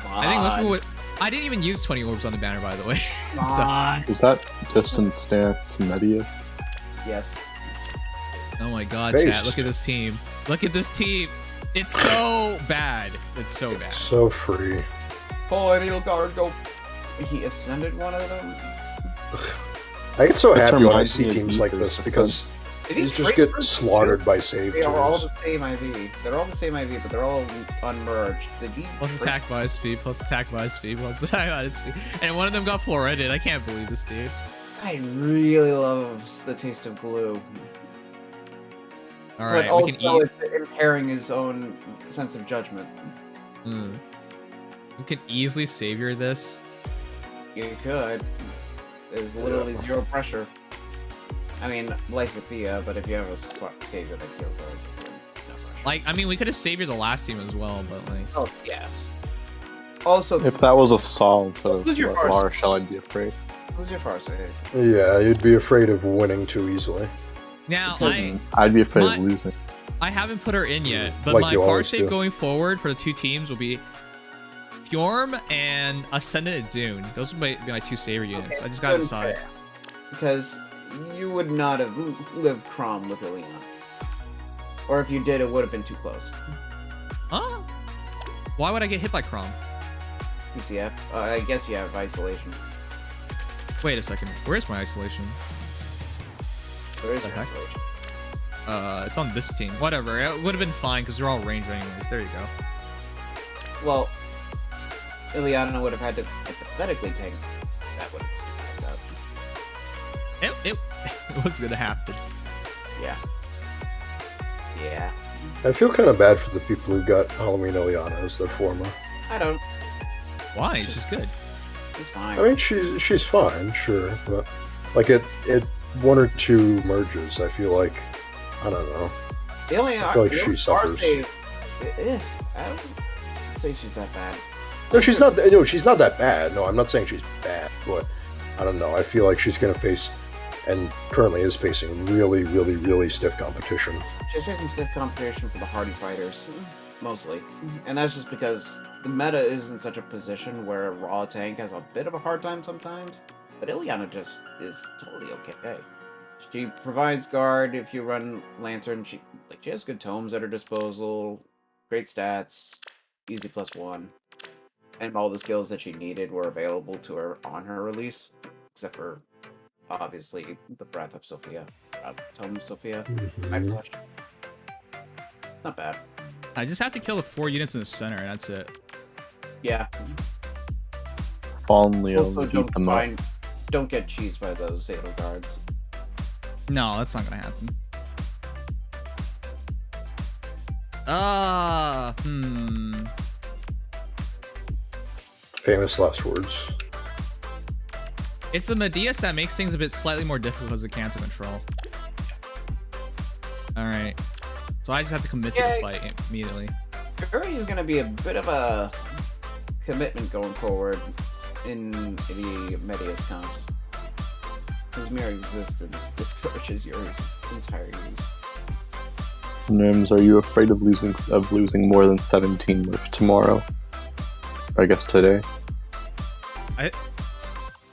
on. I think most people would. I didn't even use 20 orbs on the banner, by the way. Come So, on. Is that distance stance Nimious? Yes. oh my god, Based. chat. Look at this team. Look at this team. It's so bad. It's so bad. So free. Oh, Needle Guard, go. He ascended one of them. I get so This happy when I reminds see me of teams like Beaver's this because Did he these just trade get for- slaughtered by save They are all tools. the same IV. They're all the same IV, but they're all unmerged. Did he Plus trade- attack by speed, plus attack by speed, plus attack by speed. And one of them got fluorided. I can't believe this dude. I really love the taste of glue. All right, but we can also eat. it's impairing his own sense of judgment. We can easily savior this. You could. There's literally zero pressure. I mean, Lysithea, but if you have a savior that kills Lysithea, no pressure. Like, I mean, we could have saviored the last team as well, but like. Oh yes. Also, If that was a Saul instead of Who's your first? Marshall, I'd be afraid. who's your far save? Yeah, you'd be afraid of winning too easily. Now, I'd be afraid of losing. I haven't put her in yet, but Like my you far always save do. going forward for the two teams will be Fjorm and Ascendant at Dune. Those would be my two savior units. Okay, I just gotta good. decide. Because you would not have lived Crom with Ileana. Or if you did, it would have been too close. Huh? Why would I get hit by Crom? PCF. I guess you have isolation. Wait a second. Where's my isolation? There is The no heck? isolation. It's on this team. Whatever. It would have been fine because they're all ranged anyways. There you go. Well, Ileana would have had to hypothetically tank. That would have out. It was gonna happen. Yeah. Yeah. I feel kind of bad for the people who got Halloween Ileana as their former. I don't. Why? She's good. It's fine. I mean, she's fine, sure, but like it one or two merges, I feel like, I don't know. The only I feel like the she only suffers. save, I don't say she's that bad. No, she's not. No, she's not that bad. No, I'm not saying she's bad, but I don't know. I feel like she's gonna face, and currently is facing, really, really, really stiff competition. She's facing stiff competition for the hardy fighters, mostly. And that's just because the meta is in such a position where a raw tank has a bit of a hard time sometimes, but Ileana just is totally okay. She provides guard if you run Lantern. She has good tomes at her disposal, great stats, easy +1. And all the skills that she needed were available to her on her release, except for, obviously, the Breath of Sophia. Tome of Sophia. Eye Flush. Not bad. I just have to kill the 4 units in the center, and that's it. Yeah. Fallen Leo, Also, beat them up. don't get cheesed by those Zedel guards. No, that's not gonna happen. Famous last words. It's the Medeus that makes things a bit slightly more difficult as a can to control. Alright. So I just have to commit to the fight immediately. Fury is going to be a bit of a commitment going forward in the Medeus comps. His mere existence discourages your entire use. Nims, are you afraid of losing more than 17 with tomorrow? Or I guess today.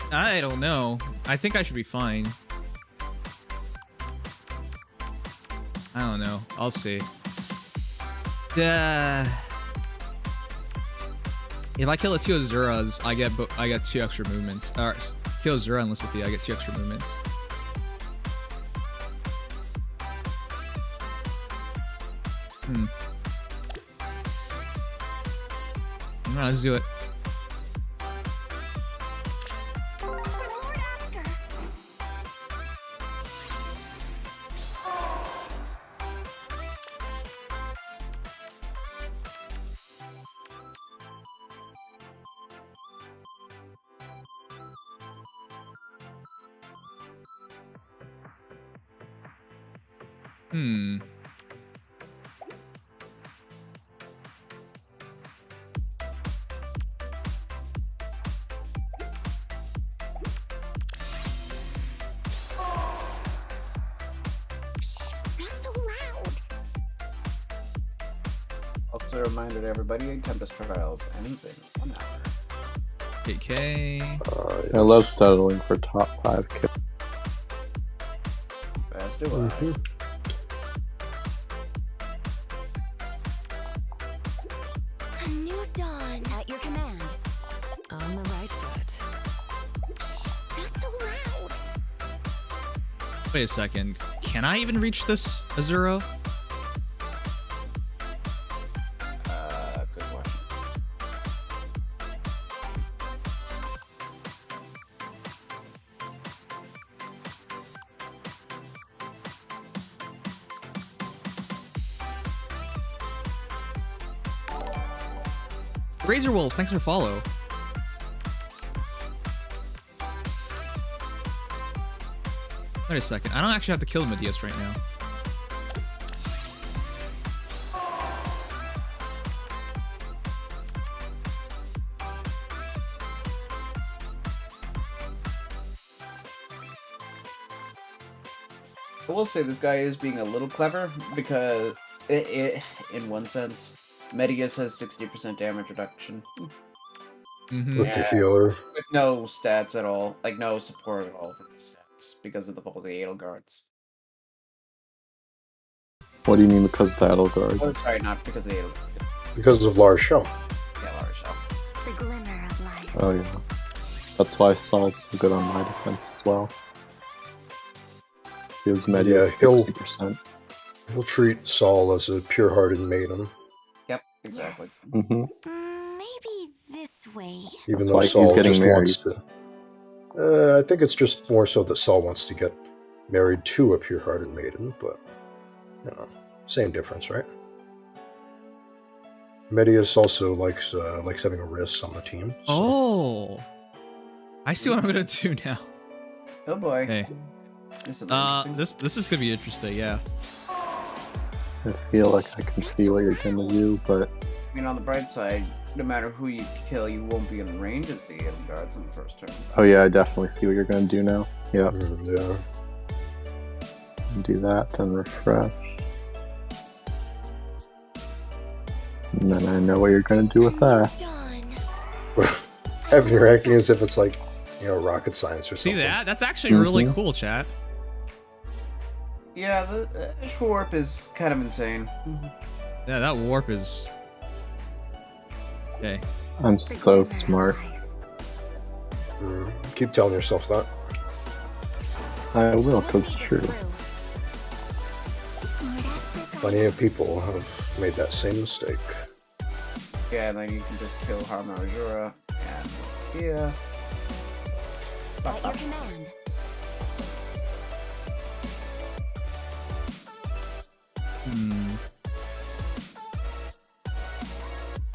I don't know. I think I should be fine. I don't know. I'll see. If I kill the 2 Azuras, I get 2 extra movements. Or kill Azura and Lysithea, I get 2 extra movements. Alright, let's do it. Also a reminder to everybody, Tempest Trials ends in 1 hour. KK. I love settling for top 5 kills. As do I. A new dawn at your command. On the right foot. Not so loud. Wait a second. Can I even reach this Azura? Good question. Razor Wolves, thanks for follow. Wait a second. I don't actually have to kill Nimious right now. I will say this guy is being a little clever because in one sense, Nimious has 60% damage reduction. With the healer. With no stats at all. Like, no support at all for the stats because of the Edelgards. What do you mean because of the Edelgard? Oh, sorry, not because of the Edelgards. Because of Lars Shaw. Yeah, Lars Shaw. The glimmer of life. Oh yeah. That's why Saul's so good on my defense as well. He was medi at 60%. He'll treat Saul as a pure-hearted maiden. Yep, exactly. Yes. Maybe this way. Even That's though why he's Saul getting just married. wants to. I think it's just more so that Saul wants to get married to a pure-hearted maiden, but you know, same difference, right? Medius also likes having a wrist on the team. So. Oh, I see what I'm gonna do now. Oh boy. Hey, this is gonna be interesting. Yeah. I feel like I can see what you're gonna do, but I mean, on the bright side, no matter who you kill, you won't be in range of the Edelgards on the first turn. oh yeah, I definitely see what you're gonna do now. Yeah. Yeah. Do that, then refresh. And then I know what you're gonna do with that. Done. Having your acting as if it's like, you know, rocket science or See something. that? That's actually really cool, chat. Yeah, the Schwarp is kind of insane. Yeah, that warp is. Okay. I'm so smart. Keep telling yourself that. I will, because it's true. Plenty of people have made that same mistake. Yeah, and then you can just kill Azura and Baldea. At your command.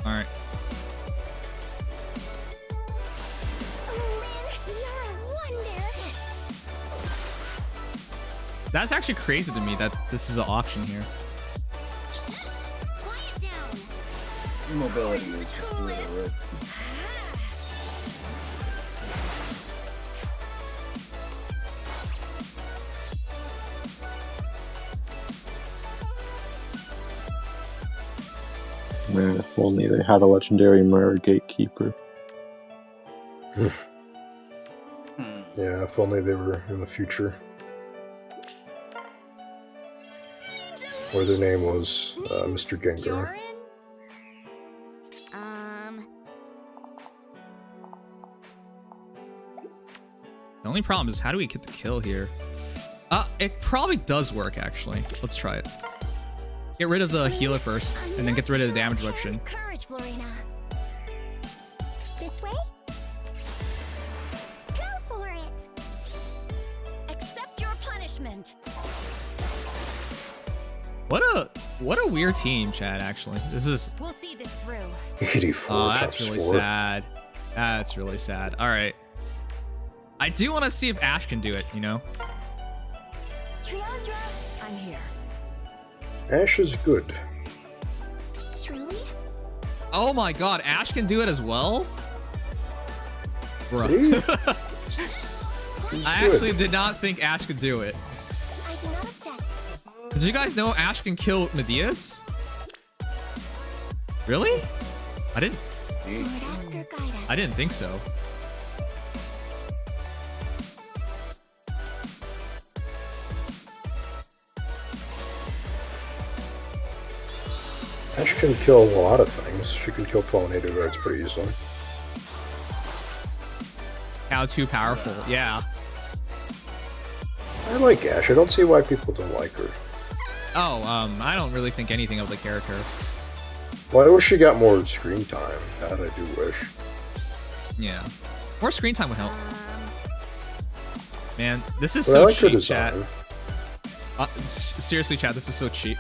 All right. You're a wonder. That's actually crazy to me that this is an option here. Quiet down. Mobility is just a little rough. Man, if only they had a legendary mirror gatekeeper. Yeah, if only they were in the future. Or their name was Mr. Gengar. The only problem is how do we get the kill here? It probably does work actually. Let's try it. Get rid of the healer first, and then get rid of the damage reduction. Courage, Florina. This way? Go for it. Accept your punishment. What a weird team, Chad. Actually, this is. We'll see this through. 84 Oh, that's times really 4. sad. That's really sad. All right. I do want to see if Ash can do it. You know. Triandra, I'm here. Ash is good. Truly? Oh my God, Ash can do it as well. Bruh. He's I good. actually did not think Ash could do it. I do not object. Did you guys know Ash can kill Nimious? Really? I didn't. Lord Asker, guide us. I didn't think so. Ash can kill a lot of things. She can kill fallen Edelgards pretty easily. How too powerful? Yeah. I like Ash. I don't see why people don't like her. Oh, I don't really think anything of the character. Well, I wish she got more screen time. That I do wish. Yeah. More screen time would help. Man, this is But I so like her cheap, chat. design. Seriously, chat, this is so cheap.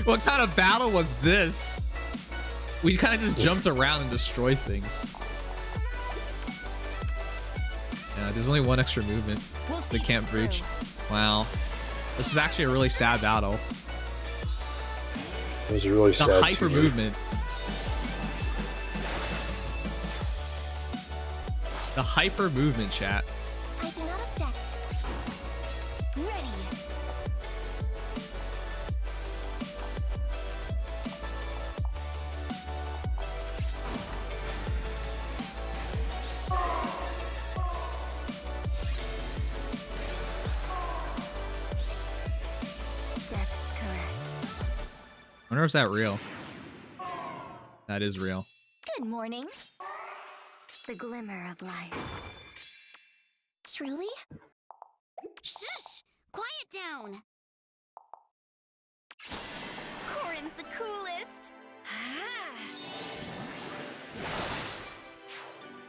What kind of battle was this? We kind of just jumped around and destroyed things. Yeah, there's only one extra movement. They can't breach. Wow. This is actually a really sad battle. It was a really sad. The hyper movement. The hyper movement, chat. I do not object. Ready. Death's caress. I wonder if that real. That is real. Good morning. The glimmer of life. Truly? Shush! Quiet down! Corin's the coolest!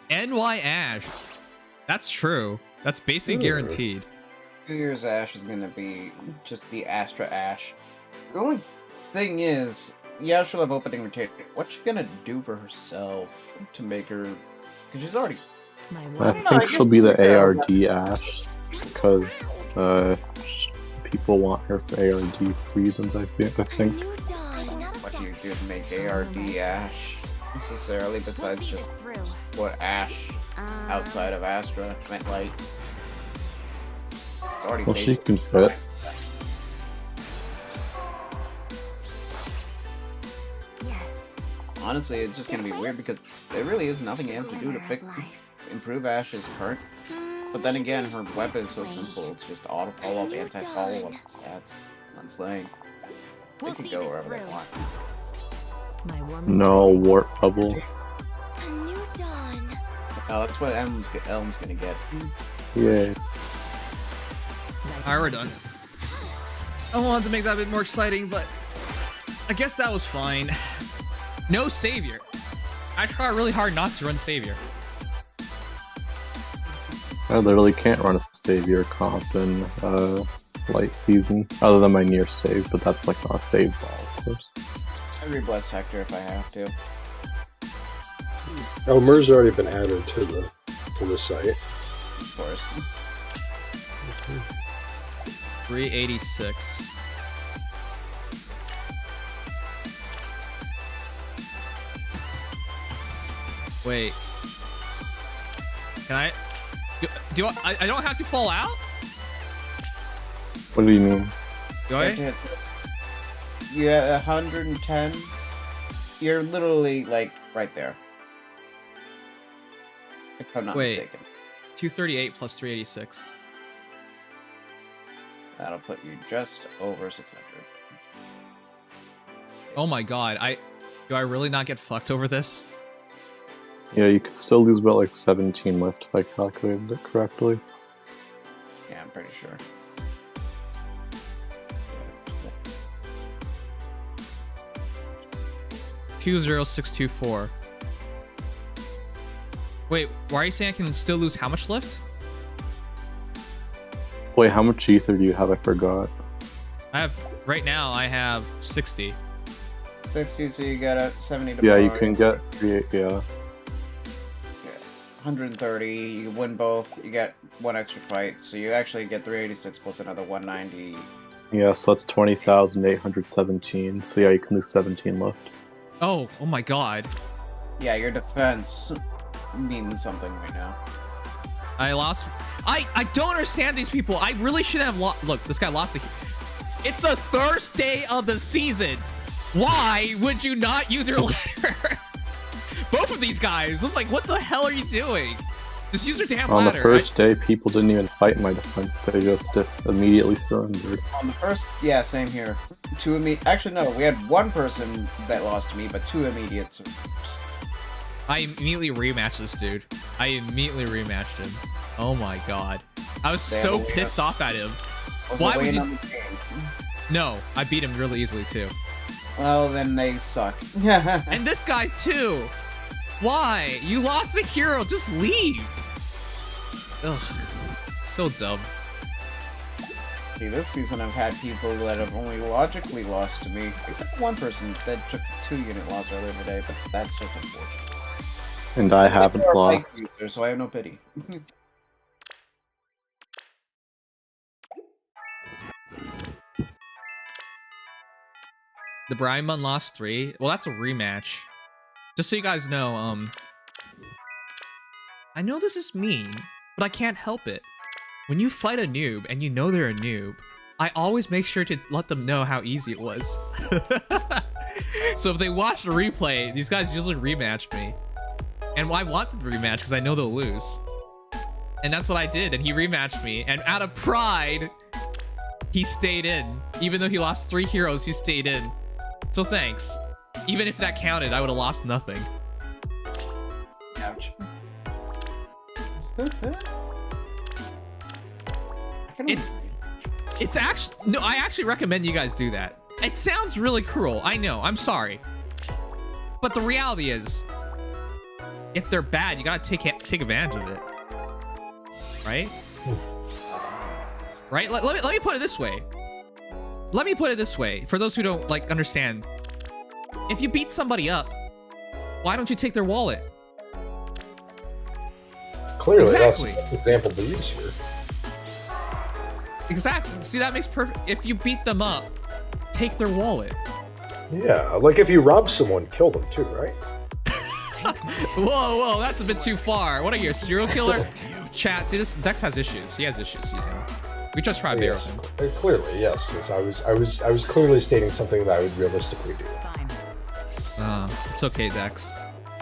NY Ash. That's true. That's basically guaranteed. 2 years Ash is gonna be just the Astra Ash. The only thing is, yeah, she'll have opening retainer. What's she gonna do for herself to make her? Because she's already. I think she'll be the ARD Ash because people want her for ARD reasons. I think. What do you do to make ARD Ash necessarily? Besides just what Ash outside of Astra meant, like. Well, she can fit. Yes. Honestly, it's just gonna be weird because there really is nothing you have to do to improve Ash's current. But then again, her weapon is so simple. It's just auto follow-up, anti-follow-up stats on slaying. They can go wherever they want. No warp bubble. A new dawn. Oh, that's what Elm's gonna get. Yay. Alright, we're done. I wanted to make that a bit more exciting, but I guess that was fine. No savior. I try really hard not to run savior. I literally can't run a savior comp in light season, other than my near save, but that's like not a save all, of course. I rebless Hector if I have to. Oh, Mer's already been added to the site. Of course. 386. Wait. Can I? Do I don't have to fall out? What do you mean? Do I? Yeah, 110. You're literally like right there. If I'm not mistaken. 238 plus 386. That'll put you just over 600. Oh my god, do I really not get fucked over this? Yeah, you could still lose about like 17 lift if I calculated it correctly. Yeah, I'm pretty sure. $20624. Wait, why are you saying I can still lose how much lift? Wait, how much ether do you have? I forgot. Right now I have 60. 60, so you got a 70 to Yeah, bar. you can get 3, yeah. 130, you win both, you get one extra fight, so you actually get 386 plus another 190. Yeah, so that's 20,817. So yeah, you can lose 17 left. Oh my god. Yeah, your defense means something right now. I lost. I don't understand these people. I really shouldn't have lost. Look, this guy lost. It's the first day of the season. Why would you not use your ladder? Both of these guys. I was like, what the hell are you doing? Just use your damn ladder. On the first day, people didn't even fight my defense. They just immediately surrendered. On the first, yeah, same here. Actually, no, we had one person that lost to me, but 2 immediate survivors. I immediately rematched this dude. I immediately rematched him. Oh my god. I was so pissed off at him. Why would you? No, I beat him really easily too. Well, then they suck. And this guy too. Why? You lost a hero. Just leave. Ugh. So dumb. See, this season I've had people that have only logically lost to me, except one person that took 2-unit loss earlier today, but that's just unfortunate. And I haven't lost. User, so I have no pity. The Brian Munn lost 3. Well, that's a rematch. Just so you guys know, I know this is mean, but I can't help it. When you fight a noob and you know they're a noob, I always make sure to let them know how easy it was. So if they watch the replay, these guys usually rematch me. And I wanted the rematch because I know they'll lose. And that's what I did, and he rematched me. And out of pride, he stayed in. Even though he lost 3 heroes, he stayed in. So thanks. Even if that counted, I would have lost nothing. Ouch. It's actually, no, I actually recommend you guys do that. It sounds really cruel, I know, I'm sorry. But the reality is, if they're bad, you gotta take advantage of it. Right? Right? Let me put it this way. Let me put it this way, for those who don't, like, understand. If you beat somebody up, why don't you take their wallet? Clearly, exactly. That's an example to use here. Exactly. See, that makes perfect. If you beat them up, take their wallet. Yeah, like if you rob someone, kill them too, right? Whoa, that's a bit too far. What are you, a serial killer? Chat, see, this Dex has issues. He has issues. You know? We just tried bear with him. Clearly, yes. I was clearly stating something that I would realistically do. It's okay, Dex.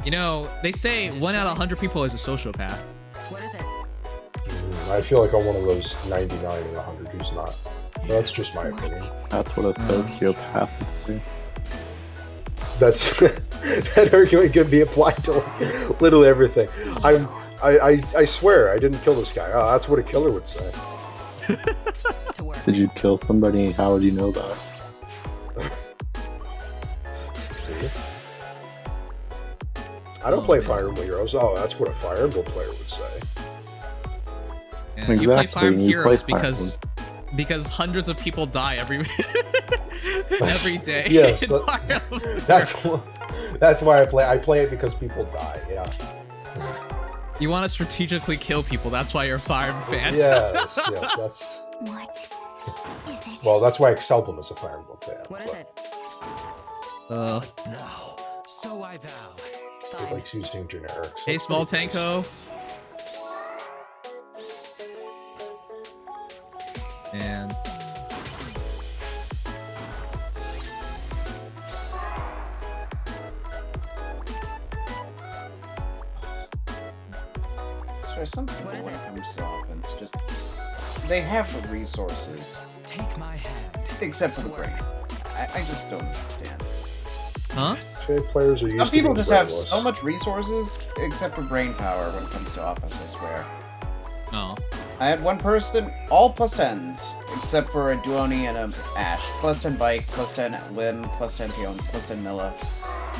You know, they say 1 out of 100 people is a sociopath. What is it? I feel like I'm one of those 99 out of 100 who's not. But that's just my opinion. That's what a sociopath would say. That's that argument can be applied to like, literally everything. I swear I didn't kill this guy. Oh, that's what a killer would say. Did you kill somebody? How would you know that? See? I don't play Fire Emblem Heroes. Oh, that's what a Fire Emblem player would say. Yeah, Exactly. you play Fire Emblem Heroes Fire because hundreds of people die every every day. Yes, that's why I play. I play it because people die. Yeah. You want to strategically kill people. That's why you're a Fire Emblem fan. Yes, that's. What is it? Well, that's why Excelbum is a Fire Emblem fan. What is it? No. So I vow. He likes using generics. Hey, Small Tanko. And So some people, when it comes to offense, just they have the resources, Take my hand. except for the brain. I just don't understand. huh? Players are used Some people to just being have brainless. so much resources, except for brain power when it comes to offense, I swear. Oh. I had one person, all +10s, except for a Duoni and a Ash. +10 bike, +10 Lin, +10 Pion, +10 Milla.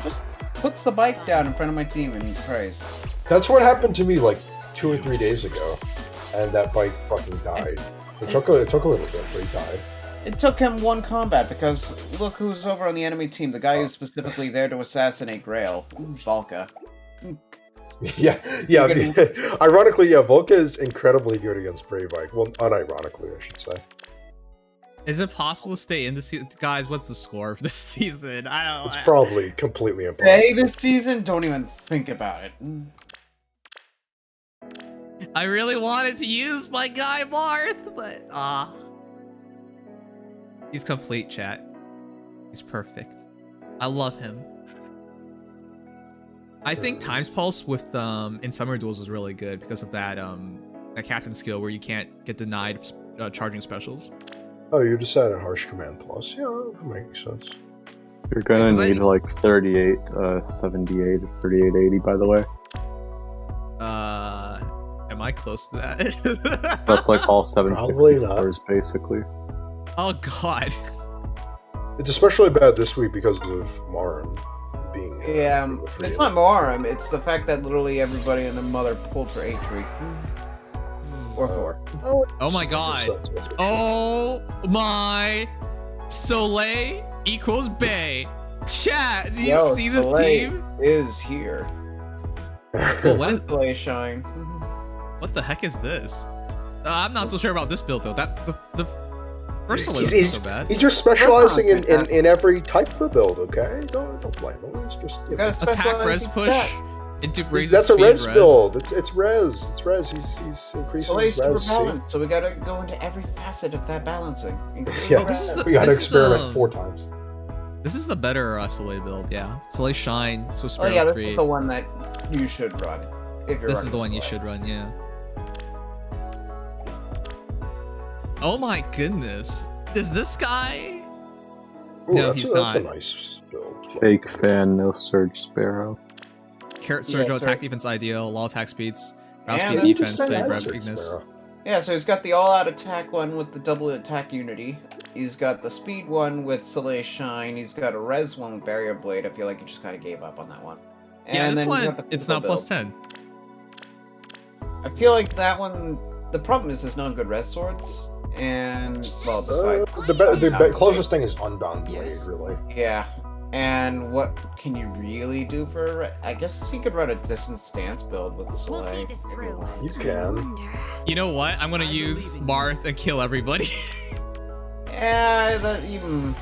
Just puts the bike down in front of my team and prays. That's what happened to me like 2 or 3 days ago, and that bike fucking died. It took a little bit, but he died. It took him 1 combat because look who's over on the enemy team. The guy who's specifically there to assassinate Grail, Valka. Yeah. Ironically, yeah, Volka is incredibly good against Brave Bike. Well, unironically, I should say. Is it possible to stay in the season? Guys, what's the score for this season? I don't know. It's probably completely impossible. Hey, this season, don't even think about it. I really wanted to use my guy Marth, but he's complete, chat. He's perfect. I love him. I think Times Pulse with in Summer Duels is really good because of that that captain skill where you can't get denied charging specials. Oh, you decided Harsh Command Plus. Yeah, that makes sense. You're gonna need like 3878 or 3880, by the way. Am I close to that? That's like all 764s, basically. Oh god. It's especially bad this week because of Marin being. Yeah, it's not Moram. It's the fact that literally everybody and their mother pulled for Atri. Or 4. Oh my god. Oh my. Soleil equals Bay. Chat, do you see this team? Is here. Well, what is Soleil Shine? What the heck is this? I'm not so sure about this build though. The first Soleil He's- isn't so bad. He's just specializing in every type of build, okay? Don't blame him. It's just, you know. Attack res push into raises That's a speed res build. It's res. It's res. He's increasing Soleil's super res. balanced, so we gotta go into every facet of that balancing. Yeah, Oh, this is the- we gotta this is experiment the- 4 times. This is the better Soleil build, yeah. Soleil Shine, so Oh Sparrow yeah, this 3. is the one that you should run. If you're This is running the one you Soleil. should run, yeah. Oh my goodness. Is this guy? Ooh, No, that's he's that's a not. nice build. Fake fan, no surge sparrow. Carrot Yeah, Surge, sir. attack defense ideal, law attack speeds, route And speed then defense, just save send rev Nice weakness. Sparrow. Yeah, so he's got the all-out attack one with the double attack unity. He's got the speed one with Soleil Shine. He's got a res one with Barrier Blade. I feel like he just kind of gave up on that one. Yeah, And this then he's one, got the it's physical not plus build. 10. I feel like that one. The problem is there's no good res swords, and well, besides The closest thing is Unbound Blade, Yes. really. Yeah, and what can you really do for a I guess he could run a distance stance build with the We'll see Soleil. this through. You can. You know what? I'm gonna use Marth and kill everybody. Yeah, that even.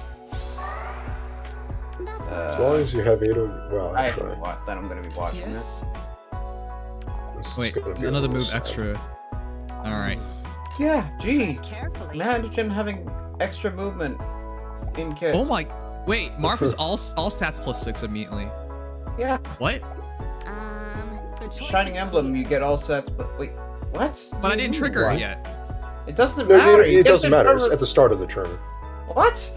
As long as you have 8 of... Well, I actually, haven't that I'm gonna be watching Yes. this is Wait, gonna be another a little move sad. extra. Alright. this. Yeah, gee. Carefully. Imagine having extra movement in kit. Oh my. Wait, Marth is all stats plus 6 immediately. Yeah, What? The choice Shining is Emblem, clear. you get all sets, but wait, what? But I didn't trigger What? it yet. It doesn't No, matter. you it get doesn't to matter. It's cover- at the start of the turn. What?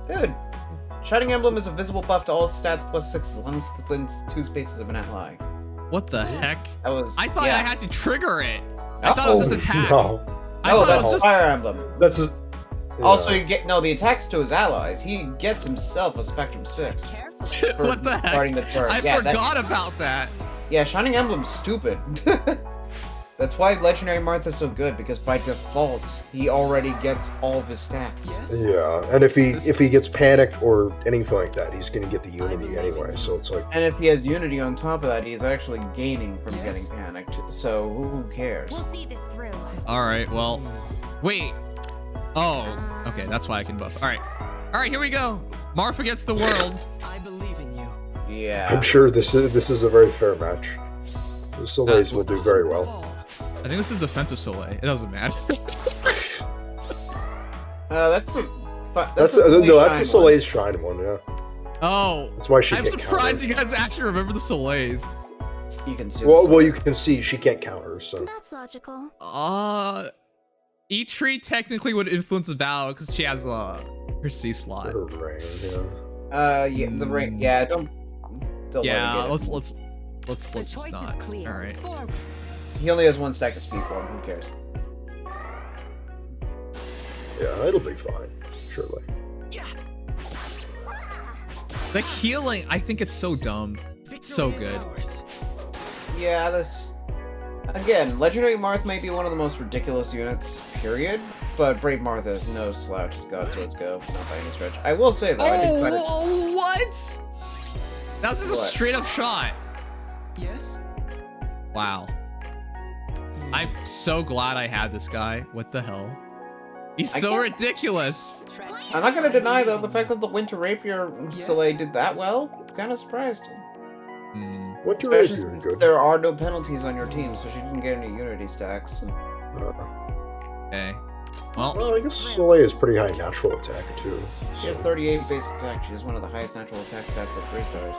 Dude, Shining Emblem is a visible buff to all stats plus 6 as long as it wins 2 spaces of an ally. What the heck? That was. I thought yeah. I had to trigger it. I thought it was just attack. No, I Oh, thought it that's was just. Fire Emblem. that's just... Also, yeah. you get the attacks to his allies. He gets himself a Spectrum 6. Carefully. for What the heck? starting the turn. I Yeah, that- forgot about that. Yeah, Shining Emblem's stupid. That's why Legendary Marth is so good, because by default, he already gets all of his stats. Yes. Yeah, and if he gets panicked or anything like that, he's gonna get the Unity anyway. So it's like, And if he has Unity on top of that, he's actually gaining from Yes. getting panicked. So who cares? We'll see this through. Alright, well. Wait. Oh, okay, that's why I can buff. Alright. Alright, here we go. Marth against the world. I believe in you. Yeah. I'm sure this is a very fair match. The Soleils will do very well. I think this is defensive Soleil. It doesn't matter. That's the. That's the no, that's Shine the Soleil's Shine one. Yeah, Oh. that's why she. I'm can't surprised counter. you guys actually remember the Soleils. one. You can see. Well, you can see she can't counter. So That's logical. E-Tree technically would influence the battle because she has her C slot. her rain. Yeah. Yeah, the ring. Yeah, don't Yeah, let him get it. let's The just choice not. is clear. Alright. Forward. He only has 1 stack of speed form. Who cares? Yeah, it'll be fine. Surely. The healing, I think it's so dumb. It's so Victory is good. ours. Yeah, this. Again, Legendary Marth may be one of the most ridiculous units, period. But Brave Marth is no slouch as God Swords go, not by any stretch. I will say though, I did find it. Oh, what? That was just a What? straight up shot. Yes. Wow. I'm so glad I had this guy. What the hell? He's I so can't- ridiculous. Tread I'm not gonna carefully. deny though the fact that the Winter Rapier Yes. Soleil did that well. Kind of surprised. Hmm. What do Especially you since good? there are no penalties on your team, so she didn't get any Unity stacks. Okay. Well, Well, I guess Soleil is pretty high natural attack too. She has 38 base attack. She has one of the highest natural attack stats at 3 stars.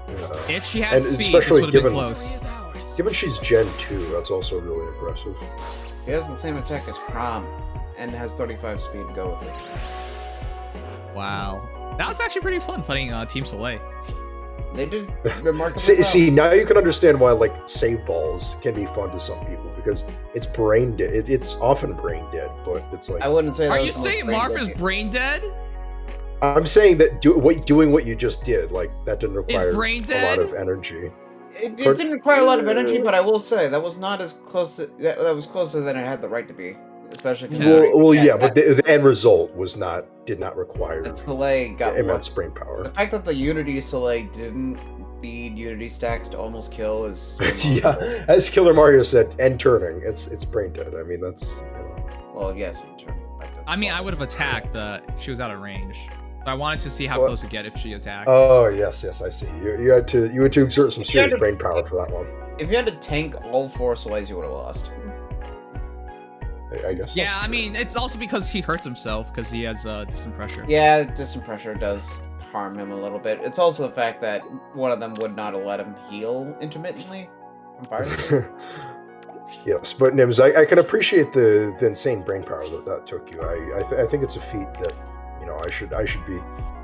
Yeah. if she had And speed, this especially would have been given- close. Victory is ours. Given she's Gen 2, that's also really impressive. She has the same attack as Prom, and has 35 speed to go with it. Wow. That was actually pretty fun fighting Team Soleil. They did remarkably well. See, now you can understand why like save balls can be fun to some people because it's brain dead. It's often brain dead, but it's like I wouldn't say. Are that you was the most saying brain Marth dead is game. brain dead? I'm saying that doing what you just did, like that didn't require brain a dead? lot of energy. It didn't require a lot of energy, but I will say that was not as close. That was closer than it had the right to be, especially. But the end result did not require. That Soleil got immense brain power. The fact that the Unity Soleil didn't need Unity stacks to almost kill is. Yeah, as Killer Mario said, end turning. It's brain dead. I mean, that's. Well, yes, end turning. I mean, I would have attacked, but she was out of range. I wanted to see how close it get if she attacked. Oh yes, I see. You had to exert some serious brain power for that one. If you had to tank all 4 Soleils, you would have lost. I guess. Yeah, I mean, it's also because he hurts himself because he has distant pressure. Yeah, distant pressure does harm him a little bit. It's also the fact that one of them would not have let him heal intermittently from fire. Yes, but Nims, I can appreciate the insane brain power that took you. I think it's a feat that I should be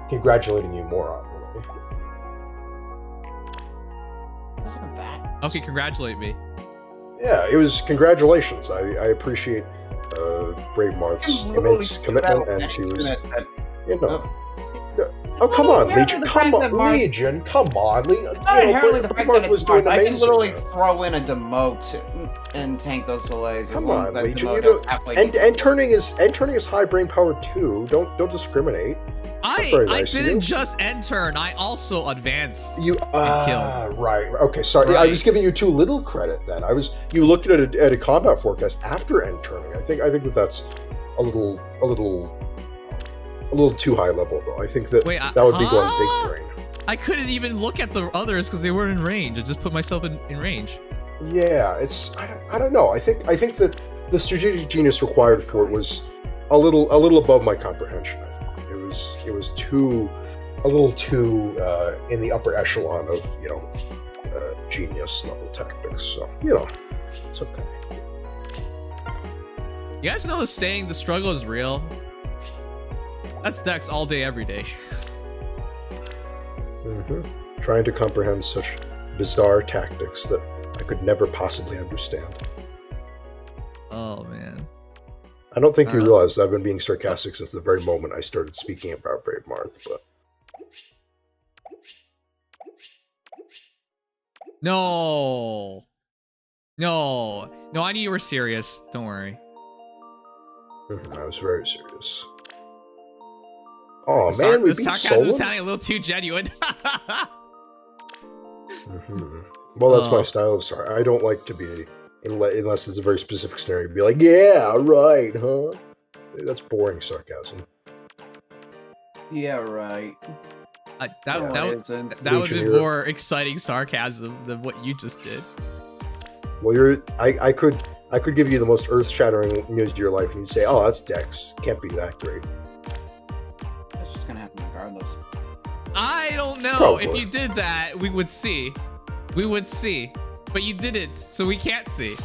congratulating you more on. Really. Wasn't that? Okay, congratulate me. Yeah, it was congratulations. I appreciate Brave Marth's immense commitment, and she was, Oh, come on, Legion! Come on, Legion! Come on, Legion! It's not inherently the fact that it's Marth. I can literally man. throw in a demote and tank those Soleils. Come on, Legion! And turning is high brain power too. Don't discriminate. I didn't just end turn. I also advanced. You killed. Right. Okay. Sorry. Right. I was giving you too little credit. Then you looked at a combat forecast after end turning. I think that's a little too high level though. I think that that would be going big brain. I couldn't even look at the others because they weren't in range. I just put myself in range. Yeah. I don't know. I think that the strategic genius required for it was a little above my comprehension. I think it was a little too in the upper echelon of genius level tactics. So it's okay. You guys know the saying, the struggle is real? That's Dex all day, every day. Trying to comprehend such bizarre tactics that I could never possibly understand. Oh, man. I don't think you realize that I've been being sarcastic since the very moment I started speaking about Brave Marth, but... No, I knew you were serious. Don't worry. I was very serious. Oh man, we beat sarcasm sounding a little too genuine. Well, that's my style of sarcasm. I don't like to be, unless it's a very specific scenario, be like, yeah, right, huh? That's boring sarcasm. Yeah, right. That would be more exciting sarcasm than what you just did. Well, I could give you the most earth-shattering news of your life, and you'd say, "Oh, that's Dex. Can't be that great." That's just gonna happen regardless. I don't know. Probably. If you did that, we would see. But you didn't, so we can't see.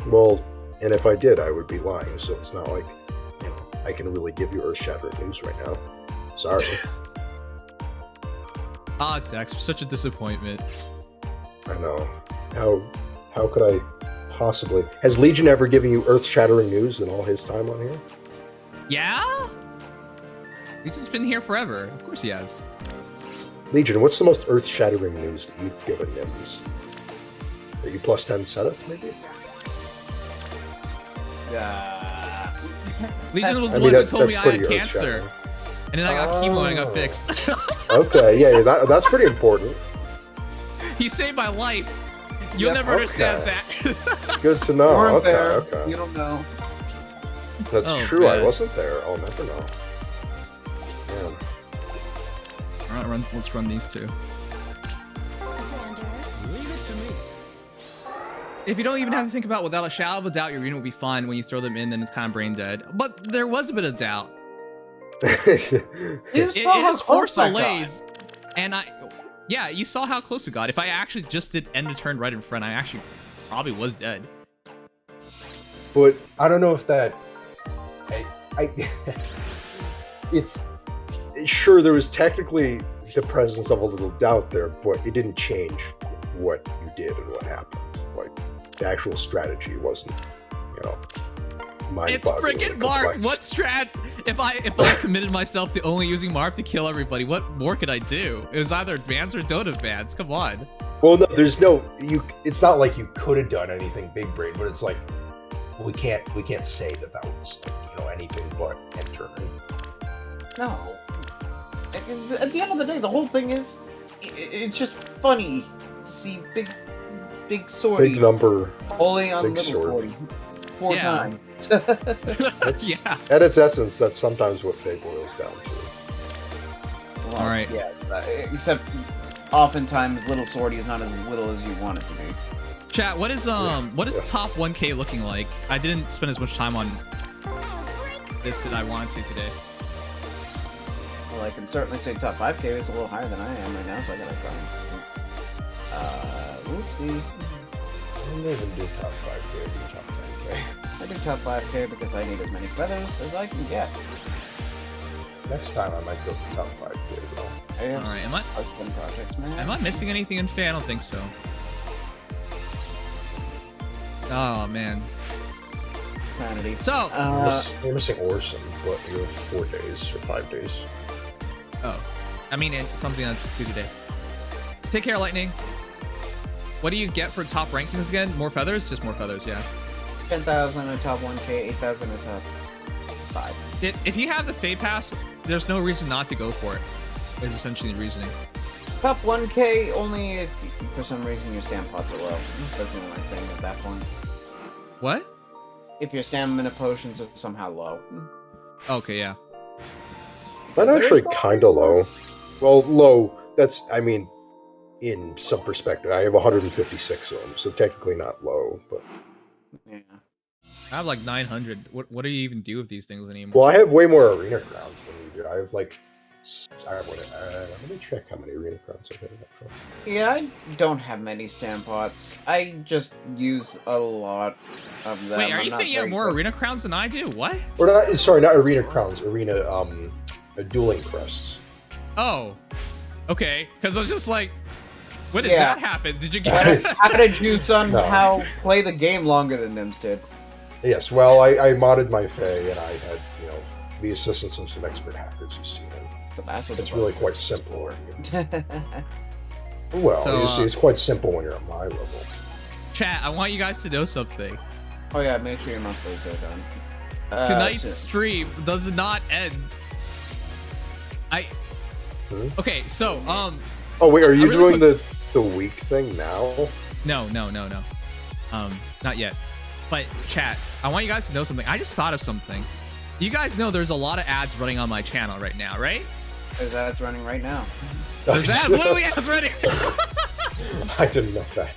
Well, and if I did, I would be lying. So it's not like I can really give you earth-shattering news right now. Sorry. Dex, you're such a disappointment. I know. How could I possibly? Has Legion ever given you earth-shattering news in all his time on here? Yeah? Legion's been here forever. Of course he has. Legion, what's the most earth-shattering news that you've given Nims? Are you plus 10 Zenith, maybe? Legion was the one who told me I had cancer. And then I got chemo and I got fixed. Okay, yeah, that's pretty important. He saved my life. You'll never understand that. Good to know. Okay. You don't know. That's true. Man. I wasn't there. I'll never know. Man. All right, let's run these two. If you don't even have to think about without a shadow of a doubt, your arena will be fun. When you throw them in, then it's kind of brain dead. But there was a bit of doubt. It is 4 Soleils, and yeah, you saw how close it got. If I actually just did end of turn right in front, I actually probably was dead. But I don't know if that. It's sure there was technically the presence of a little doubt there, but it didn't change what you did and what happened. Like the actual strategy wasn't, It's freaking Marv. What strat? If I committed myself to only using Marv to kill everybody, what more could I do? It was either advance or don't advance. Come on. Well, no, there's no it's not like you could have done anything big brain, but it's like we can't say that was anything but enter. No. At the end of the day, the whole thing is it's just funny to see big swordie. Big number. Only on big little sword. swordie. 4 times. Yeah. At its essence, that's sometimes what Fate boils down to. Well, all right. Yeah, except oftentimes little swordie is not as little as you want it to be. Chat, what is top 1K looking like? I didn't spend as much time on this that I wanted to today. Well, I can certainly say top 5K is a little higher than I am right now, so I gotta try. Whoopsie. I don't even do top 5K, I do top 10K. I do top 5K because I need as many feathers as I can get. Next time I might go for top 5K though. I have Alright, custom projects, man. am I missing anything in Fae? I don't think so. Oh man. Sanity. So You're missing Orson, but you have 4 days or 5 days. oh. I mean it's something that's due today. Take care, Lightning. What do you get for top rankings again? More feathers? Just more feathers, yeah. 10,000 at top 1K, 8,000 at top 5. If you have the Fae Pass, there's no reason not to go for it. Is essentially the reasoning. Top 1K only if for some reason your stamp pots are low. That's the only thing at that point. What? If your stamina potions are somehow low. Okay, yeah. That's actually kind of low. Well, low, that's, I mean, in some perspective. I have 156 of them, so technically not low, but... Yeah. I have like 900. What do you even do with these things anymore? Well, I have way more arena crowns than you do. I have like... let me check how many arena crowns I have. Yeah, I don't have many stamp pots. I just use a lot of them. Wait, are you saying you have more arena crowns than I do? What? Or not, sorry, not arena crowns. Arena, dueling crests. Oh. Okay, because I was just like, when did that happen? Did you get How did you somehow play the game longer than Nims did? Yes, well, I modded my Fae, and I had, the assistance of some expert hackers who see it. It's really quite simple. Well, So, you see, it's quite simple when you're at my level. Chat, I want you guys to know something. Oh yeah, make sure your monthlies are done. Tonight's stream does not end. Okay, so Oh wait, are you really doing the week thing now? No. Not yet. But chat, I want you guys to know something. I just thought of something. You guys know there's a lot of ads running on my channel right now, right? There's ads running right now. There's ads, literally ads running. I didn't know that.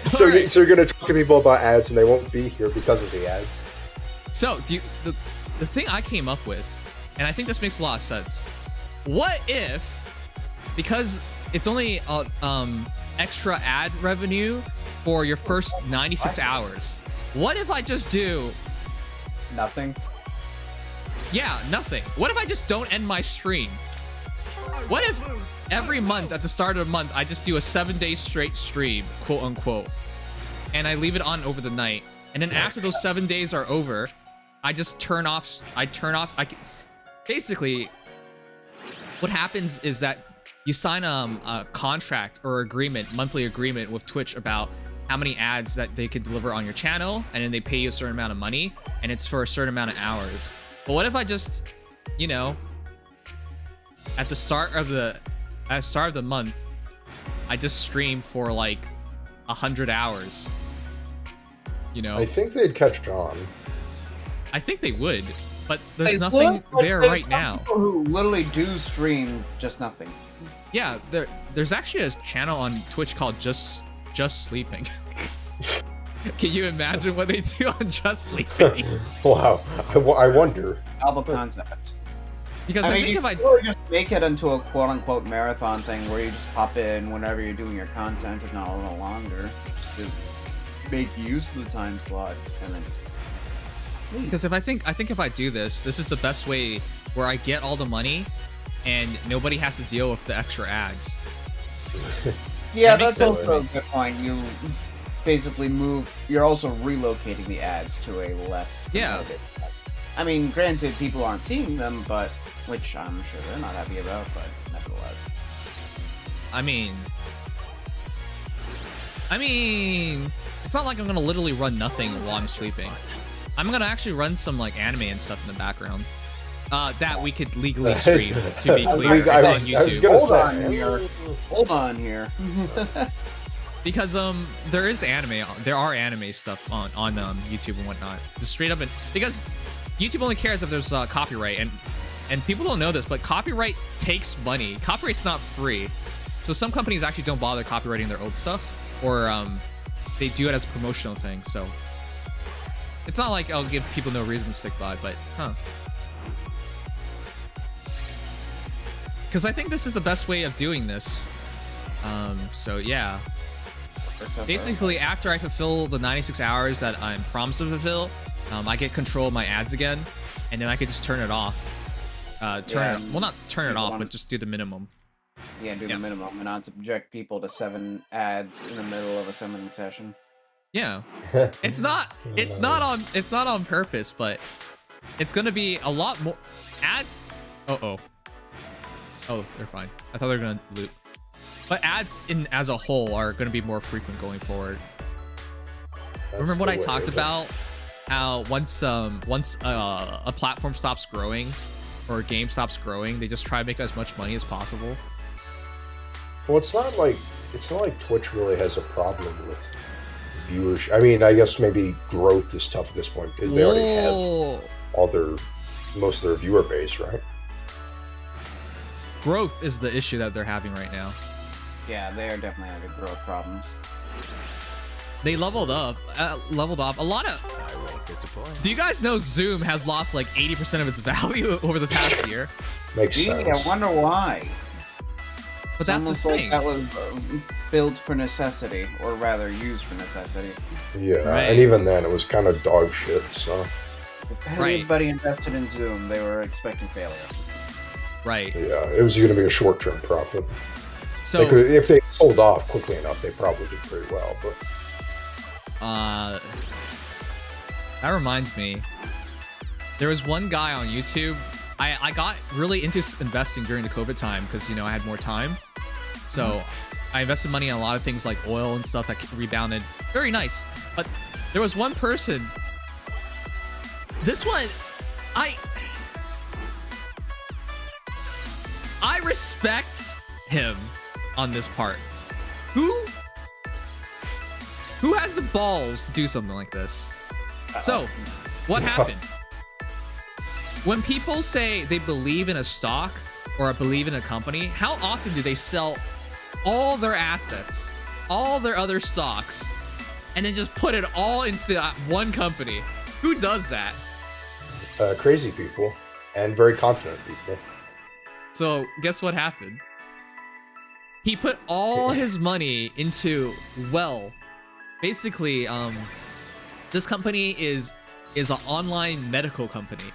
So you're gonna talk to people about ads, and they won't be here because of the ads. So the thing I came up with, and I think this makes a lot of sense. What if, because it's only extra ad revenue for your first 96 hours, what if I just do nothing? Yeah, nothing. What if I just don't end my stream? What if every month at the start of the month I just do a 7-day straight stream, quote unquote, and I leave it on over the night, and then after those 7 days are over, I just turn off. Basically, what happens is that you sign a contract or agreement, monthly agreement with Twitch about how many ads that they could deliver on your channel, and then they pay you a certain amount of money, and it's for a certain amount of hours. But what if I just, at the start of the month, I just stream for like 100 hours? I think they'd catch on. I think they would, but there's nothing there right now. People who literally do stream just nothing. Yeah, there's actually a channel on Twitch called Just Sleeping. Can you imagine what they do on Just Sleeping? Wow, I wonder. Album concept. Because I think if I just make it into a quote-unquote marathon thing where you just pop in whenever you're doing your content, if not a little longer, just to make use of the time slot, and then. Because I think if I do this is the best way where I get all the money, and nobody has to deal with the extra ads. Yeah, that's also a good point. basically you're also relocating the ads to a less competitive. I mean, granted, people aren't seeing them, but which I'm sure they're not happy about, but nevertheless. I mean, it's not like I'm gonna literally run nothing while I'm sleeping. I'm gonna actually run some like anime and stuff in the background. That we could legally stream, to be clear. It's on YouTube. Hold on here. Because there are anime stuff on YouTube and whatnot. Just straight up, because YouTube only cares if there's copyright, and people don't know this, but copyright takes money. Copyright's not free, so some companies actually don't bother copywriting their old stuff, or they do it as a promotional thing. So it's not like I'll give people no reason to stick by, but because I think this is the best way of doing this. So yeah. Basically, after I fulfill the 96 hours that I'm promised to fulfill, I get control of my ads again, and then I could just turn it off. Well, not turn it off, but just do the minimum. Yeah, do the minimum, and not subject people to 7 ads in the middle of a summoning session. Yeah, it's not on purpose, but it's gonna be a lot more ads. Oh, they're fine. I thought they were gonna loop. But ads as a whole are going to be more frequent going forward. Remember what I talked about? How once a platform stops growing or a game stops growing, they just try to make as much money as possible. Well, it's not like Twitch really has a problem with viewers. I mean, I guess maybe growth is tough at this point because they already have most of their viewer base, right? Growth is the issue that they're having right now. Yeah, they are definitely having growth problems. They leveled up a lot of. I won't disappoint. Do you guys know Zoom has lost like 80% of its value over the past year? Makes sense. I wonder why. But that's the thing. Like that was built for necessity, or rather used for necessity. Yeah, and even then, it was kind of dog shit. So. If everybody invested in Zoom, they were expecting failure. Right. Yeah, it was going to be a short-term profit. So if they sold off quickly enough, they probably did pretty well. But that reminds me, there was one guy on YouTube. I got really into investing during the COVID time because I had more time. So I invested money in a lot of things like oil and stuff that rebounded. Very nice. But there was one person. This one, I respect him on this part. Who has the balls to do something like this? So, what happened? When people say they believe in a stock or believe in a company, how often do they sell all their assets, all their other stocks, and then just put it all into that one company? Who does that? Crazy people and very confident people. So, guess what happened? He put all his money into, basically, this company is an online medical company,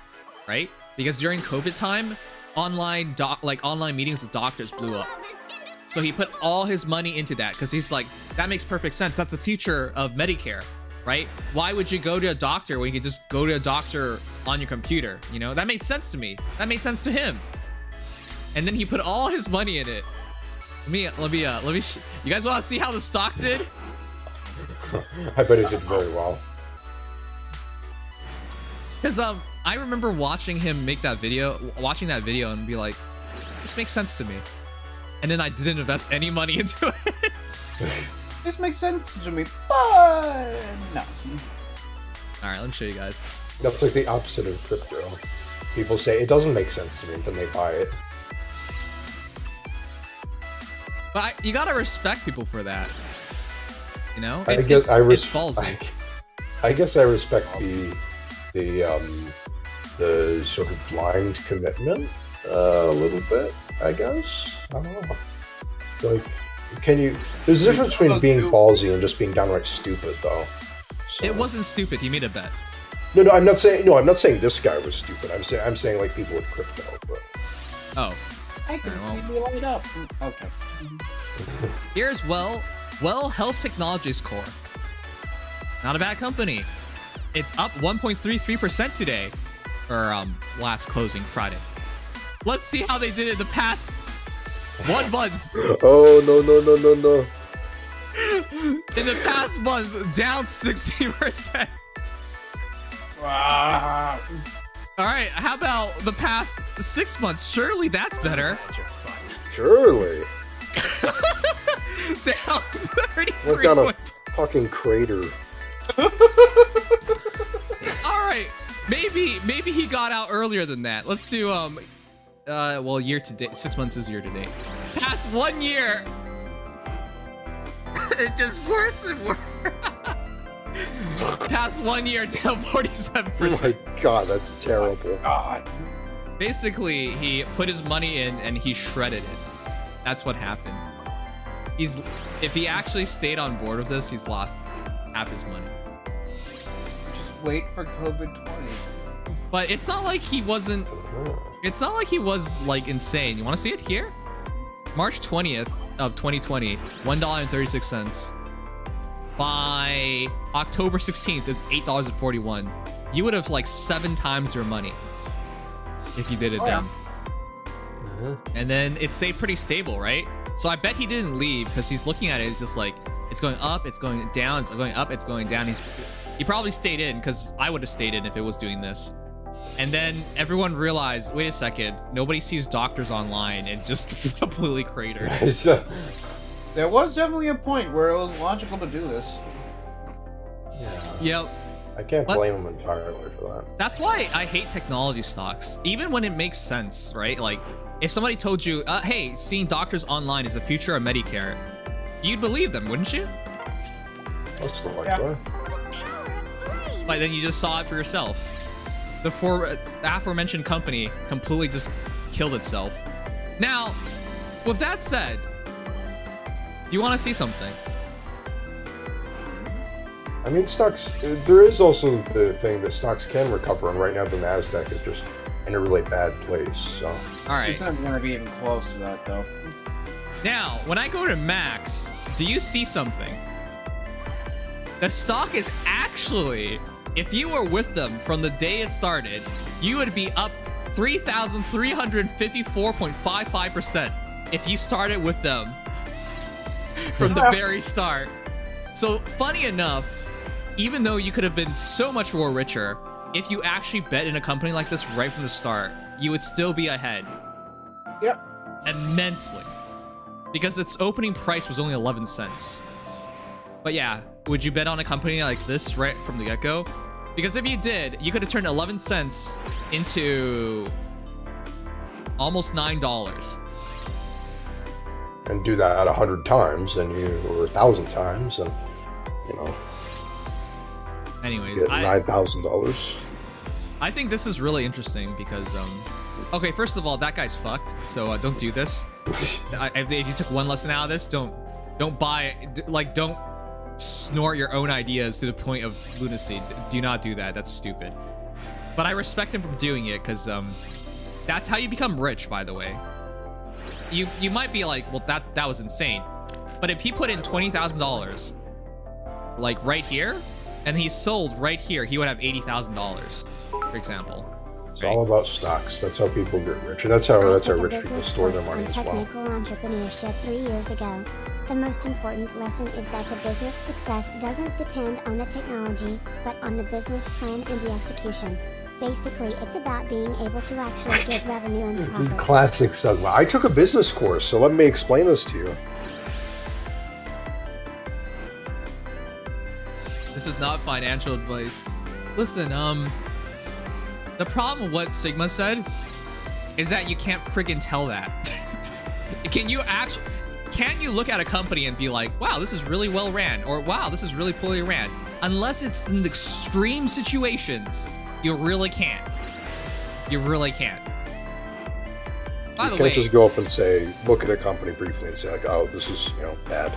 right? Because during COVID time, online meetings with doctors blew up. So he put all his money into that because he's like, that makes perfect sense. That's the future of Medicare, right? Why would you go to a doctor when you can just go to a doctor on your computer? That made sense to me. That made sense to him. And then he put all his money in it. Let me. You guys want to see how the stock did? I bet it did very well. Because I remember watching him make that video, and be like, this makes sense to me. And then I didn't invest any money into it. This makes sense to me, but no. All right, let me show you guys. That's like the opposite of crypto. People say it doesn't make sense to me, then they buy it. But you gotta respect people for that. It's ballsy. I guess I respect the sort of blind commitment a little bit. I guess I don't know. Like, there's a difference between being ballsy and just being downright stupid, though. So. It wasn't stupid. He made a bet. No, I'm not saying this guy was stupid. I'm saying like people with crypto. But. Oh. I can see me light up. Okay. Here's Health Technologies Corp. Not a bad company. It's up 1.33% today, or last closing Friday. Let's see how they did it the past 1 month. Oh, no. In the past month, down 60%. Ah. All right, how about the past 6 months? Surely that's better. Surely. Down 33. Look down a fucking crater. All right, maybe he got out earlier than that. Let's do well, year to date. 6 months is year to date. Past 1 year, it just worse and worse. Past 1 year, down 47%. Oh my god, that's terrible. God. Basically, he put his money in and he shredded it. That's what happened. If he actually stayed on board with this, he's lost half his money. Just wait for COVID-20. But it's not like he wasn't. It's not like he was like insane. You want to see it here? March 20th of 2020, $1.36. By October 16th, it's $8.41. You would have like 7 times your money if you did it then. And then it stayed pretty stable, right? So I bet he didn't leave because he's looking at it. It's just like it's going up, it's going down, it's going up, it's going down. He probably stayed in because I would have stayed in if it was doing this. And then everyone realized, wait a second, nobody sees doctors online. It just completely cratered. There was definitely a point where it was logical to do this. Yeah. Yep. I can't blame him entirely for that. That's why I hate technology stocks, even when it makes sense, right? Like, if somebody told you, hey, seeing doctors online is the future of Medicare, you'd believe them, wouldn't you? Most likely. But then you just saw it for yourself. The aforementioned company completely just killed itself. Now, with that said, do you want to see something? I mean, stocks, there is also the thing that stocks can recover, and right now the NASDAQ is just in a really bad place, so. All right. It's not going to be even close to that, though. Now, when I go to Max, do you see something? The stock is actually, if you were with them from the day it started, you would be up 3,354.55% if you started with them from the very start. So funny enough, even though you could have been so much more richer, if you actually bet in a company like this right from the start, you would still be ahead. Yep. Immensely. Because its opening price was only 11 cents. But yeah, would you bet on a company like this right from the get-go? Because if you did, you could have turned 11 cents into almost $9. And do that 100 times, or 1,000 times, and, you know. Anyways, get $9,000. I think this is really interesting because, okay, first of all, that guy's fucked, so don't do this. If you took one lesson out of this, don't buy, like, don't snort your own ideas to the point of lunacy. Do not do that. That's stupid. But I respect him for doing it because, that's how you become rich, by the way. You might be like, well, that was insane. But if he put in $20,000, like right here, and he sold right here, he would have $80,000, for example. It's all about stocks. That's how people get rich. And that's how rich people store their money as well. Technical entrepreneurship 3 years ago. The most important lesson is that the business success doesn't depend on the technology, but on the business plan and the execution. Basically, it's about being able to actually get revenue and profits. Classic Sugma. I took a business course, so let me explain this to you. This is not financial advice. Listen, the problem with what Sigma said is that you can't friggin' tell that. Can't you look at a company and be like, wow, this is really well ran, or wow, this is really poorly ran? Unless it's in extreme situations, you really can't. You really can't. By the way, you can't just go up and say, look at a company briefly and say like, oh, this is, bad.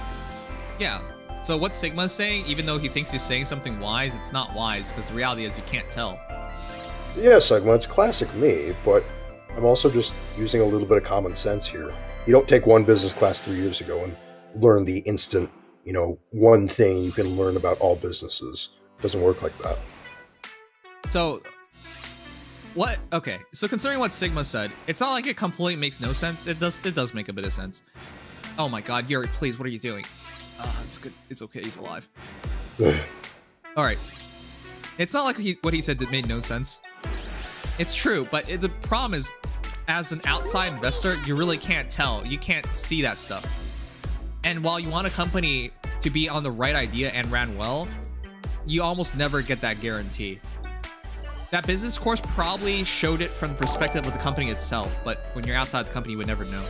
Yeah. So what Sigma's saying, even though he thinks he's saying something wise, it's not wise because the reality is you can't tell. Yeah, Sigma, it's classic me, but I'm also just using a little bit of common sense here. You don't take one business class 3 years ago and learn the instant one thing you can learn about all businesses. It doesn't work like that. So, what? Okay, so considering what Sigma said, it's not like it completely makes no sense. It does make a bit of sense. Oh my God, Yuri, please, what are you doing? It's good. It's okay. He's alive. All right. It's not like what he said that made no sense. It's true, but the problem is, as an outside investor, you really can't tell. You can't see that stuff. And while you want a company to be on the right idea and ran well, you almost never get that guarantee. That business course probably showed it from the perspective of the company itself, but when you're outside the company, you would never know.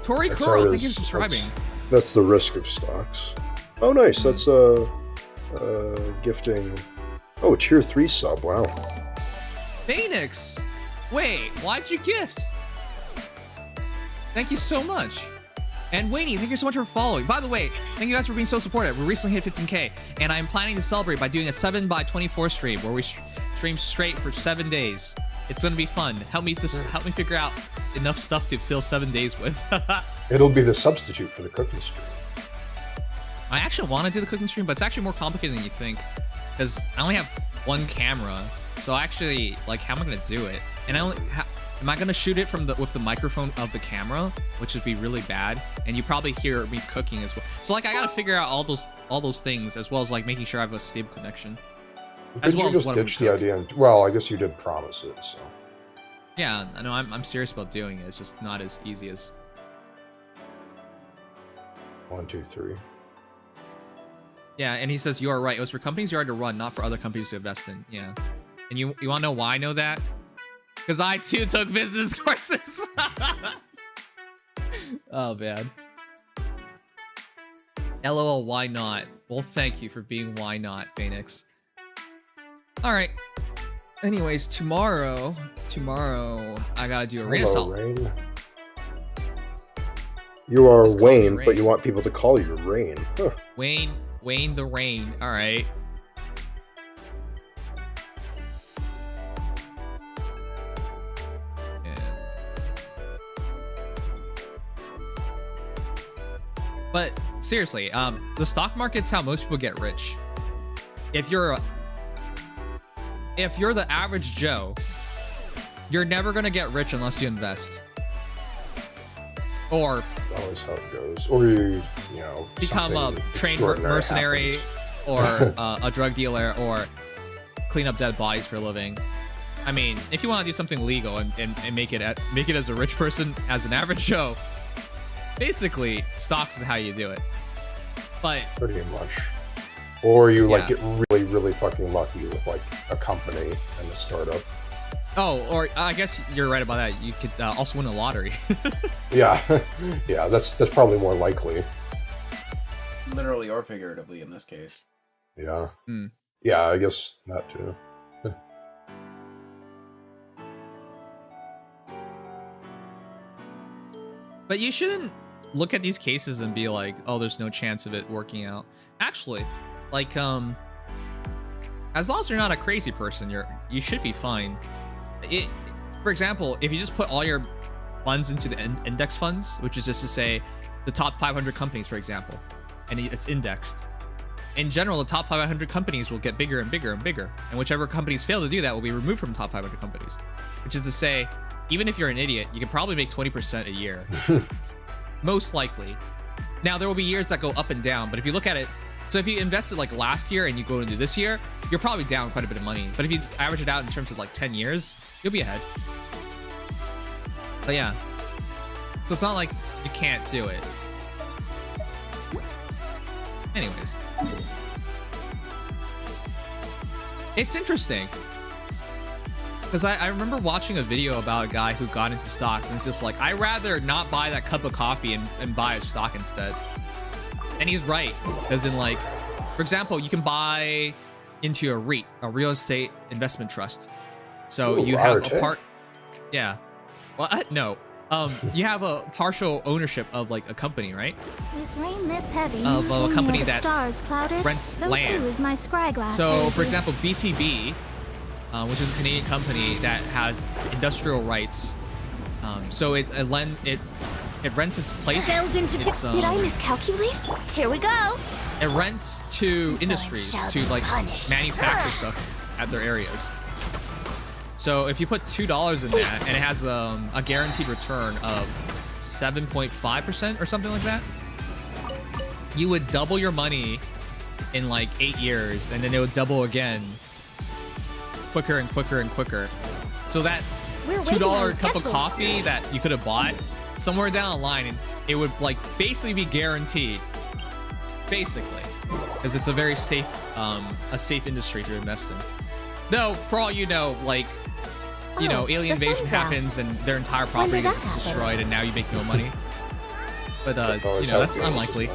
Tori Kuro, thank you for subscribing. That's the risk of stocks. Oh, nice. That's gifting. Oh, a tier 3 sub. Wow. Phoenix. Wait, why'd you gift? Thank you so much. And Wayne, thank you so much for following. By the way, thank you guys for being so supportive. We recently hit 15K, and I'm planning to celebrate by doing a 7x24 stream where we stream straight for 7 days. It's gonna be fun. Help me figure out enough stuff to fill 7 days with. It'll be the substitute for the cooking stream. I actually want to do the cooking stream, but it's actually more complicated than you think, because I only have one camera. So actually, like, how am I gonna do it? And am I gonna shoot it with the microphone of the camera, which would be really bad? And you probably hear me cooking as well. So like, I gotta figure out all those things, as well as like making sure I have a stable connection. Did you just ditch the idea? Well, I guess you did promise it, so. Yeah, I know. I'm serious about doing it. It's just not as easy as. 1, 2, 3. Yeah, and he says you are right. It was for companies you are to run, not for other companies to invest in. Yeah, and you want to know why I know that? Because I too took business courses. Oh man. LOL, why not? Well, thank you for being why not, Phoenix. All right. Anyways, tomorrow, I gotta do arena assault. Rain. You are Wayne, but you want people to call you Rain. Huh. Wayne the Rain. All right. But seriously, the stock market's how most people get rich. If you're the average Joe, you're never gonna get rich unless you invest. Or always how it goes. Or you become a trained mercenary, or a drug dealer, or clean up dead bodies for a living. I mean, if you want to do something legal and make it as a rich person, as an average Joe, basically stocks is how you do it. But pretty much. Or you like get really, really fucking lucky with like a company and a startup. Oh, or I guess you're right about that. You could also win a lottery. Yeah, that's probably more likely. Literally or figuratively in this case. Yeah. Yeah, I guess that too. But you shouldn't look at these cases and be like, oh, there's no chance of it working out. Actually, like, as long as you're not a crazy person, you should be fine. For example, if you just put all your funds into the index funds, which is just to say the top 500 companies, for example, and it's indexed. In general, the top 500 companies will get bigger and bigger and bigger, and whichever companies fail to do that will be removed from top 500 companies. Which is to say, even if you're an idiot, you can probably make 20% a year. Most likely. Now, there will be years that go up and down, but if you look at it, so if you invested like last year and you go into this year, you're probably down quite a bit of money. But if you average it out in terms of like 10 years, you'll be ahead. But yeah. So it's not like you can't do it. Anyways. It's interesting. Because I remember watching a video about a guy who got into stocks and it's just like, I'd rather not buy that cup of coffee and buy a stock instead. And he's right. As in, like, for example, you can buy into a REIT, a real estate investment trust. So you have a part. Yeah. Well, no. You have a partial ownership of like a company, right? With rain this heavy, of a company that clouded, rents land. Is my so, for example, VTB, which is a Canadian company that has industrial rights. So it It rents its place. Did I miscalculate? Here we go. It rents to industries to like manufacture stuff at their areas. So if you put $2 in that and it has a guaranteed return of 7.5% or something like that, you would double your money in like 8 years, and then it would double again quicker and quicker and quicker. So that $2 cup of coffee that you could have bought somewhere down the line, it would like basically be guaranteed, basically, because it's a very safe industry to invest in. Though for all you know, like, you know, alien invasion happens and their entire property gets destroyed and now you make no money. But you know, that's unlikely.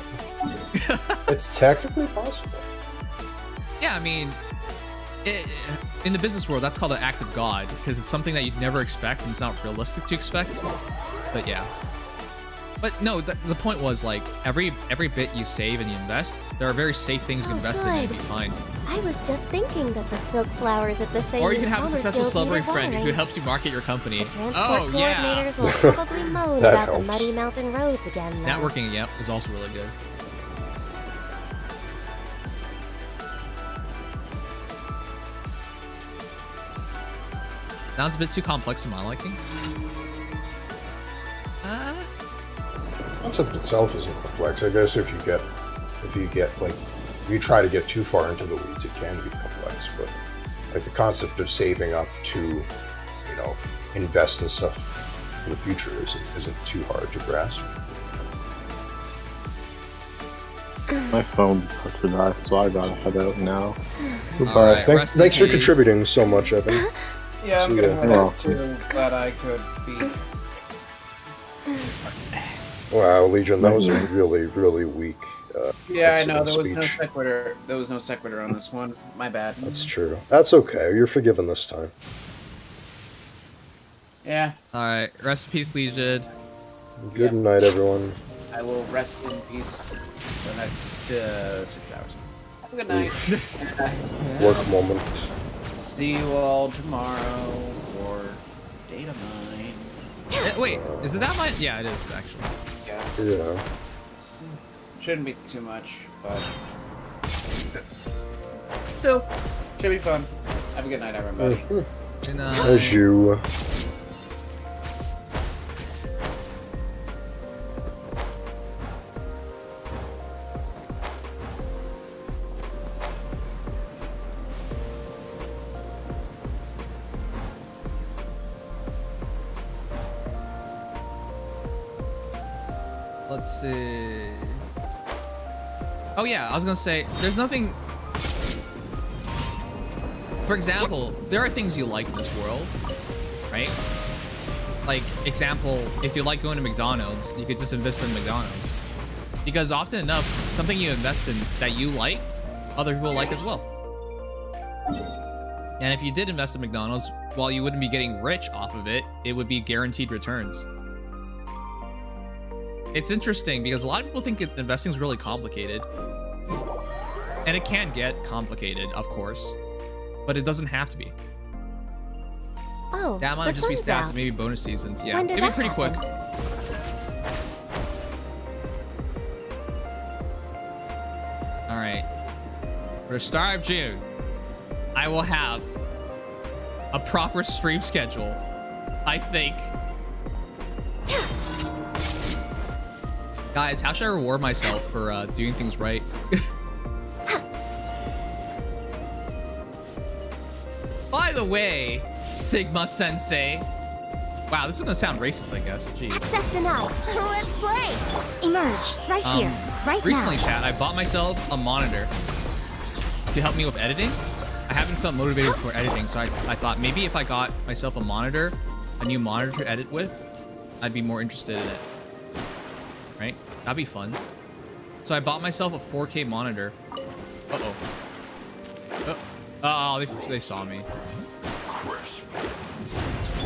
It's technically possible. Yeah, I mean, in the business world, that's called an act of God, because it's something that you'd never expect and it's not realistic to expect. But yeah. But no, the point was, like, every bit you save and you invest, there are very safe things you can invest in and be fine. I was just thinking that the silk flowers at the thing. Or you can have a successful celebrity friend who helps you market your company. Oh, yeah. Coordinators will probably moan about the muddy mountain roads again. Though. Networking, yep, is also really good. Sounds a bit too complex to my liking. The concept itself isn't complex. I guess if you get like, if you try to get too far into the weeds, it can be complex. But like the concept of saving up to, you know, invest in stuff for the future isn't too hard to grasp. My phone's about to die, so I gotta head out now. Goodbye. Right, thanks for contributing so much, Evan. Yeah, I'm gonna head out too. Glad I could be. Wow, Legion, that was a really, really weak. Yeah, I know. There was no sequitur. There was no sequitur on this one. My bad. That's true. That's okay. You're forgiven this time. Yeah. All right. Rest in peace, Legion. Good night, everyone. I will rest in peace for the next 6 hours. Have a good night. Work moment. See you all tomorrow for data mine. Wait, is it that mine? Yeah, it is actually. Yes. Yeah. Shouldn't be too much, but still should be fun. Have a good night, everybody. Good night. As you. Let's see. Oh yeah, I was gonna say, there's nothing. For example, there are things you like in this world, right? Like, example, if you like going to McDonald's, you could just invest in McDonald's. Because often enough, something you invest in that you like, other people like as well. And if you did invest in McDonald's, while you wouldn't be getting rich off of it, it would be guaranteed returns. It's interesting because a lot of people think investing is really complicated. And it can get complicated, of course, but it doesn't have to be. Oh, that might just be stats and maybe bonus seasons. Yeah, it'd be pretty quick. All right, for the start of June, I will have a proper stream schedule, I think. Guys, how should I reward myself for doing things right? By the way, Sigma Sensei. Wow, this is gonna sound racist, I guess. Jeez. Access denied. Let's play. Emerge right here, right recently, now. chat, I bought myself a monitor to help me with editing. I haven't felt motivated for editing, so I thought maybe if I got myself a monitor, a new monitor to edit with, I'd be more interested in it. Right? That'd be fun. So I bought myself a 4K monitor. Uh-oh. Oh, they saw me.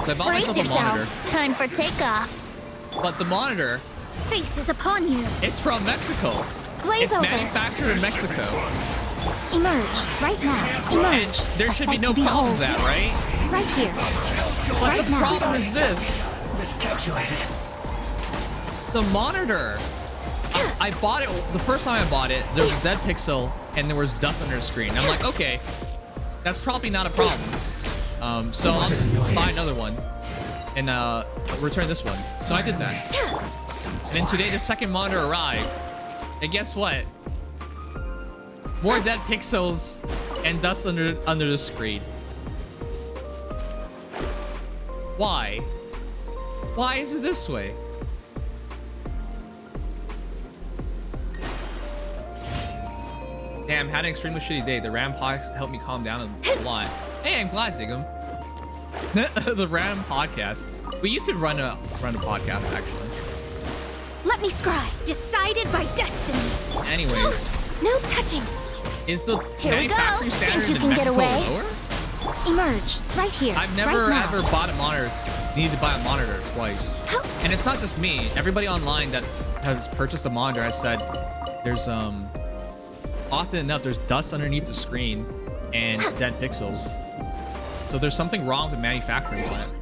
So I bought myself a monitor. Time for takeoff. But the monitor, Fate is upon you. it's from Mexico. Glaze It's over. manufactured in Mexico. Emerge right now. Emerge. And there should be no problem with that, right? Right here. But right the now. problem is this. Miscalculated. The monitor. I bought it the first time I bought it. There was a dead pixel and there was dust under the screen. I'm like, okay, that's probably not a problem. So I'll just buy another one and return this one. So I did that. And then today the second monitor arrived, and guess what? More dead pixels and dust under the screen. Why? Why is it this way? Damn, had an extremely shitty day. The RAM podcast helped me calm down a lot. Hey, I'm glad, Diggum. The RAM podcast. We used to run a podcast actually. Let me scribe. Decided by destiny. Anyways, No touching. is the Here we go. manufacturing standard Think you in can get Mexico away? lower? Emerge right here. I've never right now. ever bought a monitor. Needed to buy a monitor twice. And it's not just me. Everybody online that has purchased a monitor has said there's often enough there's dust underneath the screen and dead pixels. So there's something wrong with the manufacturing plant.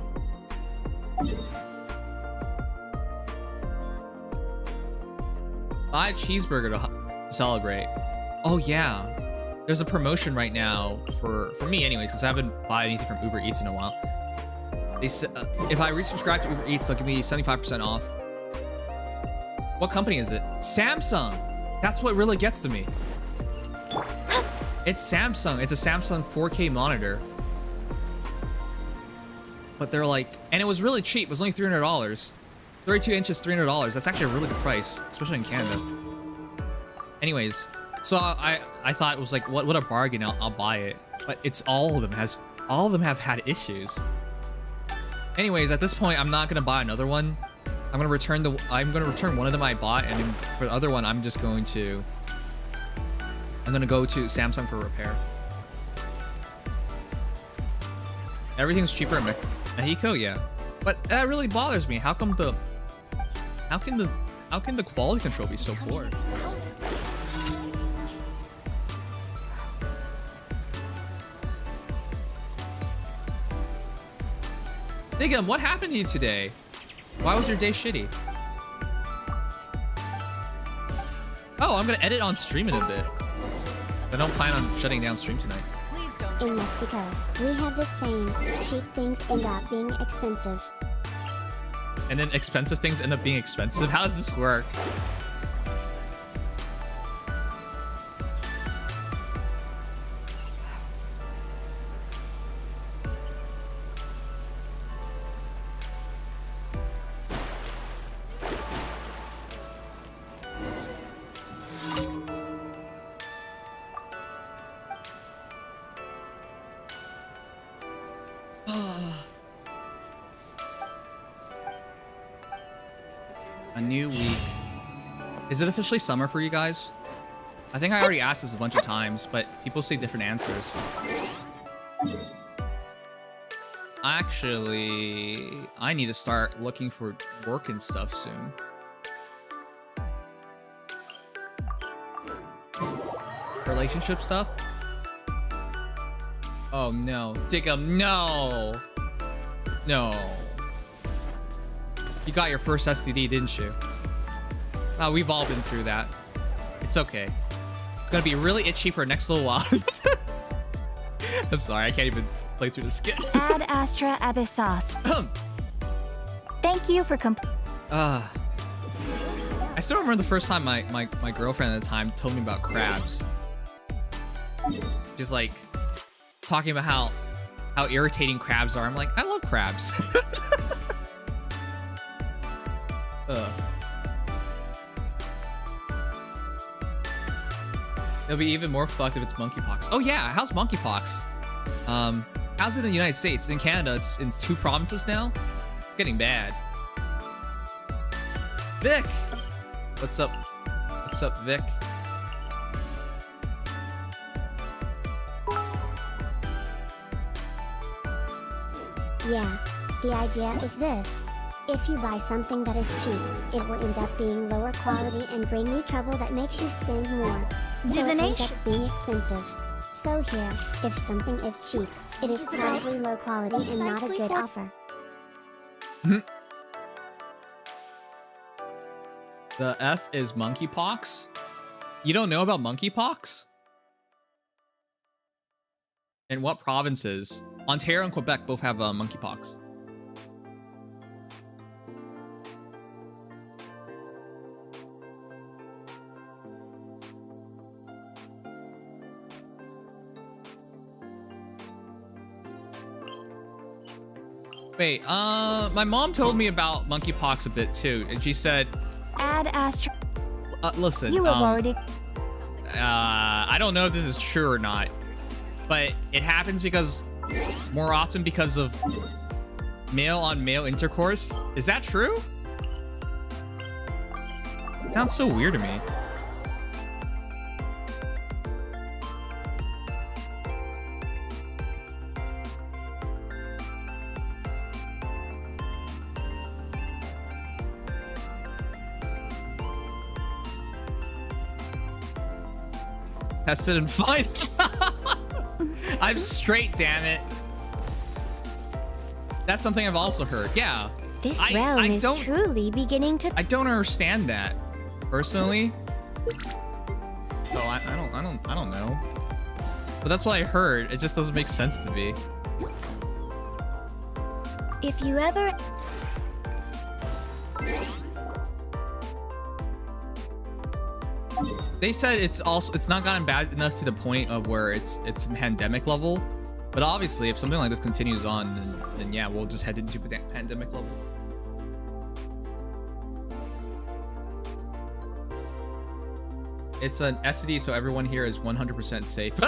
Buy a cheeseburger to celebrate. Oh yeah. There's a promotion right now for me anyways, because I haven't bought anything from Uber Eats in a while. They said if I resubscribe to Uber Eats, they'll give me 75% off. What company is it? Samsung. That's what really gets to me. It's Samsung. It's a Samsung 4K monitor. But they're like, and it was really cheap. It was only $300. 32 inches, $300. That's actually a really good price, especially in Canada. Anyways, so I thought it was like, what a bargain. I'll buy it. But it's all of them have had issues. Anyways, at this point, I'm not gonna buy another one. I'm gonna return one of them I bought, and then for the other one, I'm gonna go to Samsung for repair. Everything's cheaper in Mexico, yeah. But that really bothers me. How can the quality control be so poor? Diggum, what happened to you today? Why was your day shitty? Oh, I'm gonna edit on stream in a bit. I don't plan on shutting down stream tonight. In Mexico, we have the saying, cheap things end up being expensive. And then expensive things end up being expensive? How does this work? A new week. Is it officially summer for you guys? I think I already asked this a bunch of times, but people say different answers. Actually, I need to start looking for work and stuff soon. Relationship stuff? Oh no. Diggum, no! No. You got your first STD, didn't you? Oh, we've all been through that. It's okay. It's gonna be really itchy for the next little while. I'm sorry, I can't even play through the skit. Ad Astra Abyssos. Thank you for I still remember the first time my girlfriend at the time told me about crabs. Just like talking about how irritating crabs are. I'm like, I love crabs. It'll be even more fucked if it's monkeypox. Oh yeah, how's monkeypox? How's it in the United States? In Canada, it's in 2 provinces now. It's getting bad. Vic! What's up? What's up, Vic? Yeah, the idea is this. If you buy something that is cheap, it will end up being lower quality and bring you trouble that makes you spend more. So it ends up being expensive. So here, if something is cheap, it is probably low quality and not a good offer. The F is monkeypox. You don't know about monkeypox? In what provinces? Ontario and Quebec both have monkeypox. Wait, my mom told me about monkeypox a bit too, and she said, Add Astro. Listen, You have already. I don't know if this is true or not, but it happens more often because of male-on-male intercourse. Is that true? It sounds so weird to me. Tested and fine. I'm straight, damn it. That's something I've also heard. Yeah. This realm is truly beginning to. I don't understand that, personally. So I don't know. But that's what I heard. It just doesn't make sense to me. If you ever. They said it's not gotten bad enough to the point of where it's pandemic level, but obviously if something like this continues on, then yeah, we'll just head into pandemic level. It's an STD, so everyone here is 100% safe.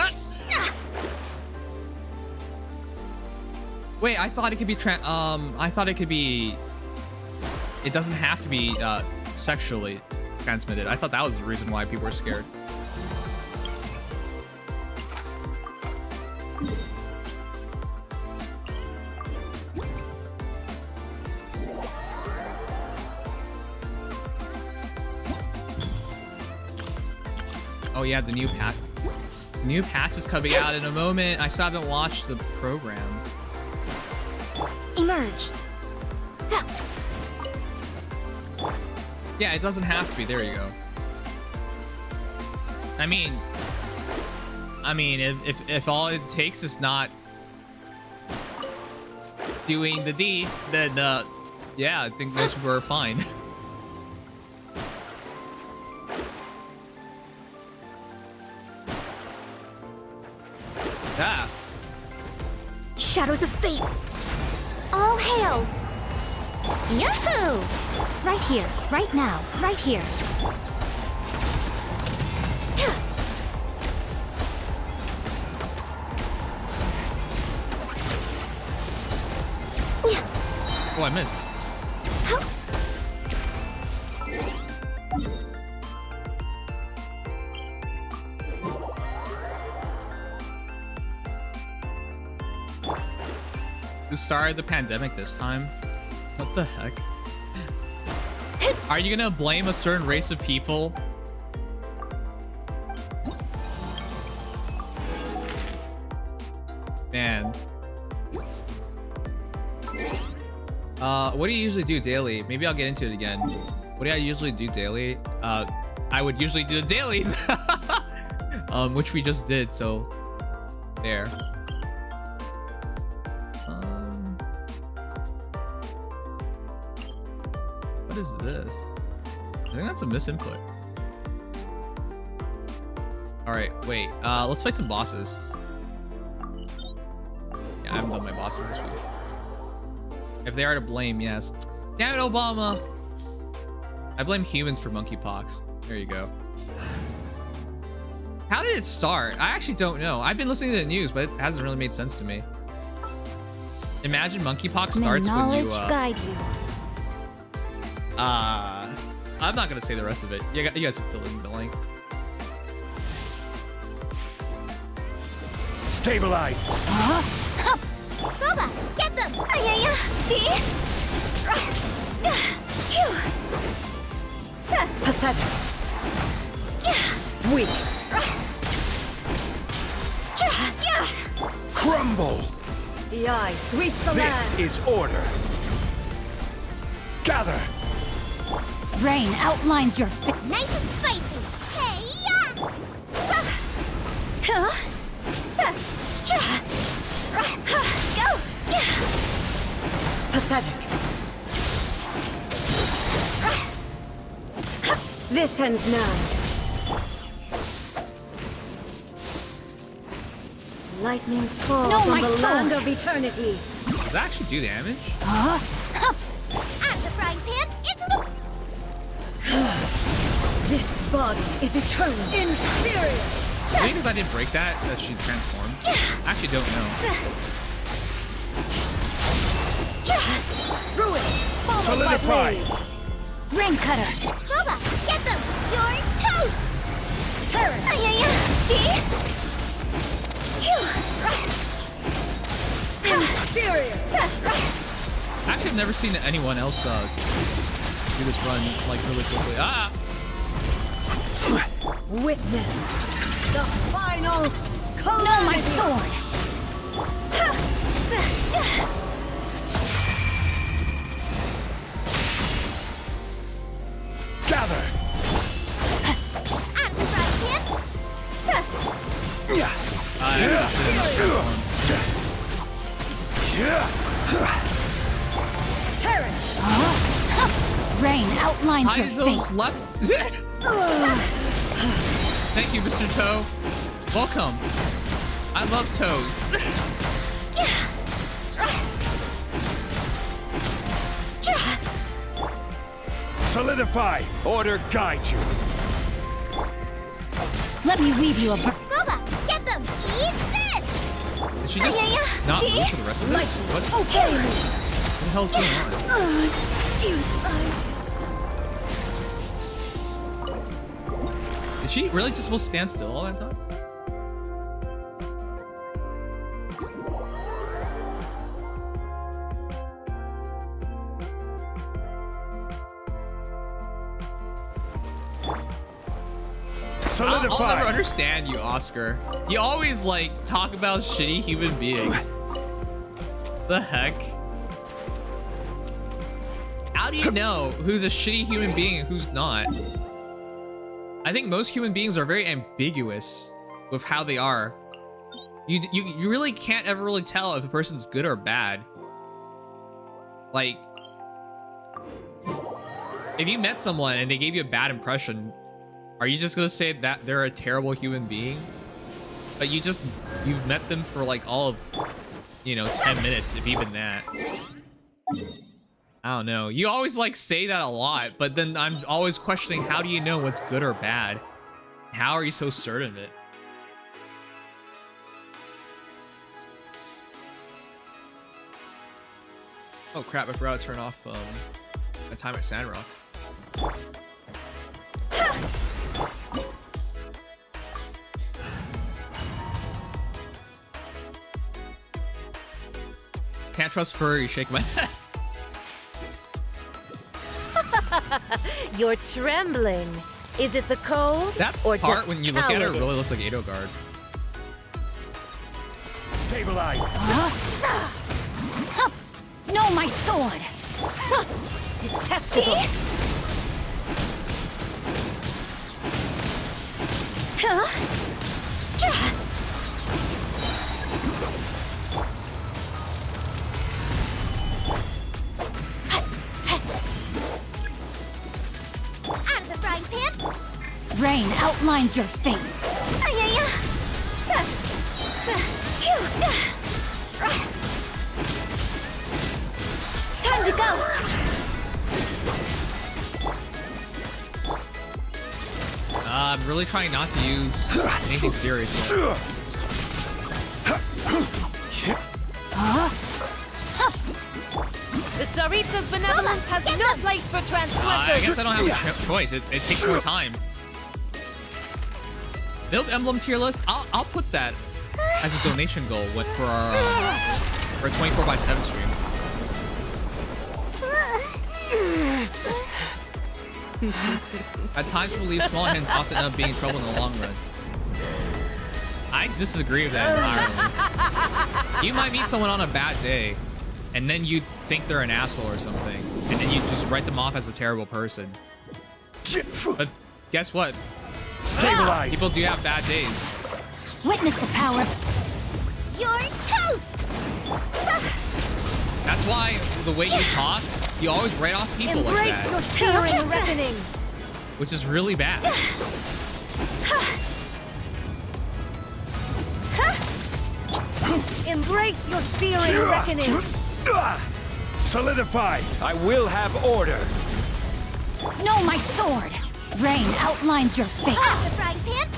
Wait, I thought it could be I thought it could be. It doesn't have to be sexually transmitted. I thought that was the reason why people were scared. Oh yeah, the new patch. The new patch is coming out in a moment. I still haven't watched the program. Emerge. Yeah, it doesn't have to be. There you go. I mean, if all it takes is not doing the D, then yeah, I think most people are fine. Ah. Shadows of fate. All hail. Yahoo! Right here, right now, right here. Oh, I missed. Who started the pandemic this time? What the heck? Are you gonna blame a certain race of people? Man. What do you usually do daily? Maybe I'll get into it again. What do I usually do daily? I would usually do the dailies. Which we just did, so there. What is this? I think that's a misinput. All right, wait. Let's fight some bosses. Yeah, I haven't done my bosses this week. If they are to blame, yes. Damn it, Obama! I blame humans for monkeypox. There you go. How did it start? I actually don't know. I've been listening to the news, but it hasn't really made sense to me. Imagine monkeypox starts when you guide you. I'm not gonna say the rest of it. You guys can fill in the blank. Stabilize. Goba, get them! Yeah. See? Pathetic. Weak. Crumble. The eye sweeps the This land. is order. Gather. Rain outlines your face. Nice and spicy. Hey, yeah. Huh? Go. Pathetic. This ends now. Lightning falls on the land of eternity. Does that actually do damage? Out of the frying pan, into the... This body is eternal. Inferior. Maybe because I didn't break that she transformed. I actually don't know. Ruin. Solidify. Rain cutter. Boba, get them! You're toast! Parrot. See? Inferior. Actually, I've never seen anyone else do this run like really quickly. Ah! Witness the final calamity. No, my sword. Gather. Out of the frying pan! Perish. Rain outlines your face. Left. Thank you, Mr. Toe. Welcome. I love toast. Solidify. Order guide you. Let me weave you a Boba, get them! Eat this! Did she just not move for the rest of this? What the hell's going on? Did she really just will stand still all that time? I'll never understand you, Oscar. You always like talk about shitty human beings. The heck? How do you know who's a shitty human being and who's not? I think most human beings are very ambiguous with how they are. You really can't ever really tell if a person's good or bad. Like, if you met someone and they gave you a bad impression, are you just gonna say that they're a terrible human being? But you've met them for like all of, 10 minutes, if even that. I don't know. You always like say that a lot, but then I'm always questioning, how do you know what's good or bad? How are you so certain of it? Oh crap, I forgot to turn off my time at Sandrock. Can't trust furry, shake my head. You're trembling. Is it the cold? That or part, just when you look at it, really looks like Eidogard. Stabilize. No, my sword. Detestable. Out of the frying pan! Rain outlines your fate. Time to go! I'm really trying not to use anything serious yet. The Tsaritsa's benevolence has no place for transgressors. I guess I don't have a choice. It takes more time. Build Emblem tier list. I'll put that as a donation goal for our 24/7 stream. At times, we believe small hands often end up being in trouble in the long run. I disagree with that entirely. You might meet someone on a bad day, and then you think they're an asshole or something, and then you just write them off as a terrible person. But guess what? Stabilize. People do have bad days. Witness the power. You're toast! That's why the way you talk, you always write off people like Embrace that, your searing reckoning. which is really bad. Embrace your searing reckoning. Solidify. I will have order. Know my sword. Rain outlines your fate. The frying pan.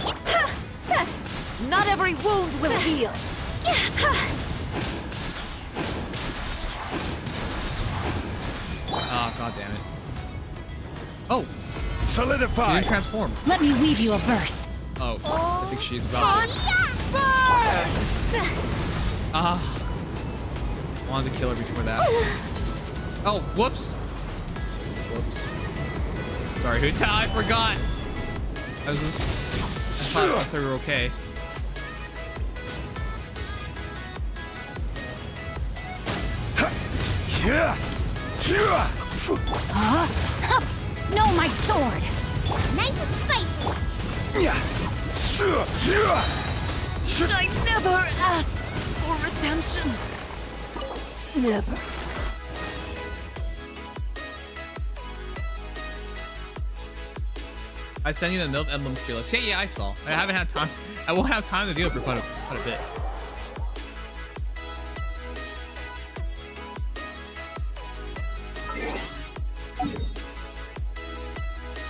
Not every wound will heal. Oh, god damn it. Oh, she Solidify. didn't transform. Let me weave you a verse. Oh, I think she's about to. Wanted to kill her before that. Oh, whoops. Whoops. Sorry, Huta, I forgot. I thought they were okay. Know my sword. Nice and spicy. I never asked for redemption. Never. I sent you the Milk Emblem tier list. Yeah, I saw. I haven't had time. I won't have time to do it for quite a bit.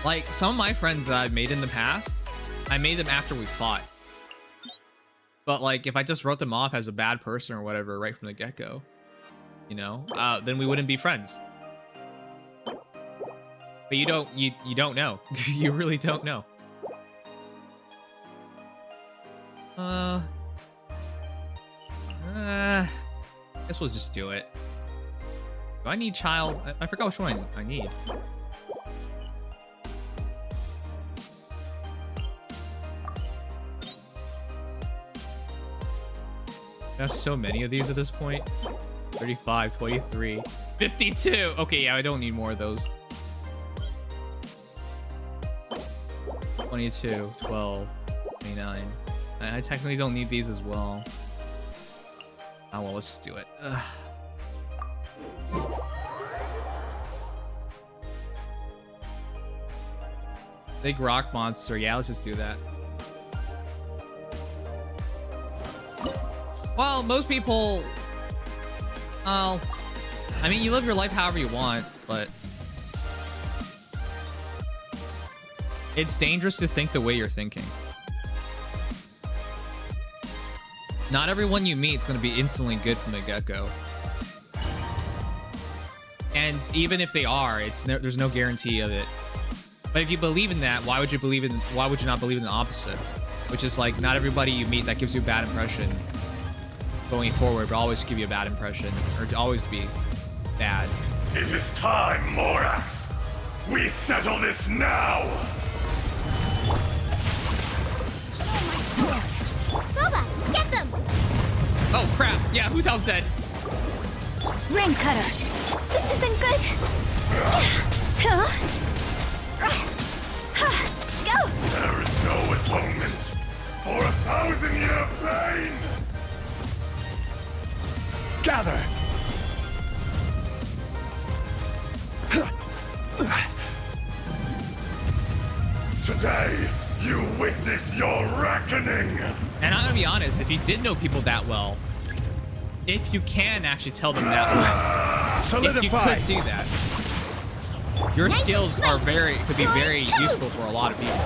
Like, some of my friends that I've made in the past, I made them after we fought. But, like, if I just wrote them off as a bad person or whatever right from the get-go, you know, then we wouldn't be friends. But you don't know. You really don't know. Guess we'll just do it. Do I need child? I forgot which one I need. I have so many of these at this point. 35, 23, 52. Okay, yeah, I don't need more of those. 22, 12, 29. I technically don't need these as well. Oh, well, let's just do it. Ugh. Big rock monster. Yeah, let's just do that. Well, most people... Well, I mean, you live your life however you want, but... It's dangerous to think the way you're thinking. Not everyone you meet is going to be instantly good from the get-go. And even if they are, there's no guarantee of it. But if you believe in that, why would you not believe in the opposite? Which is like, not everybody you meet that gives you a bad impression going forward will always give you a bad impression, or to always be bad. It is time, Morax. We settle this now. Boba, get them! Oh crap! Yeah, Hutao's dead. Ring cutter. This isn't good. Go! There is no atonement for 1,000-year pain. Gather. Today, you witness your reckoning. And I'm gonna be honest, if you did know people that well, if you can actually tell them that well, Solidify. if you could do that, your skills could be very useful for a lot of people.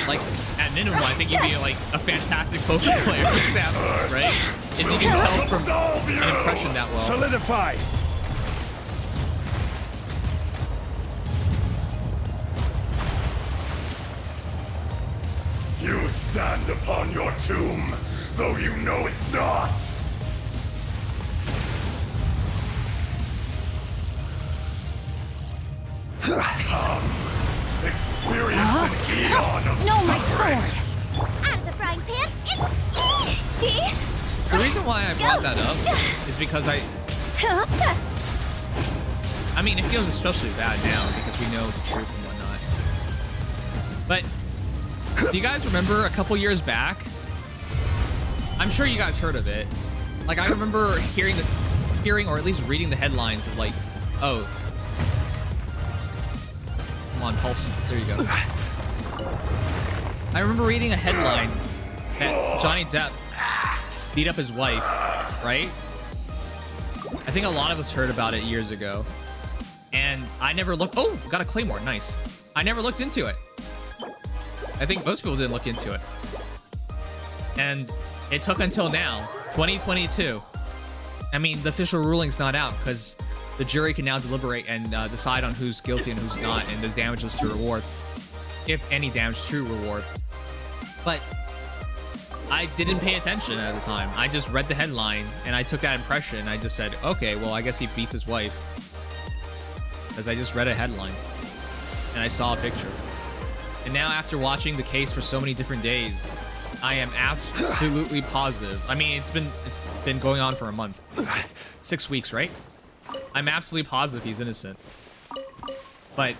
Like, at minimum, I think you'd be like a fantastic poker player, for example, right? If you can tell from an impression that well. Solidify. You stand upon your tomb, though you know it not. Come, experience an eon of Know my suffering. sword. Out of the frying pan, it's easy! The reason why I brought that up is because I mean, it feels especially bad now because we know the truth and whatnot. But do you guys remember a couple years back? I'm sure you guys heard of it. Like, I remember hearing or at least reading the headlines of like, oh, come on, Pulse. There you go. I remember reading a headline that Johnny Depp beat up his wife, right? I think a lot of us heard about it years ago. And I never looked. Oh, got a Claymore. Nice. I never looked into it. I think most people didn't look into it. And it took until now, 2022. I mean, the official ruling's not out because the jury can now deliberate and decide on who's guilty and who's not, and the damages to reward, if any damage to reward. But I didn't pay attention at the time. I just read the headline and I took that impression and I just said, okay, well, I guess he beats his wife. Because I just read a headline and I saw a picture. And now after watching the case for so many different days, I am absolutely positive. I mean, it's been going on for a month. 6 weeks, right? I'm absolutely positive he's innocent. But,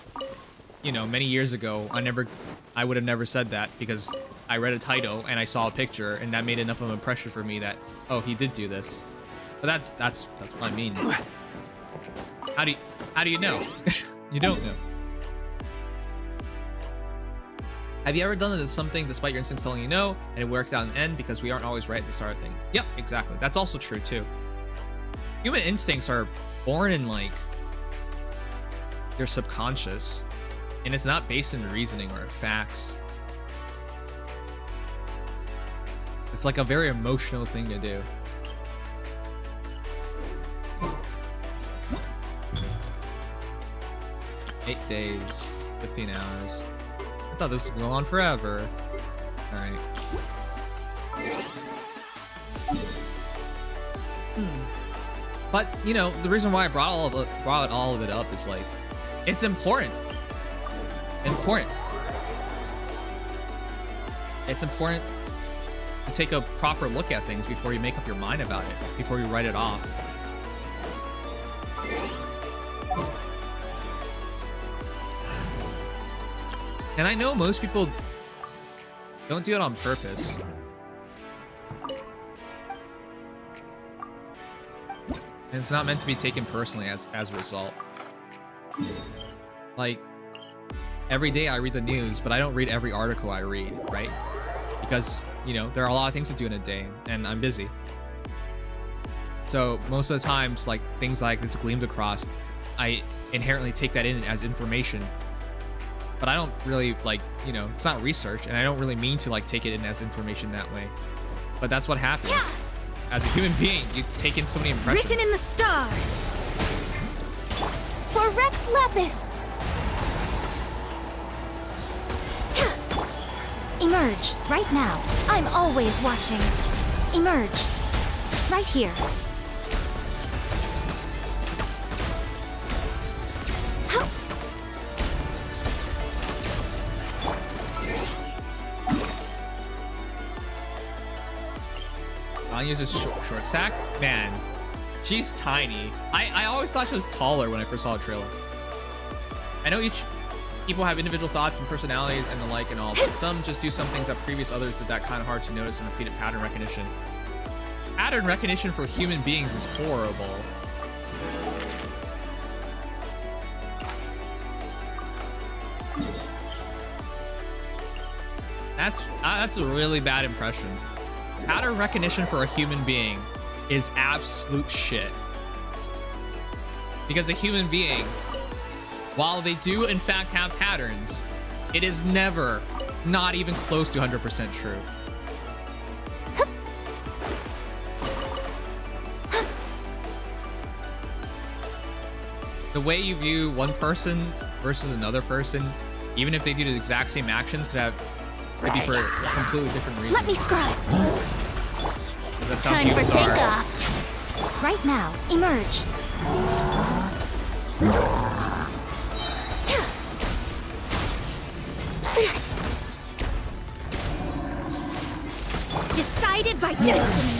you know, many years ago, I would have never said that because I read a title and I saw a picture and that made enough of an impression for me that, oh, he did do this. But that's what I mean. How do you know? You don't know. Have you ever done something despite your instincts telling you no, and it worked out in the end because we aren't always right at the start of things? Yep, exactly. That's also true too. Human instincts are born in like your subconscious, and it's not based in reasoning or facts. It's like a very emotional thing to do. Eight days, 15 hours. I thought this was going on forever. All right. But you know, the reason why I brought all of it up is like, it's important. It's important to take a proper look at things before you make up your mind about it, before you write it off. And I know most people don't do it on purpose. And it's not meant to be taken personally as a result. Like, every day I read the news, but I don't read every article I read, right? Because, you know, there are a lot of things to do in a day, and I'm busy. So most of the times, like, things like it's gleamed across, I inherently take that in as information. But I don't really, like, you know, it's not research, and I don't really mean to, like, take it in as information that way. But that's what happens. Yeah. As a human being, you take in so many impressions. Written in the stars. For Rex Lapis. Emerge, right now. I'm always watching. Emerge. Right here. Anya's short stack? Man, she's tiny. I always thought she was taller when I first saw the trailer. I know each people have individual thoughts and personalities and the like and all, but some just do some things that previous others did that kind of hard to notice and repeated pattern recognition. Pattern recognition for human beings is horrible. That's a really bad impression. Pattern recognition for a human being is absolute shit. Because a human being, while they do in fact have patterns, it is never, not even close to 100% true. The way you view one person versus another person, even if they do the exact same actions, could be for completely different reasons. Let me scribe. That's how Time for humans are. takeoff. Right now, emerge. Decided by destiny.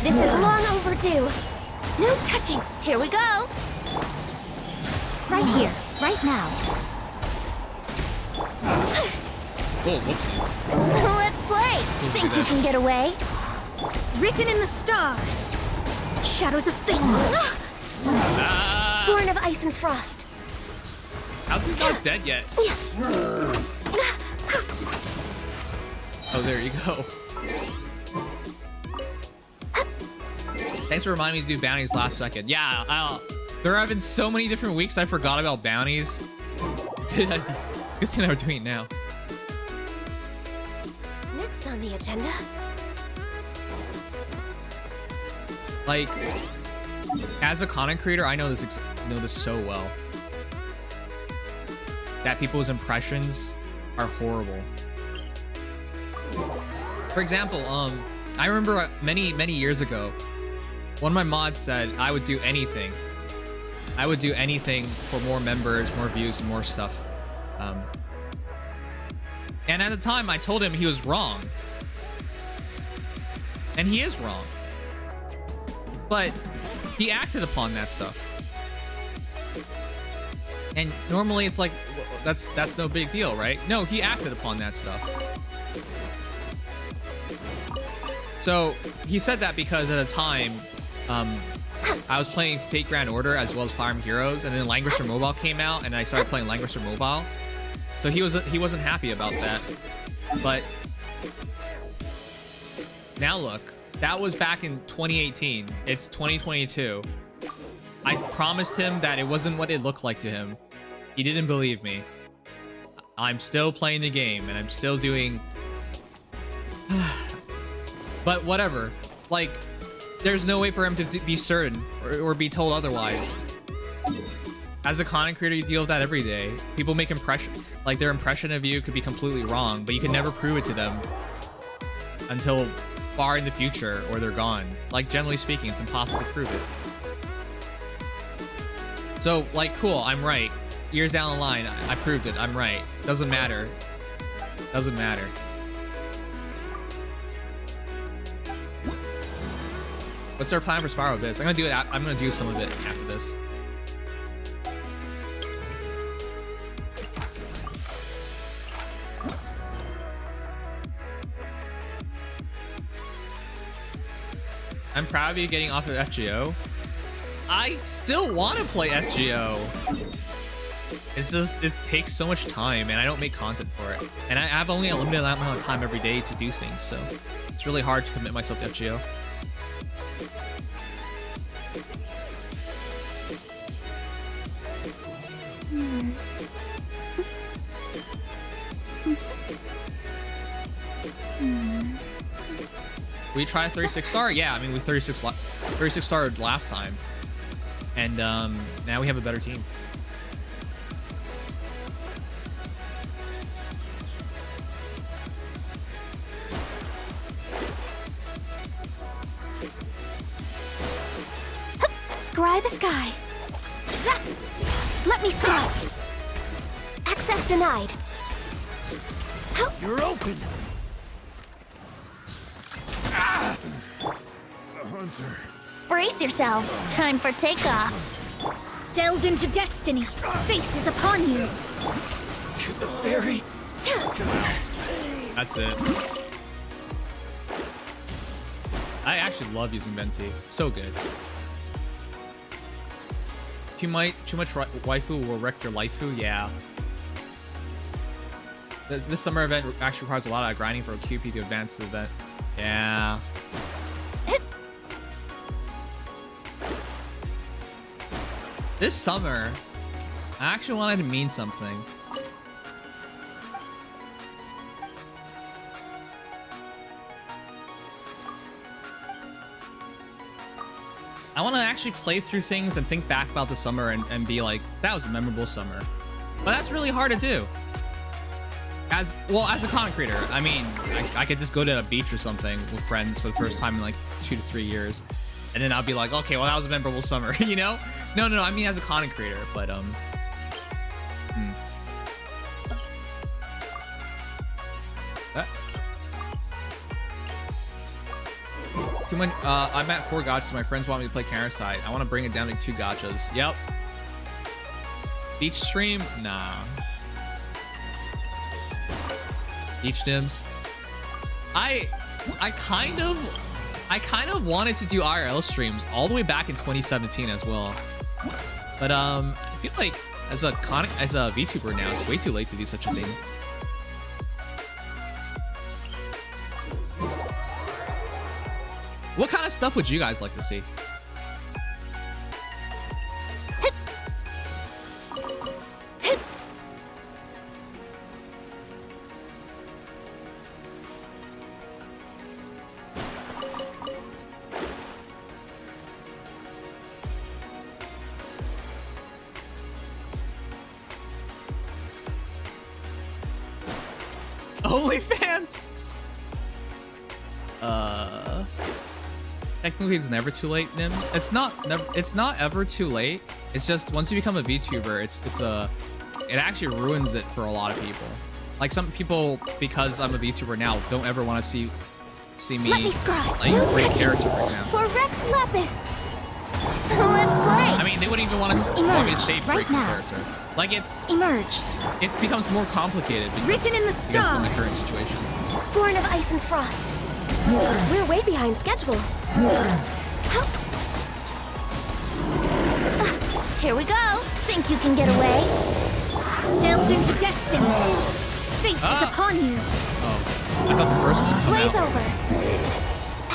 This is long overdue. No touching. Here we go. Right here, right now. Oh, whoopsies. Let's play. Think you can get away? Written in the stars. Shadows of fate. Born of ice and frost. How's he not dead yet? Oh, there you go. Thanks for reminding me to do bounties last second. Yeah, there have been so many different weeks I forgot about bounties. Good thing that we're doing it now. Next on the agenda. Like, as a content creator, I know this so well. That people's impressions are horrible. For example, I remember many years ago, one of my mods said I would do anything. I would do anything for more members, more views, and more stuff. And at the time, I told him he was wrong. And he is wrong. But he acted upon that stuff. And normally it's like, that's no big deal, right? No, he acted upon that stuff. So he said that because at the time, I was playing Fate Grand Order as well as Fire Emblem Heroes, and then Langrisser Mobile came out, and I started playing Langrisser Mobile. So he wasn't happy about that. But now look, that was back in 2018. It's 2022. I promised him that it wasn't what it looked like to him. He didn't believe me. I'm still playing the game, and I'm still doing... But whatever. Like, there's no way for him to be certain or be told otherwise. As a content creator, you deal with that every day. People make like their impression of you could be completely wrong, but you can never prove it to them until far in the future or they're gone. Like, generally speaking, it's impossible to prove it. So, like, cool, I'm right. Years down the line, I proved it. I'm right. Doesn't matter. Doesn't matter. What's our plan for Spiral Abyss? I'm gonna do it. I'm gonna do some of it after this. I'm proud of you getting off of FGO. I still want to play FGO. It's just, it takes so much time and I don't make content for it. And I have only a limited amount of time every day to do things, so it's really hard to commit myself to FGO. We try 36 star? Yeah, I mean, we 36 starred last time. And now we have a better team. Scry the sky. Let me scry. Access denied. You're open. Ah! A hunter. Brace yourselves. Time for takeoff. Delve into destiny. Fate is upon you. To the very. That's it. I actually love using Venti. So good. Too much waifu will wreck your lifeu? Yeah. This summer event actually requires a lot of grinding for a QP to advance the event. Yeah. This summer, I actually wanted to mean something. I want to actually play through things and think back about the summer and be like, that was a memorable summer. But that's really hard to do. As a content creator, I mean, I could just go to a beach or something with friends for the first time in like 2 to 3 years. And then I'll be like, okay, well, that was a memorable summer, you know? No, I mean as a content creator, but, I'm at 4 gachas. My friends want me to play counter side. I want to bring it down to 2 gachas. Yep. Beach stream? Nah. Beach Dims. I kind of wanted to do IRL streams all the way back in 2017 as well. But I feel like as a VTuber now, it's way too late to do such a thing. What kind of stuff would you guys like to see? OnlyFans? Technically, it's never too late, Nim. It's not ever too late. It's just once you become a VTuber, it actually ruins it for a lot of people. Like some people, because I'm a VTuber now, don't ever want to see me like break character, for example. For Rex Lapis. Let's play. I mean, they wouldn't even want me to shape break the character. Like Emerge. It becomes more complicated Written in the because of my current situation. Born of ice and frost. We're way behind schedule. Here we go. Think you can get away? Delved into destiny. Fate is upon you. Oh, I thought the first was coming Plays out. over.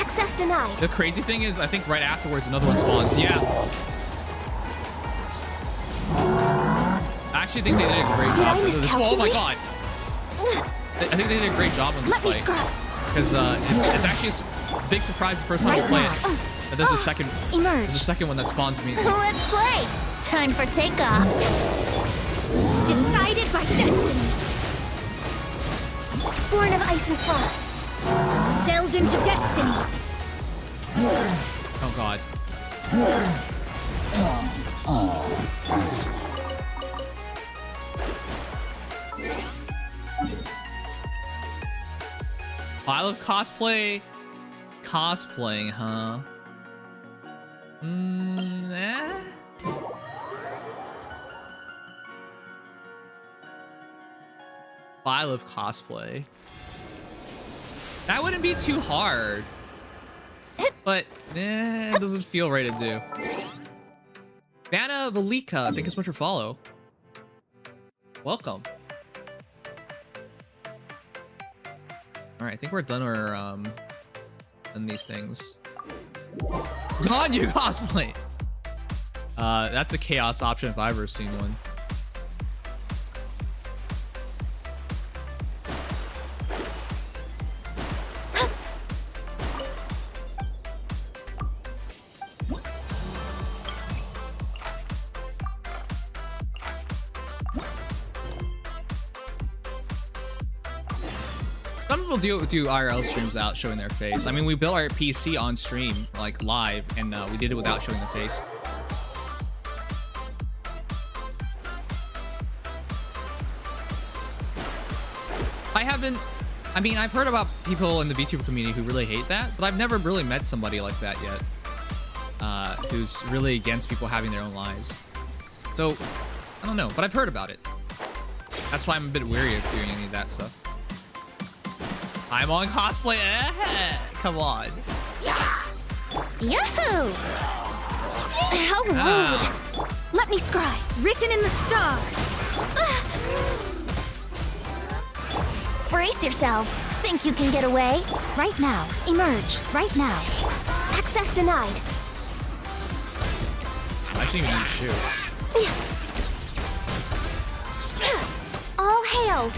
Access denied. The crazy thing is, I think right afterwards another one spawns. Yeah. I actually think they did a great job. Oh my god. I think they did a great job on this fight. Because it's actually a big surprise the first time you play it. But there's a second. Emerge. There's a second one that spawns immediately. Let's play. Time for takeoff. Decided by destiny. Born of ice and frost. Delved into destiny. Oh god. I love cosplay. Cosplaying, huh? I love cosplay. That wouldn't be too hard. But, it doesn't feel right to do. Vanna Velika, thank you so much for follow. Welcome. Alright, I think we're done our, done these things. God, you cosplay! That's a chaos option if I've ever seen one. Some people do IRL streams without showing their face. I mean, we built our PC on stream, like live, and we did it without showing the face. I mean, I've heard about people in the VTuber community who really hate that, but I've never really met somebody like that yet, who's really against people having their own lives. So, I don't know, but I've heard about it. That's why I'm a bit weary of doing any of that stuff. I'm on cosplay. Come on. Yahoo! How rude! Let me scry. Written in the stars. Brace yourselves. Think you can get away? Right now. Emerge. Right now. Access denied. I shouldn't even need to shoot. All hail.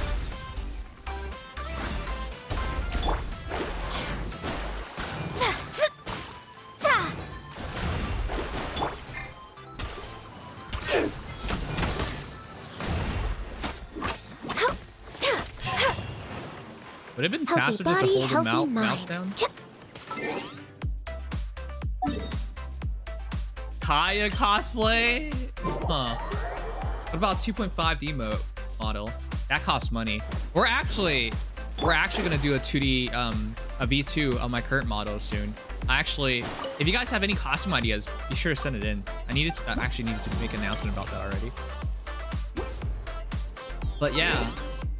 Would it have been faster just to hold the mouse down? Kaya cosplay? Huh. What about 2.5D model? That costs money. We're actually gonna do a 2D, a V2 on my current model soon. If you guys have any costume ideas, be sure to send it in. I actually needed to make an announcement about that already. But yeah,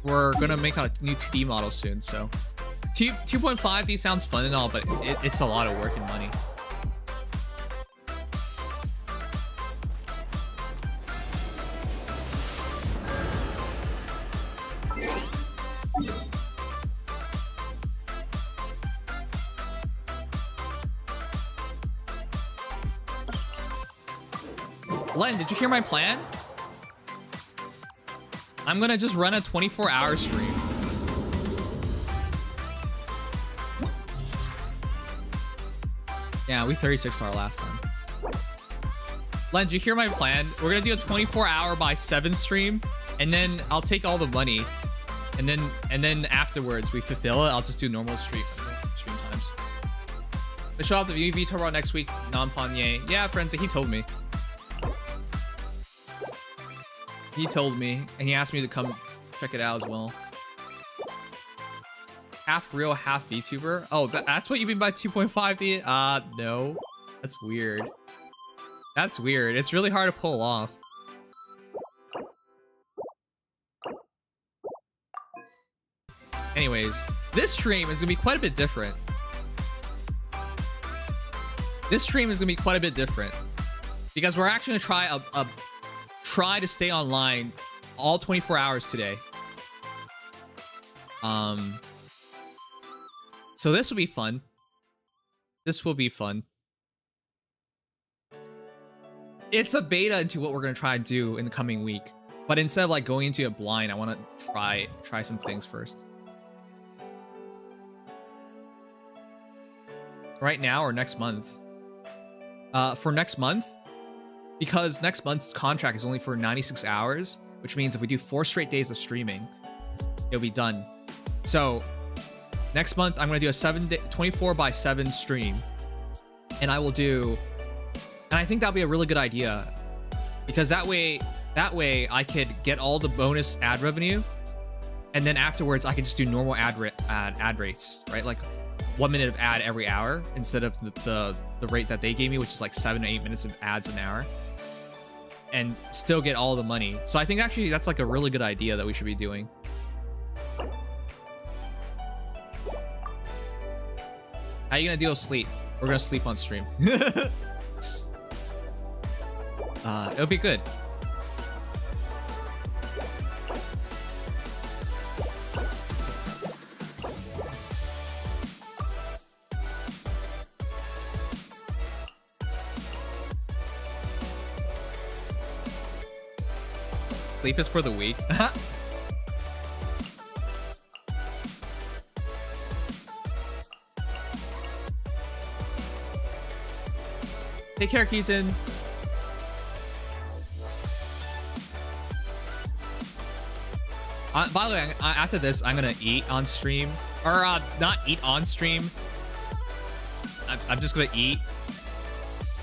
we're gonna make a new 2D model soon. So 2.5D sounds fun and all, but it's a lot of work and money. Len, did you hear my plan? I'm gonna just run a 24-hour stream. Yeah, we 36 last time. Len, did you hear my plan? We're gonna do a 24-hour by 7 stream, and then I'll take all the money, and then afterwards we fulfill it. I'll just do normal stream times. But show off the VTuber next week, non-Panye. Yeah, friends, he told me. He told me, and he asked me to come check it out as well. Half real, half VTuber. Oh, that's what you mean by 2.5D? No. That's weird. That's weird. It's really hard to pull off. Anyways, this stream is gonna be quite a bit different. This stream is gonna be quite a bit different because we're actually gonna try to stay online all 24 hours today. So this will be fun. This will be fun. It's a beta into what we're gonna try to do in the coming week. But instead of like going into it blind, I want to try some things first. Right now or next month? For next month, because next month's contract is only for 96 hours, which means if we do 4 straight days of streaming, it'll be done. So next month, I'm going to do a 24/7 stream. And I will do, and I think that'll be a really good idea because that way I could get all the bonus ad revenue. And then afterwards I could just do normal ad rates, right? Like 1 minute of ad every hour instead of the rate that they gave me, which is like 7 to 8 minutes of ads an hour, and still get all the money. So I think actually that's like a really good idea that we should be doing. How are you gonna deal with sleep? We're gonna sleep on stream. It'll be good. Sleep is for the weak. Take care, Keaton. By the way, after this, I'm gonna eat on stream, or not eat on stream. I'm just gonna eat,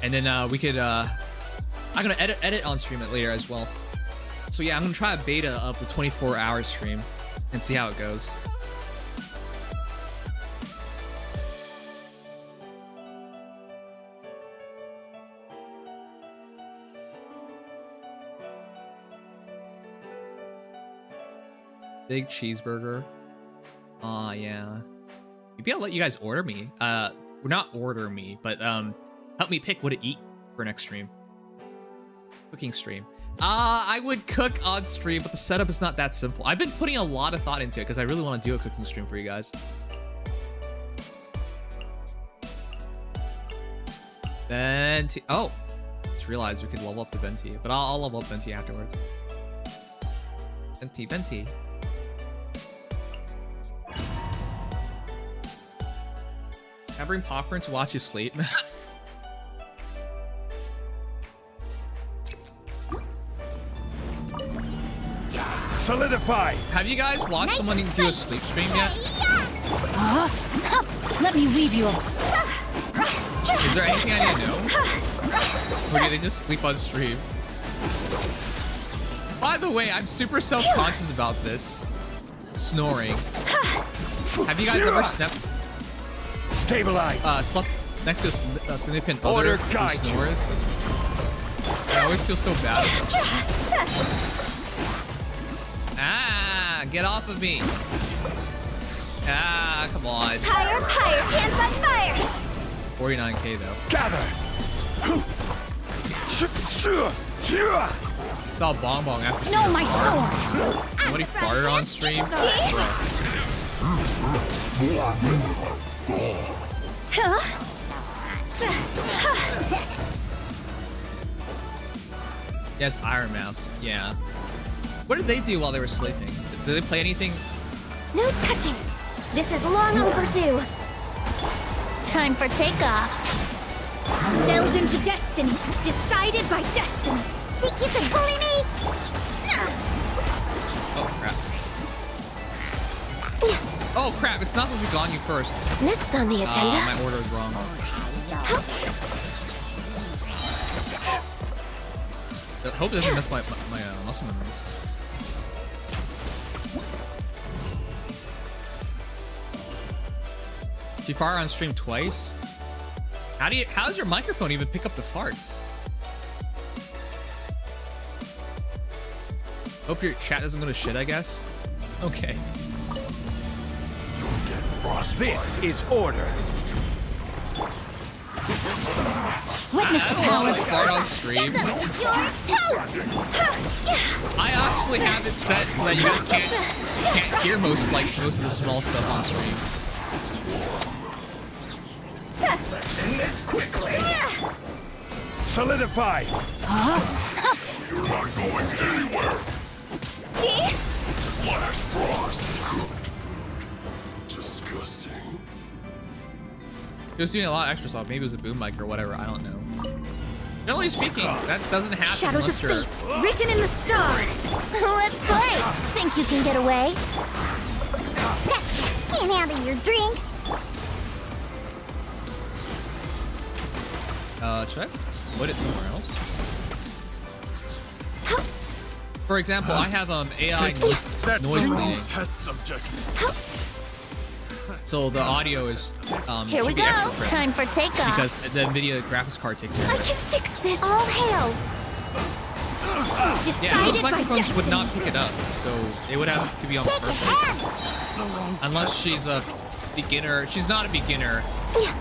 and then we could. I'm gonna edit on stream it later as well. So yeah, I'm gonna try a beta of the 24-hour stream and see how it goes. Big cheeseburger. Yeah. Maybe I'll let you guys order me. Well, not order me, but help me pick what to eat for next stream. Cooking stream. I would cook on stream, but the setup is not that simple. I've been putting a lot of thought into it because I really want to do a cooking stream for you guys. Venti. Oh, just realized we could level up the Venti, but I'll level up Venti afterwards. Venti. Can I bring popcorn to watch you sleep? Solidify! Have you guys watched someone do a sleep stream yet? Let me weave you. Is there anything I need to know? Or do they just sleep on stream? By the way, I'm super self-conscious about this. Snoring. Have you guys ever slept next to a significant other who snores? I always feel so bad. Ah! Get off of me. Ah, come on. Higher, higher, hands on fire. 49k though. Gather. Saw Bong Bong after No, my sword. Somebody farted on stream? Huh? Yes, Iron Mouse. Yeah. What did they do while they were sleeping? Did they play anything? No touching. This is long overdue. Time for takeoff. Delved into destiny. Decided by destiny. Think you can bully me? Oh crap. Oh crap, it's not supposed to be Ganyu first. Next on the agenda. My order is wrong. I hope it doesn't mess my muscle memories. Did you fire on stream twice? How does your microphone even pick up the farts? Hope your chat doesn't go to shit, I guess. Okay. This is order. Witness the power. Like fart on stream. You're toast. I actually have it set so that you guys can't hear most of the small stuff on stream. Let's end this quickly. Solidify. You're not going anywhere. See? Flash frost. Cooked food. Disgusting. He was doing a lot of extra stuff. Maybe it was a boom mic or whatever. I don't know. Generally speaking, that doesn't happen Shadows unless of you're... fate, written in the stars. Let's play. Think you can get away? Scratch. Can't handle your drink. Should I put it somewhere else? For example, I have AI noise cleaning. Test subject. So the audio is Here we should be go. extra crisp Time for takeoff. because the NVIDIA graphics card takes care I of it. can fix this. All hail. Yeah, most Decided by microphones would destiny. not pick it up, so it would have to be on Shake your purpose. hands. Unless she's a beginner. She's not a beginner. Yeah.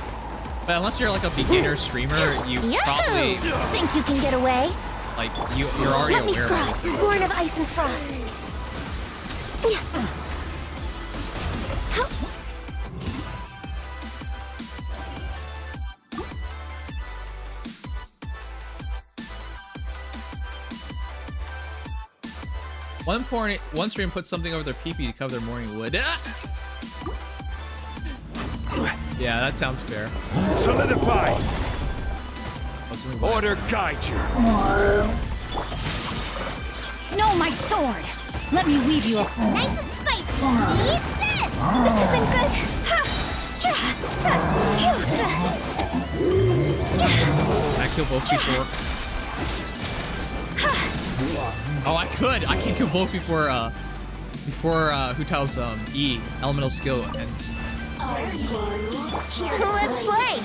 But unless you're like a beginner streamer, you probably Yahoo! Think you can get away? like you're already Let me aware of scrub. this. Born of ice and frost. Yeah. One stream put something over their pee-pee to cover their morning wood. Yeah, that sounds fair. Solidify. What's in the way? Order guide you. No, my sword. Let me weave you up. Nice and spicy. Eat this. This isn't good. I killed both before. Oh, I can kill both before Hu Tao's E elemental skill ends. Let's play.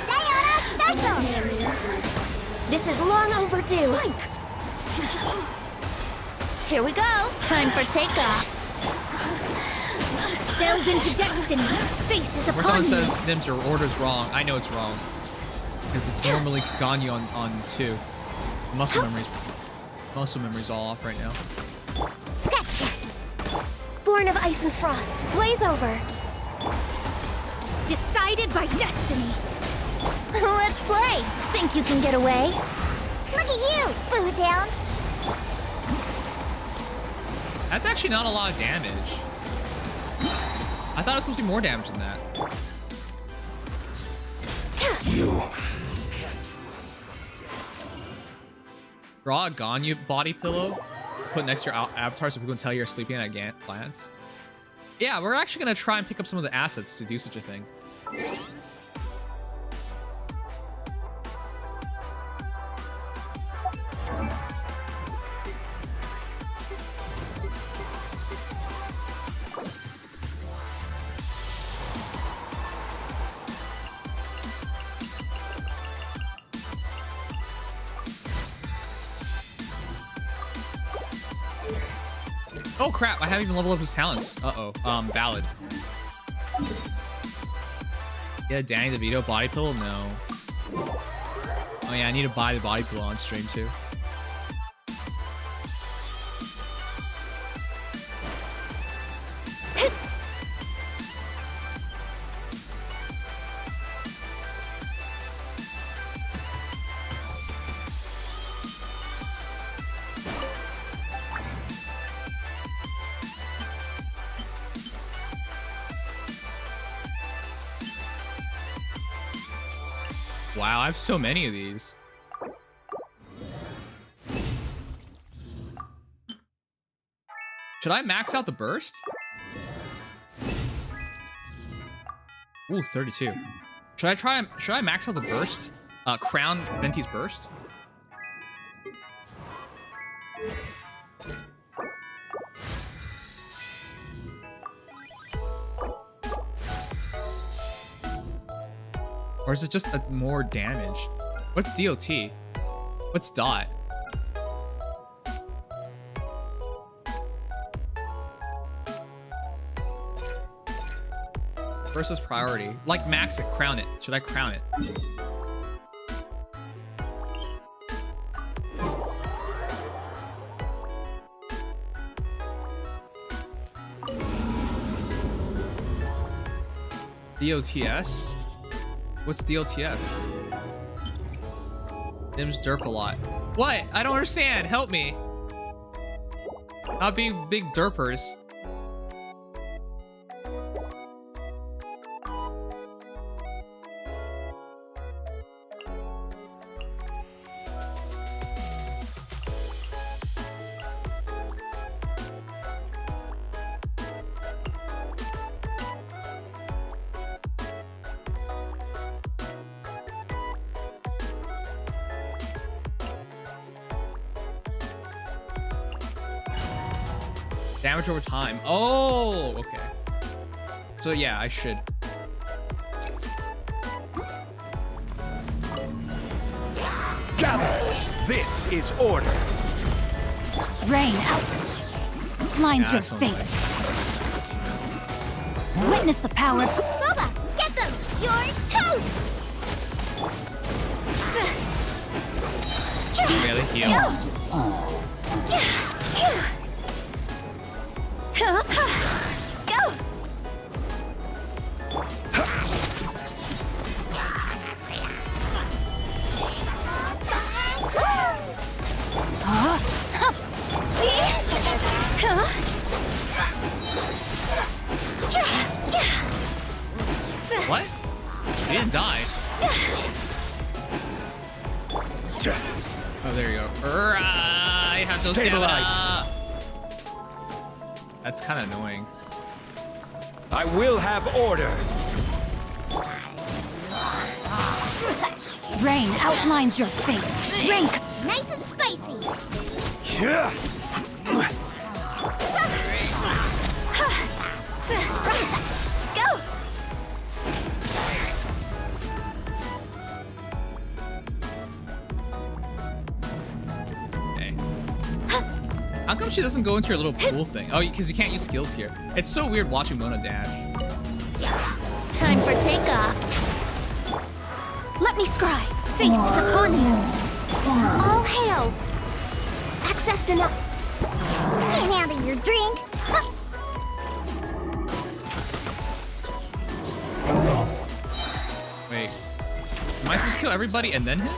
Diana special. This is long overdue. Here we go. Time for takeoff. Delve into destiny. Fate is Where upon someone you. says Nims, your order's wrong. I know it's wrong because it's normally Ganyu on 2. Muscle memory's all off right now. Scratch that. Born of ice and frost. Blaze over. Decided by destiny. Let's play. Think you can get away? Look at you, Boozound. That's actually not a lot of damage. I thought it was supposed to be more damage than that. Draw a Ganyu body pillow, put next to your avatar so people can tell you're sleeping at a glance. Yeah, we're actually gonna try and pick up some of the assets to do such a thing. Oh crap, I haven't even leveled up his talents. Uh-oh. Ballad. Yeah, Danny DeVito body pillow? No. Oh yeah, I need to buy the body pillow on stream too. Wow, I have so many of these. Should I max out the burst? Ooh, 32. Should I max out the burst? Crown Venti's burst? Or is it just more damage? What's DOT? What's dot? Versus priority. Like max it, crown it. Should I crown it? DOTS? What's DOTS? Nims derp a lot. What? I don't understand. Help me. Not being big derpers. Damage over time. Oh, okay. So yeah, I should. Gather! This is order. Rain out. Lines your fate. Witness the power of Bubba! Get them! You're toast! Really heal. Go! What? He didn't die. Oh, there you go. I have no stamina. That's kind of annoying. I will have order. Rain outlines your fate. Drink! Nice and spicy! Go! Okay. How come she doesn't go into your little pool thing? Oh, because you can't use skills here. It's so weird watching Mona dash. Time for takeoff. Let me scry. Fate is upon you. All hail. Access denied. Can't handle your drink. Wait. Am I supposed to kill everybody and then him?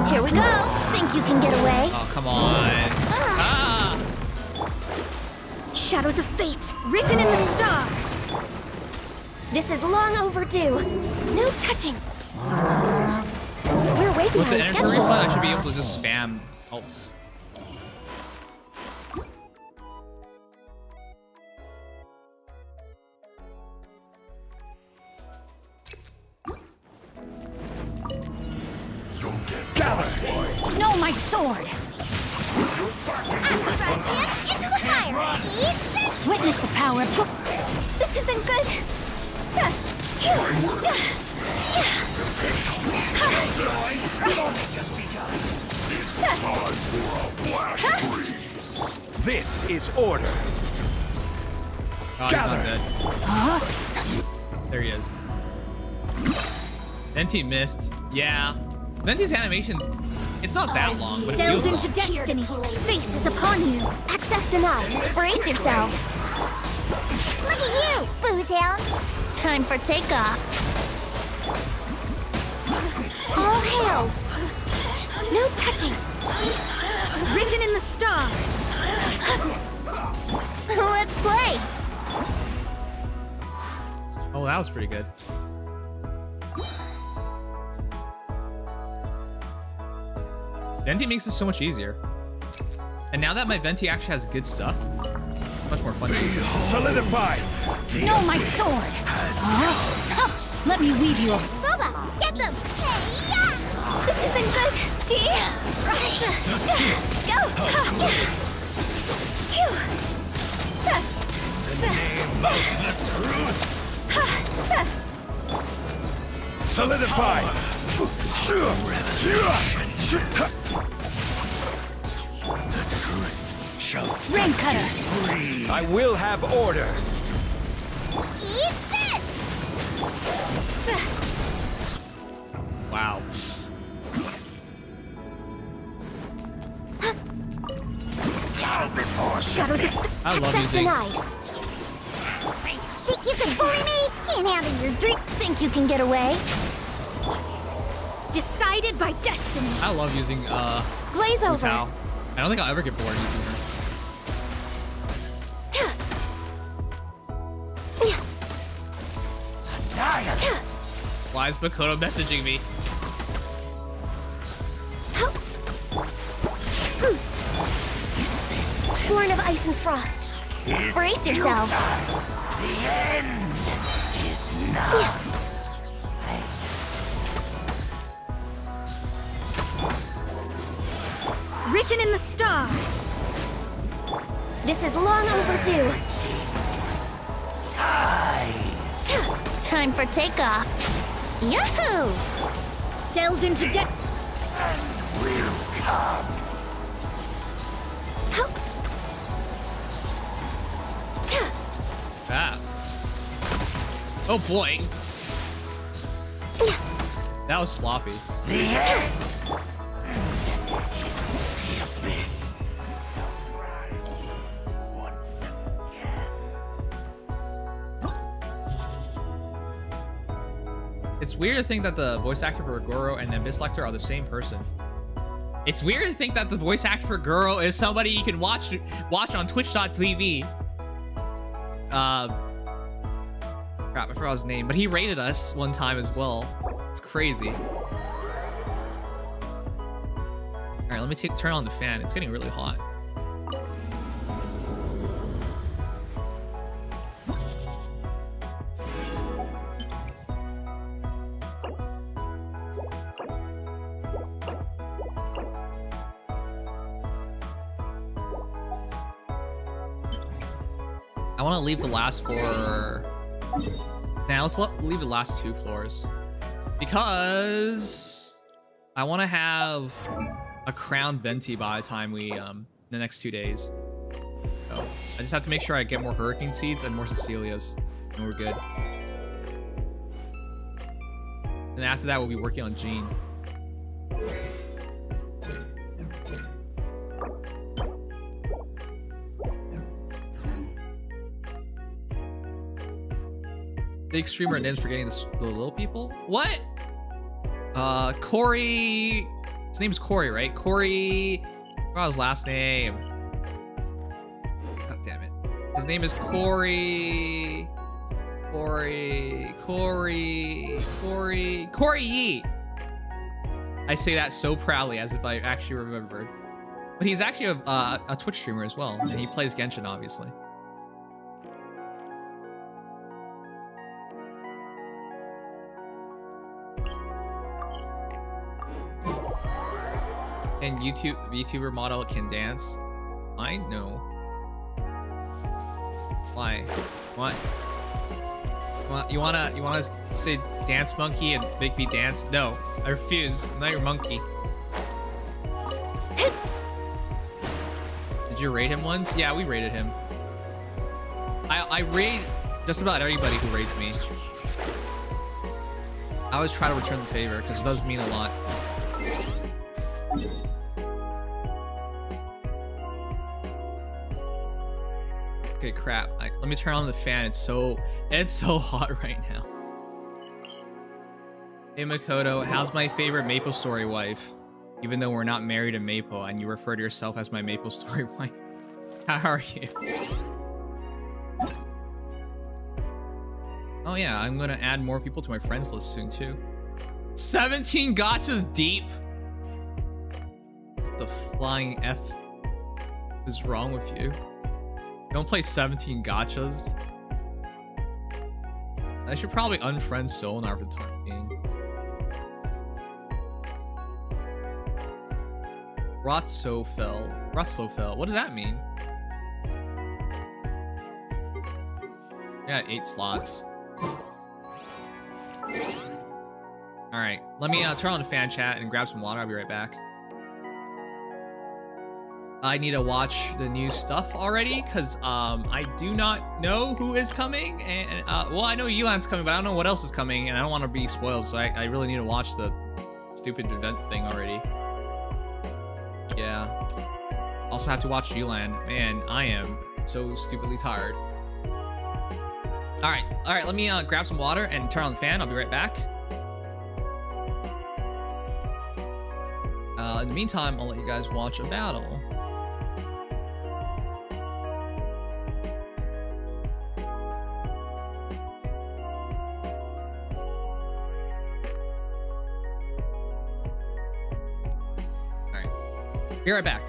Here we go. Think you can get away? Oh, come on. Ah! Shadows of fate, written in the stars. This is long overdue. No touching. We're way With the behind energy schedule. refund, I should be able to just spam ults. No, my sword. Into the fire. Witness the power of. This isn't good. Time for a flash freeze. This is order. Oh, he's not dead. There he is. Venti missed. Yeah. Venti's animation, it's not that long, but it Delve feels long. into destiny. Fate is upon you. Access denied. Brace yourselves. Look at you, Boozhound! Time for takeoff. All hail. No touching. Written in the stars. Let's play. Oh, that was pretty good. Venti makes this so much easier. And now that my Venti actually has good stuff, it's much more fun to use it. Solidify. No, my sword. Let me weave you. Boba, get them. This isn't good. See? Go. Solidify. Rain cutter. I will have order. Eat this. Wow. Shadows of I love access using- denied. Think you can bully me? Can't handle your drink. Think you can get away? Decided by destiny. I love using Glaze over. Tao. I don't think I'll ever get bored using her. Why is Makoto messaging me? Born of ice and frost. Brace yourself. The end is nigh. Written in the stars. This is long overdue. Time for takeoff. Yahoo! Delve into depth. And will come. Ah. Oh boy. That was sloppy. The end. The abyss. It's weird to think that the voice actor for Goro and the Abyss Lecter are the same person. It's weird to think that the voice actor for Goro is somebody you can watch on twitch.tv. Crap, I forgot his name, but he rated us one time as well. It's crazy. All right, let me turn on the fan. It's getting really hot. I want to leave the last floor. Now let's leave the last 2 floors because I want to have a crown Venti by the time we the next 2 days. So I just have to make sure I get more hurricane seeds and more Cecilias, and we're good. And after that, we'll be working on Jean. Big streamer and names forgetting the little people. What? Corey. His name's Corey, right? Corey. What was his last name? God damn it. His name is Corey. Corey Yee. I say that so proudly as if I actually remembered. But he's actually a Twitch streamer as well, and he plays Genshin, obviously. And VTuber model can dance. I know. Why? What? You wanna say dance monkey and make me dance? No, I refuse. I'm not your monkey. Did you raid him once? Yeah, we raided him. I raid just about everybody who raids me. I always try to return the favor because it does mean a lot. Okay, crap. Let me turn on the fan. It's so hot right now. Hey Makoto, how's my favorite Maple Story wife? Even though we're not married to Maple, and you refer to yourself as my Maple Story wife. How are you? Oh yeah, I'm gonna add more people to my friends list soon too. 17 gachas deep. What the flying F is wrong with you? Don't play 17 gachas. I should probably unfriend Sonar for the time being. Rotzlofel. What does that mean? Yeah, 8 slots. All right, let me turn on the fan chat and grab some water. I'll be right back. I need to watch the new stuff already because I do not know who is coming, and well, I know Elan's coming, but I don't know what else is coming, and I don't want to be spoiled, so I really need to watch the stupid event thing already. Yeah. Also have to watch Elan. Man, I am so stupidly tired. All right, let me grab some water and turn on the fan. I'll be right back. In the meantime, I'll let you guys watch a battle. All right, be right back.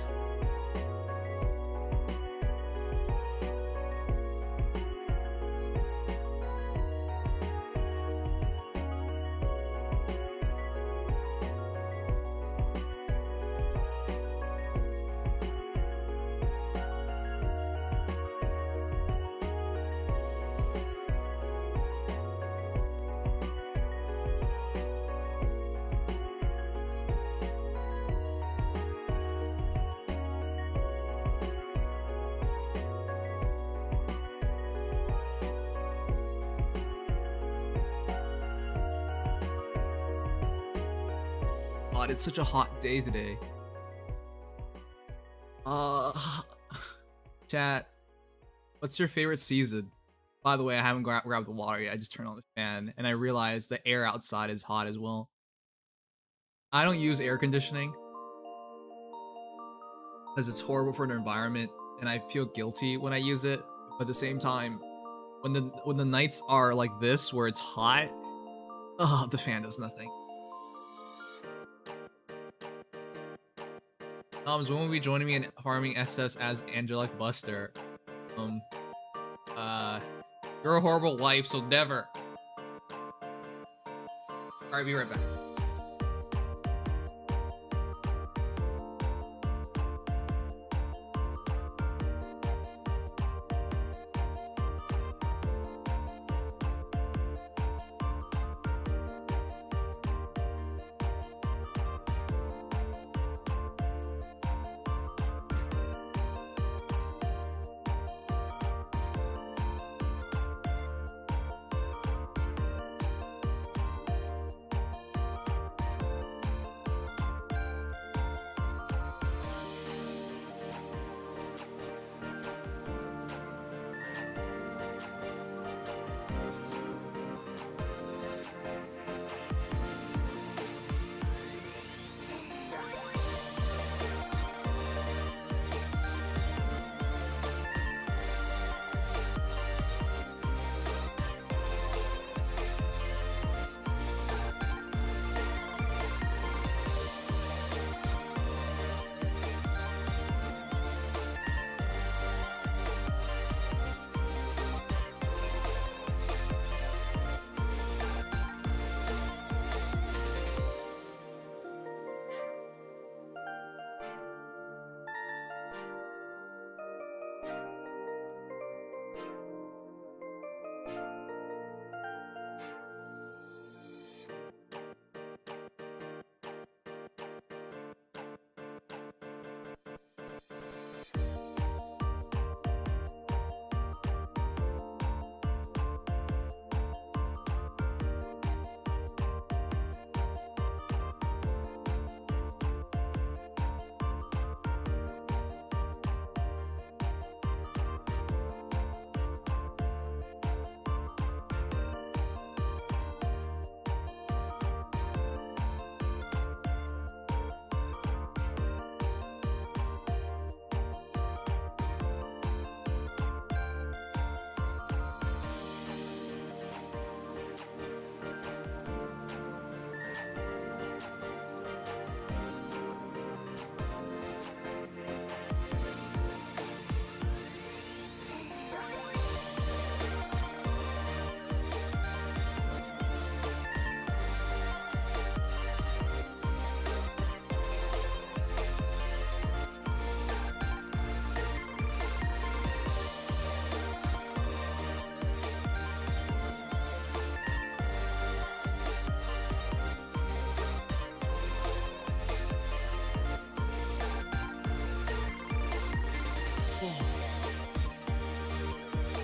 God, it's such a hot day today. Chat, what's your favorite season? By the way, I haven't grabbed the water yet. I just turned on the fan and I realized the air outside is hot as well. I don't use air conditioning because it's horrible for the environment and I feel guilty when I use it. But at the same time, when the nights are like this where it's hot, the fan does nothing. When will you be joining me in farming SS as Angelic Buster? You're a horrible wife, so never. Alright, be right back.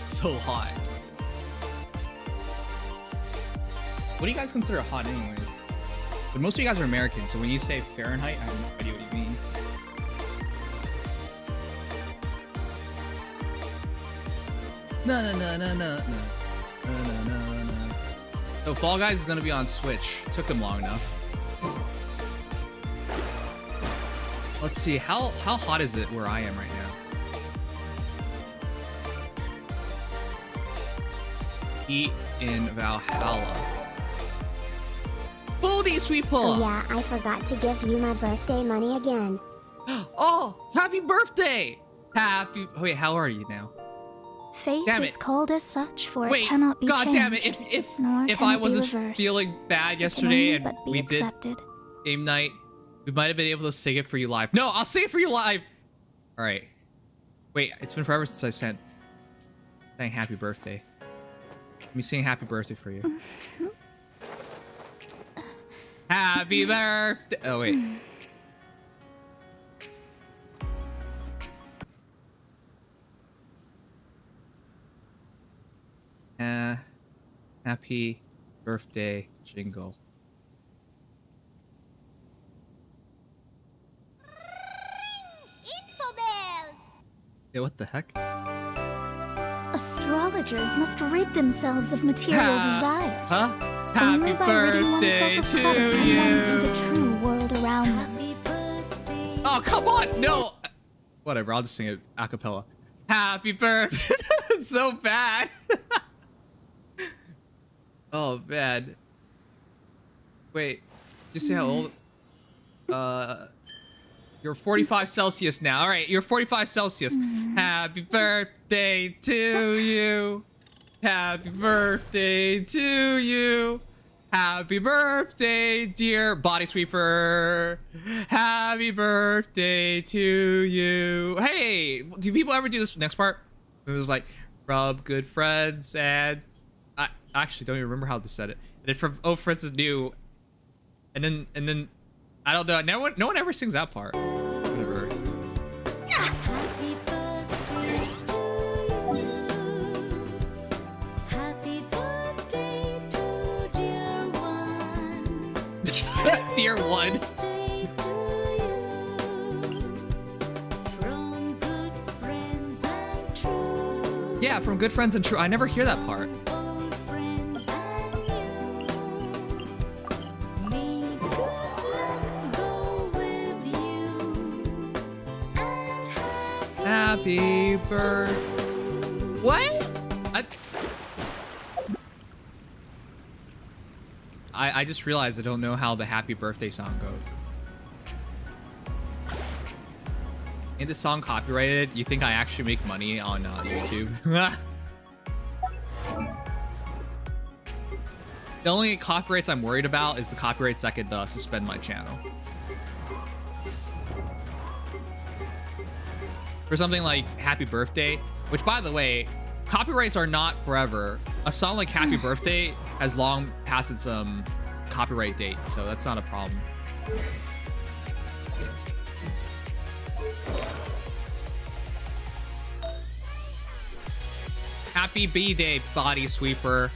So hot. What do you guys consider hot anyways? But most of you guys are American, so when you say Fahrenheit, I have no idea what you mean. No. So Fall Guys is gonna be on Switch. Took them long enough. Let's see, how hot is it where I am right now? Heat in Valhalla. Baldy sweet pull. Oh yeah, I forgot to give you my birthday money again. Oh, happy birthday! Happy. Wait, how are you now? Fate Damn is it. called as such, for Wait, it cannot be God changed. damn it! If I wasn't feeling bad yesterday and we did game night, we might have been able to sing it for you live. No, I'll sing it for you live. All right. Wait, it's been forever since I sang happy birthday. Let me sing happy birthday for you. Happy birthday. Oh wait. Happy birthday jingle. Yeah, what the heck? Astrologers must rid themselves of material desires. Huh? Only Happy by ridding birthday oneself of to clutter can one see you. the true world around them. Oh, come on. No. Whatever. I'll just sing it a cappella. Happy birthday. It's so bad. Oh, man. Wait. You see how old? You're 45 Celsius now. All right. You're 45 Celsius. Happy birthday to you. Happy birthday to you. Happy birthday, dear body sweeper. Happy birthday to you. Hey, do people ever do this next part? It was like, from good friends and... I actually don't even remember how they said it. And then from Oh Friends is New. And then I don't know. No one ever sings that part. Whatever. Happy birthday to you. Happy birthday to dear one. Dear one. Birthday to you. From good friends and true. Yeah, from good friends and true. I never hear that part. Old friends and new. May good luck go with you. And Happy birthday. What? I just realized I don't know how the happy birthday song goes. Ain't this song copyrighted? You think I actually make money on YouTube? The only copyrights I'm worried about is the copyrights that could suspend my channel. For something like Happy Birthday, which by the way, copyrights are not forever. A song like Happy Birthday has long passed its copyright date, so that's not a problem. Happy B-Day, body sweeper.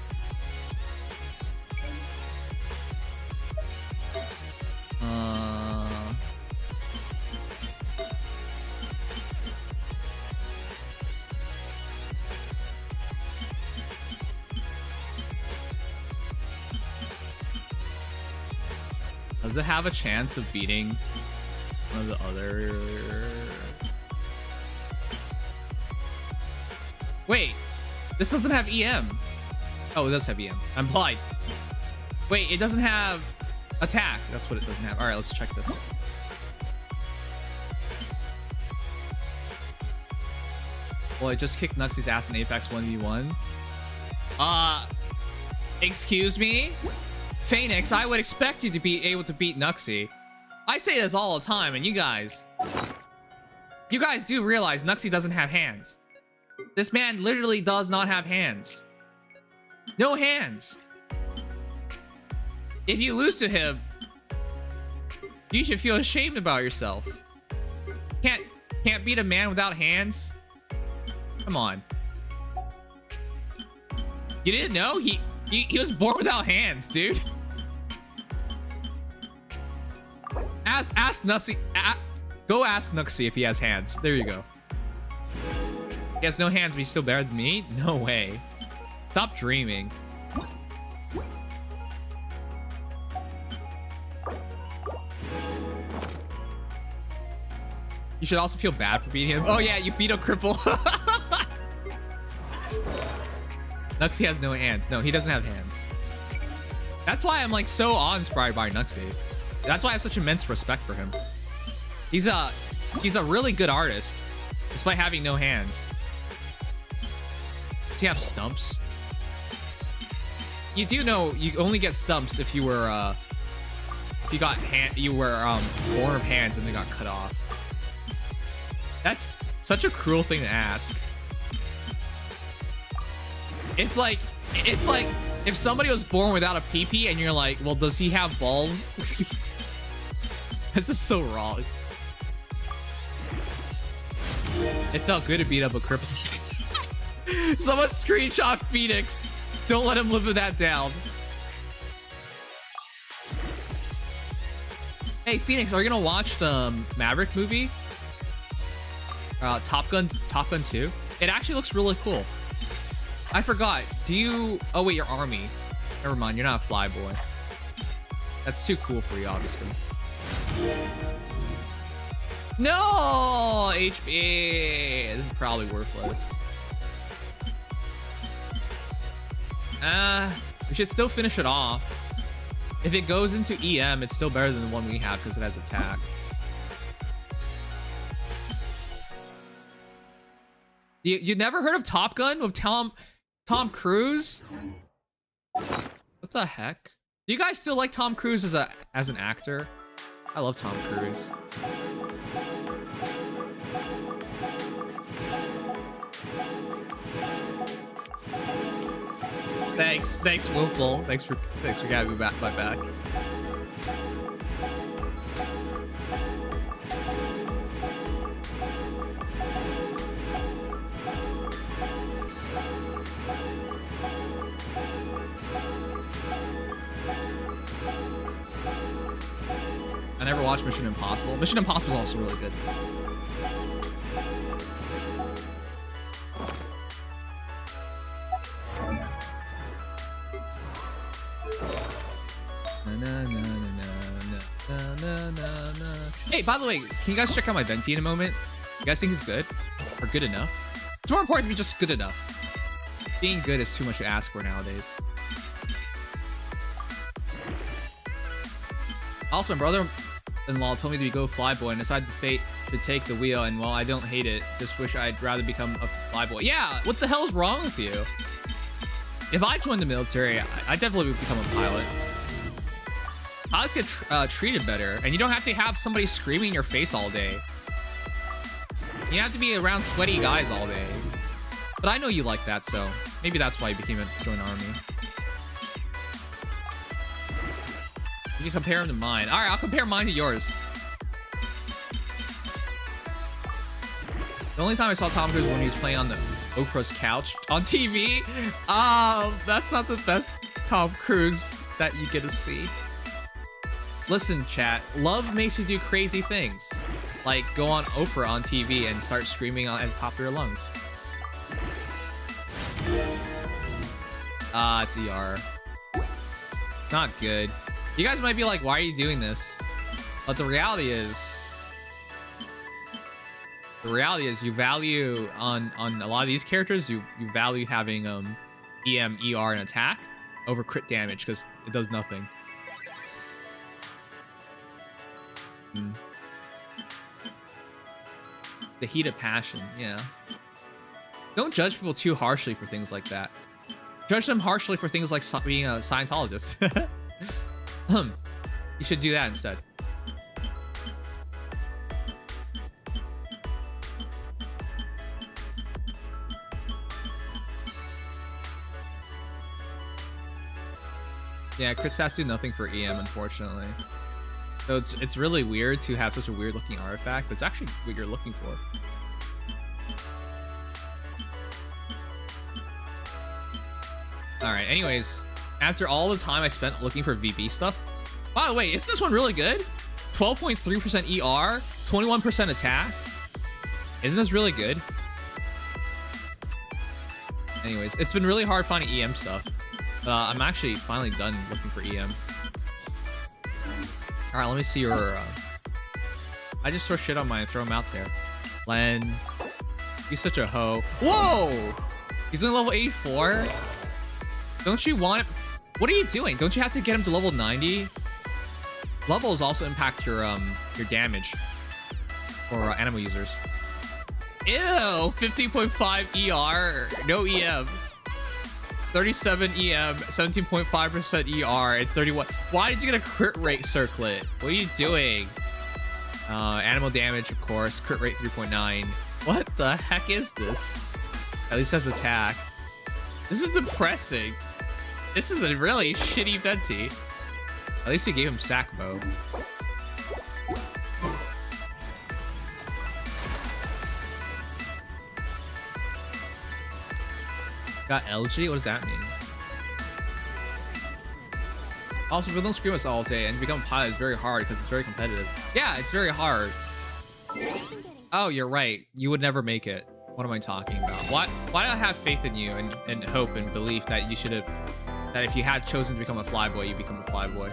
Does it have a chance of beating one of the other? Wait, this doesn't have EM. Oh, it does have EM. I'm blind. Wait, it doesn't have attack. That's what it doesn't have. All right, let's check this. Well, I just kicked Nuxie's ass in Apex 1v1. Excuse me? Phoenix, I would expect you to be able to beat Nuxie. I say this all the time, and you guys do realize Nuxie doesn't have hands. This man literally does not have hands. No hands. If you lose to him, you should feel ashamed about yourself. Can't beat a man without hands. Come on. You didn't know? He was born without hands, dude. Ask Nuxie. Go ask Nuxie if he has hands. There you go. He has no hands, but he's still better than me? No way. Stop dreaming. You should also feel bad for beating him. Oh yeah, you beat a cripple. Nuxie has no hands. No, he doesn't have hands. That's why I'm like so awe-inspired by Nuxie. That's why I have such immense respect for him. He's a really good artist, despite having no hands. Does he have stumps? You do know you only get stumps if you were if you got born of hands and they got cut off. That's such a cruel thing to ask. It's like if somebody was born without a pee-pee and you're like, well, does he have balls? This is so wrong. It felt good to beat up a cripple. Someone screenshot Phoenix. Don't let him live with that down. Hey, Phoenix, are you gonna watch the Maverick movie? Top Gun 2? It actually looks really cool. I forgot. Do you... Oh, wait, you're Army. Never mind, you're not a flyboy. That's too cool for you, obviously. No! HB! This is probably worthless. We should still finish it off. If it goes into EM, it's still better than the one we have because it has attack. You never heard of Top Gun with Tom Cruise? What the heck? Do you guys still like Tom Cruise as an actor? I love Tom Cruise. Thanks, Willful. Thanks for having me back my back. I never watched Mission Impossible. Mission Impossible is also really good. Hey, by the way, can you guys check out my Venti in a moment? You guys think he's good? Or good enough? It's more important to be just good enough. Being good is too much to ask for nowadays. Also, my brother-in-law told me to go flyboy and decided to take the wheel, and well, I don't hate it. Just wish I'd rather become a flyboy. Yeah, what the hell is wrong with you? If I joined the military, I definitely would become a pilot. Pilots get treated better, and you don't have to have somebody screaming in your face all day. You have to be around sweaty guys all day. But I know you like that, so maybe that's why you joined Army. You can compare him to mine. All right, I'll compare mine to yours. The only time I saw Tom Cruise when he was playing on the Oprah's couch on TV. That's not the best Tom Cruise that you get to see. Listen, chat, love makes you do crazy things. Like go on Oprah on TV and start screaming at the top of your lungs. It's ER. It's not good. You guys might be like, why are you doing this? But the reality is you value on a lot of these characters, you value having EM, ER, and attack over crit damage because it does nothing. The heat of passion, yeah. Don't judge people too harshly for things like that. Judge them harshly for things like being a Scientologist. You should do that instead. Yeah, crit stats do nothing for EM, unfortunately. So it's really weird to have such a weird looking artifact, but it's actually what you're looking for. All right. Anyways, after all the time I spent looking for VB stuff. By the way, isn't this one really good? 12.3% ER, 21% attack. Isn't this really good? Anyways, it's been really hard finding EM stuff. I'm actually finally done looking for EM. All right, let me see your... I just throw shit on mine and throw them out there. Len, he's such a hoe. Whoa! He's on level 84? Don't you want... What are you doing? Don't you have to get him to level 90? Levels also impact your damage for animal users. Ew! 15.5 ER, no EM. 37 EM, 17.5% ER, and 31. Why did you get a crit rate circlet? What are you doing? Animal damage, of course. Crit rate 3.9. What the heck is this? At least has attack. This is depressing. This is a really shitty venti. At least you gave him sack bow. Got LG? What does that mean? Also, if you don't scream us all day and you become a pilot, it's very hard because it's very competitive. Yeah, it's very hard. Oh, you're right. You would never make it. What am I talking about? Why do I have faith in you and hope and belief that you should have, that if you had chosen to become a flyboy, you become a flyboy?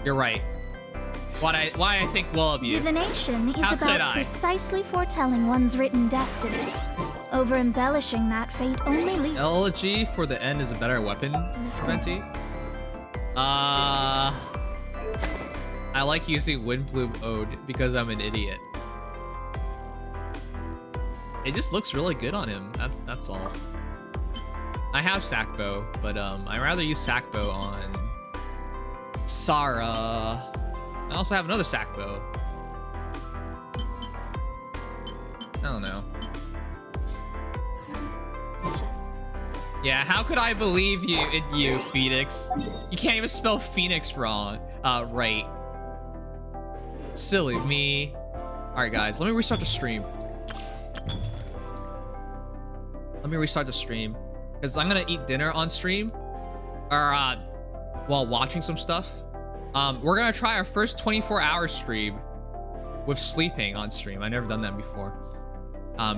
You're right. Why I think well of you. Divination is about precisely foretelling one's written destiny. Over-embellishing that fate only leads... LG for the end is a better weapon, Venti. I like using Windbloom Ode because I'm an idiot. It just looks really good on him. That's all. I have Sackbow, but I'd rather use Sackbow on Sarah. I also have another Sackbow. I don't know. Yeah, how could I believe you, Phoenix? You can't even spell Phoenix wrong. Right. Silly me. All right, guys, let me restart the stream. Let me restart the stream because I'm gonna eat dinner on stream, or while watching some stuff. We're gonna try our first 24-hour stream with sleeping on stream. I've never done that before.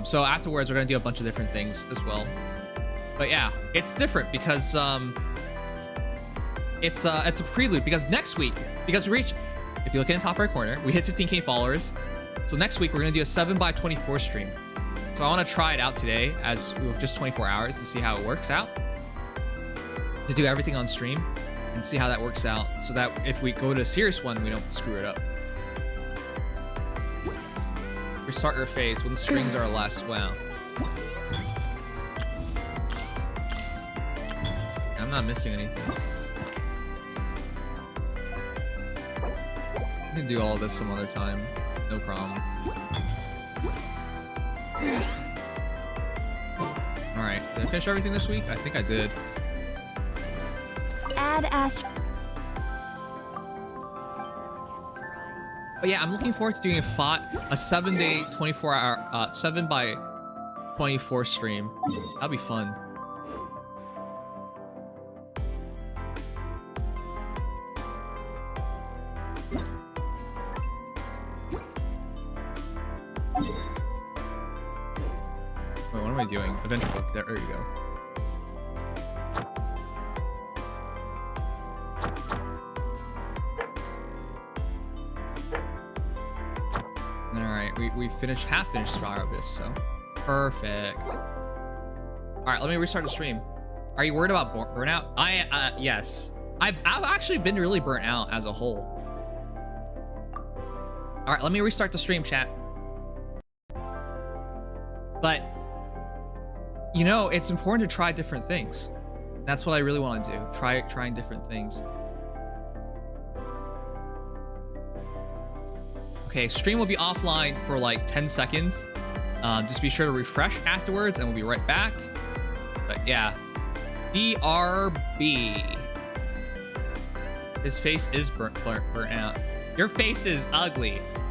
So afterwards, we're gonna do a bunch of different things as well. But yeah, it's different because it's a prelude because next week, because we reach, if you look in the top right corner, we hit 15K followers. So next week we're gonna do a 7x24 stream. So I want to try it out today as we have just 24 hours to see how it works out. To do everything on stream and see how that works out so that if we go to a serious one, we don't screw it up. Restart your phase when the strings are less. Wow. I'm not missing anything. I can do all of this some other time. No problem. Alright, did I finish everything this week? I think I did. Add Ast. But yeah, I'm looking forward to doing a 7-day, 24-hour, 7x24 stream. That'll be fun. Wait, what am I doing? Adventure book. There you go. Alright, we finished, half finished Spire Abyss, so perfect. Alright, let me restart the stream. Are you worried about burnout? Yes. I've actually been really burnt out as a whole. Alright, let me restart the stream, chat. But you know, it's important to try different things. That's what I really want to do. Trying different things. Okay, stream will be offline for like 10 seconds. Just be sure to refresh afterwards and we'll be right back. But yeah, BRB. His face is burnt out. Your face is ugly.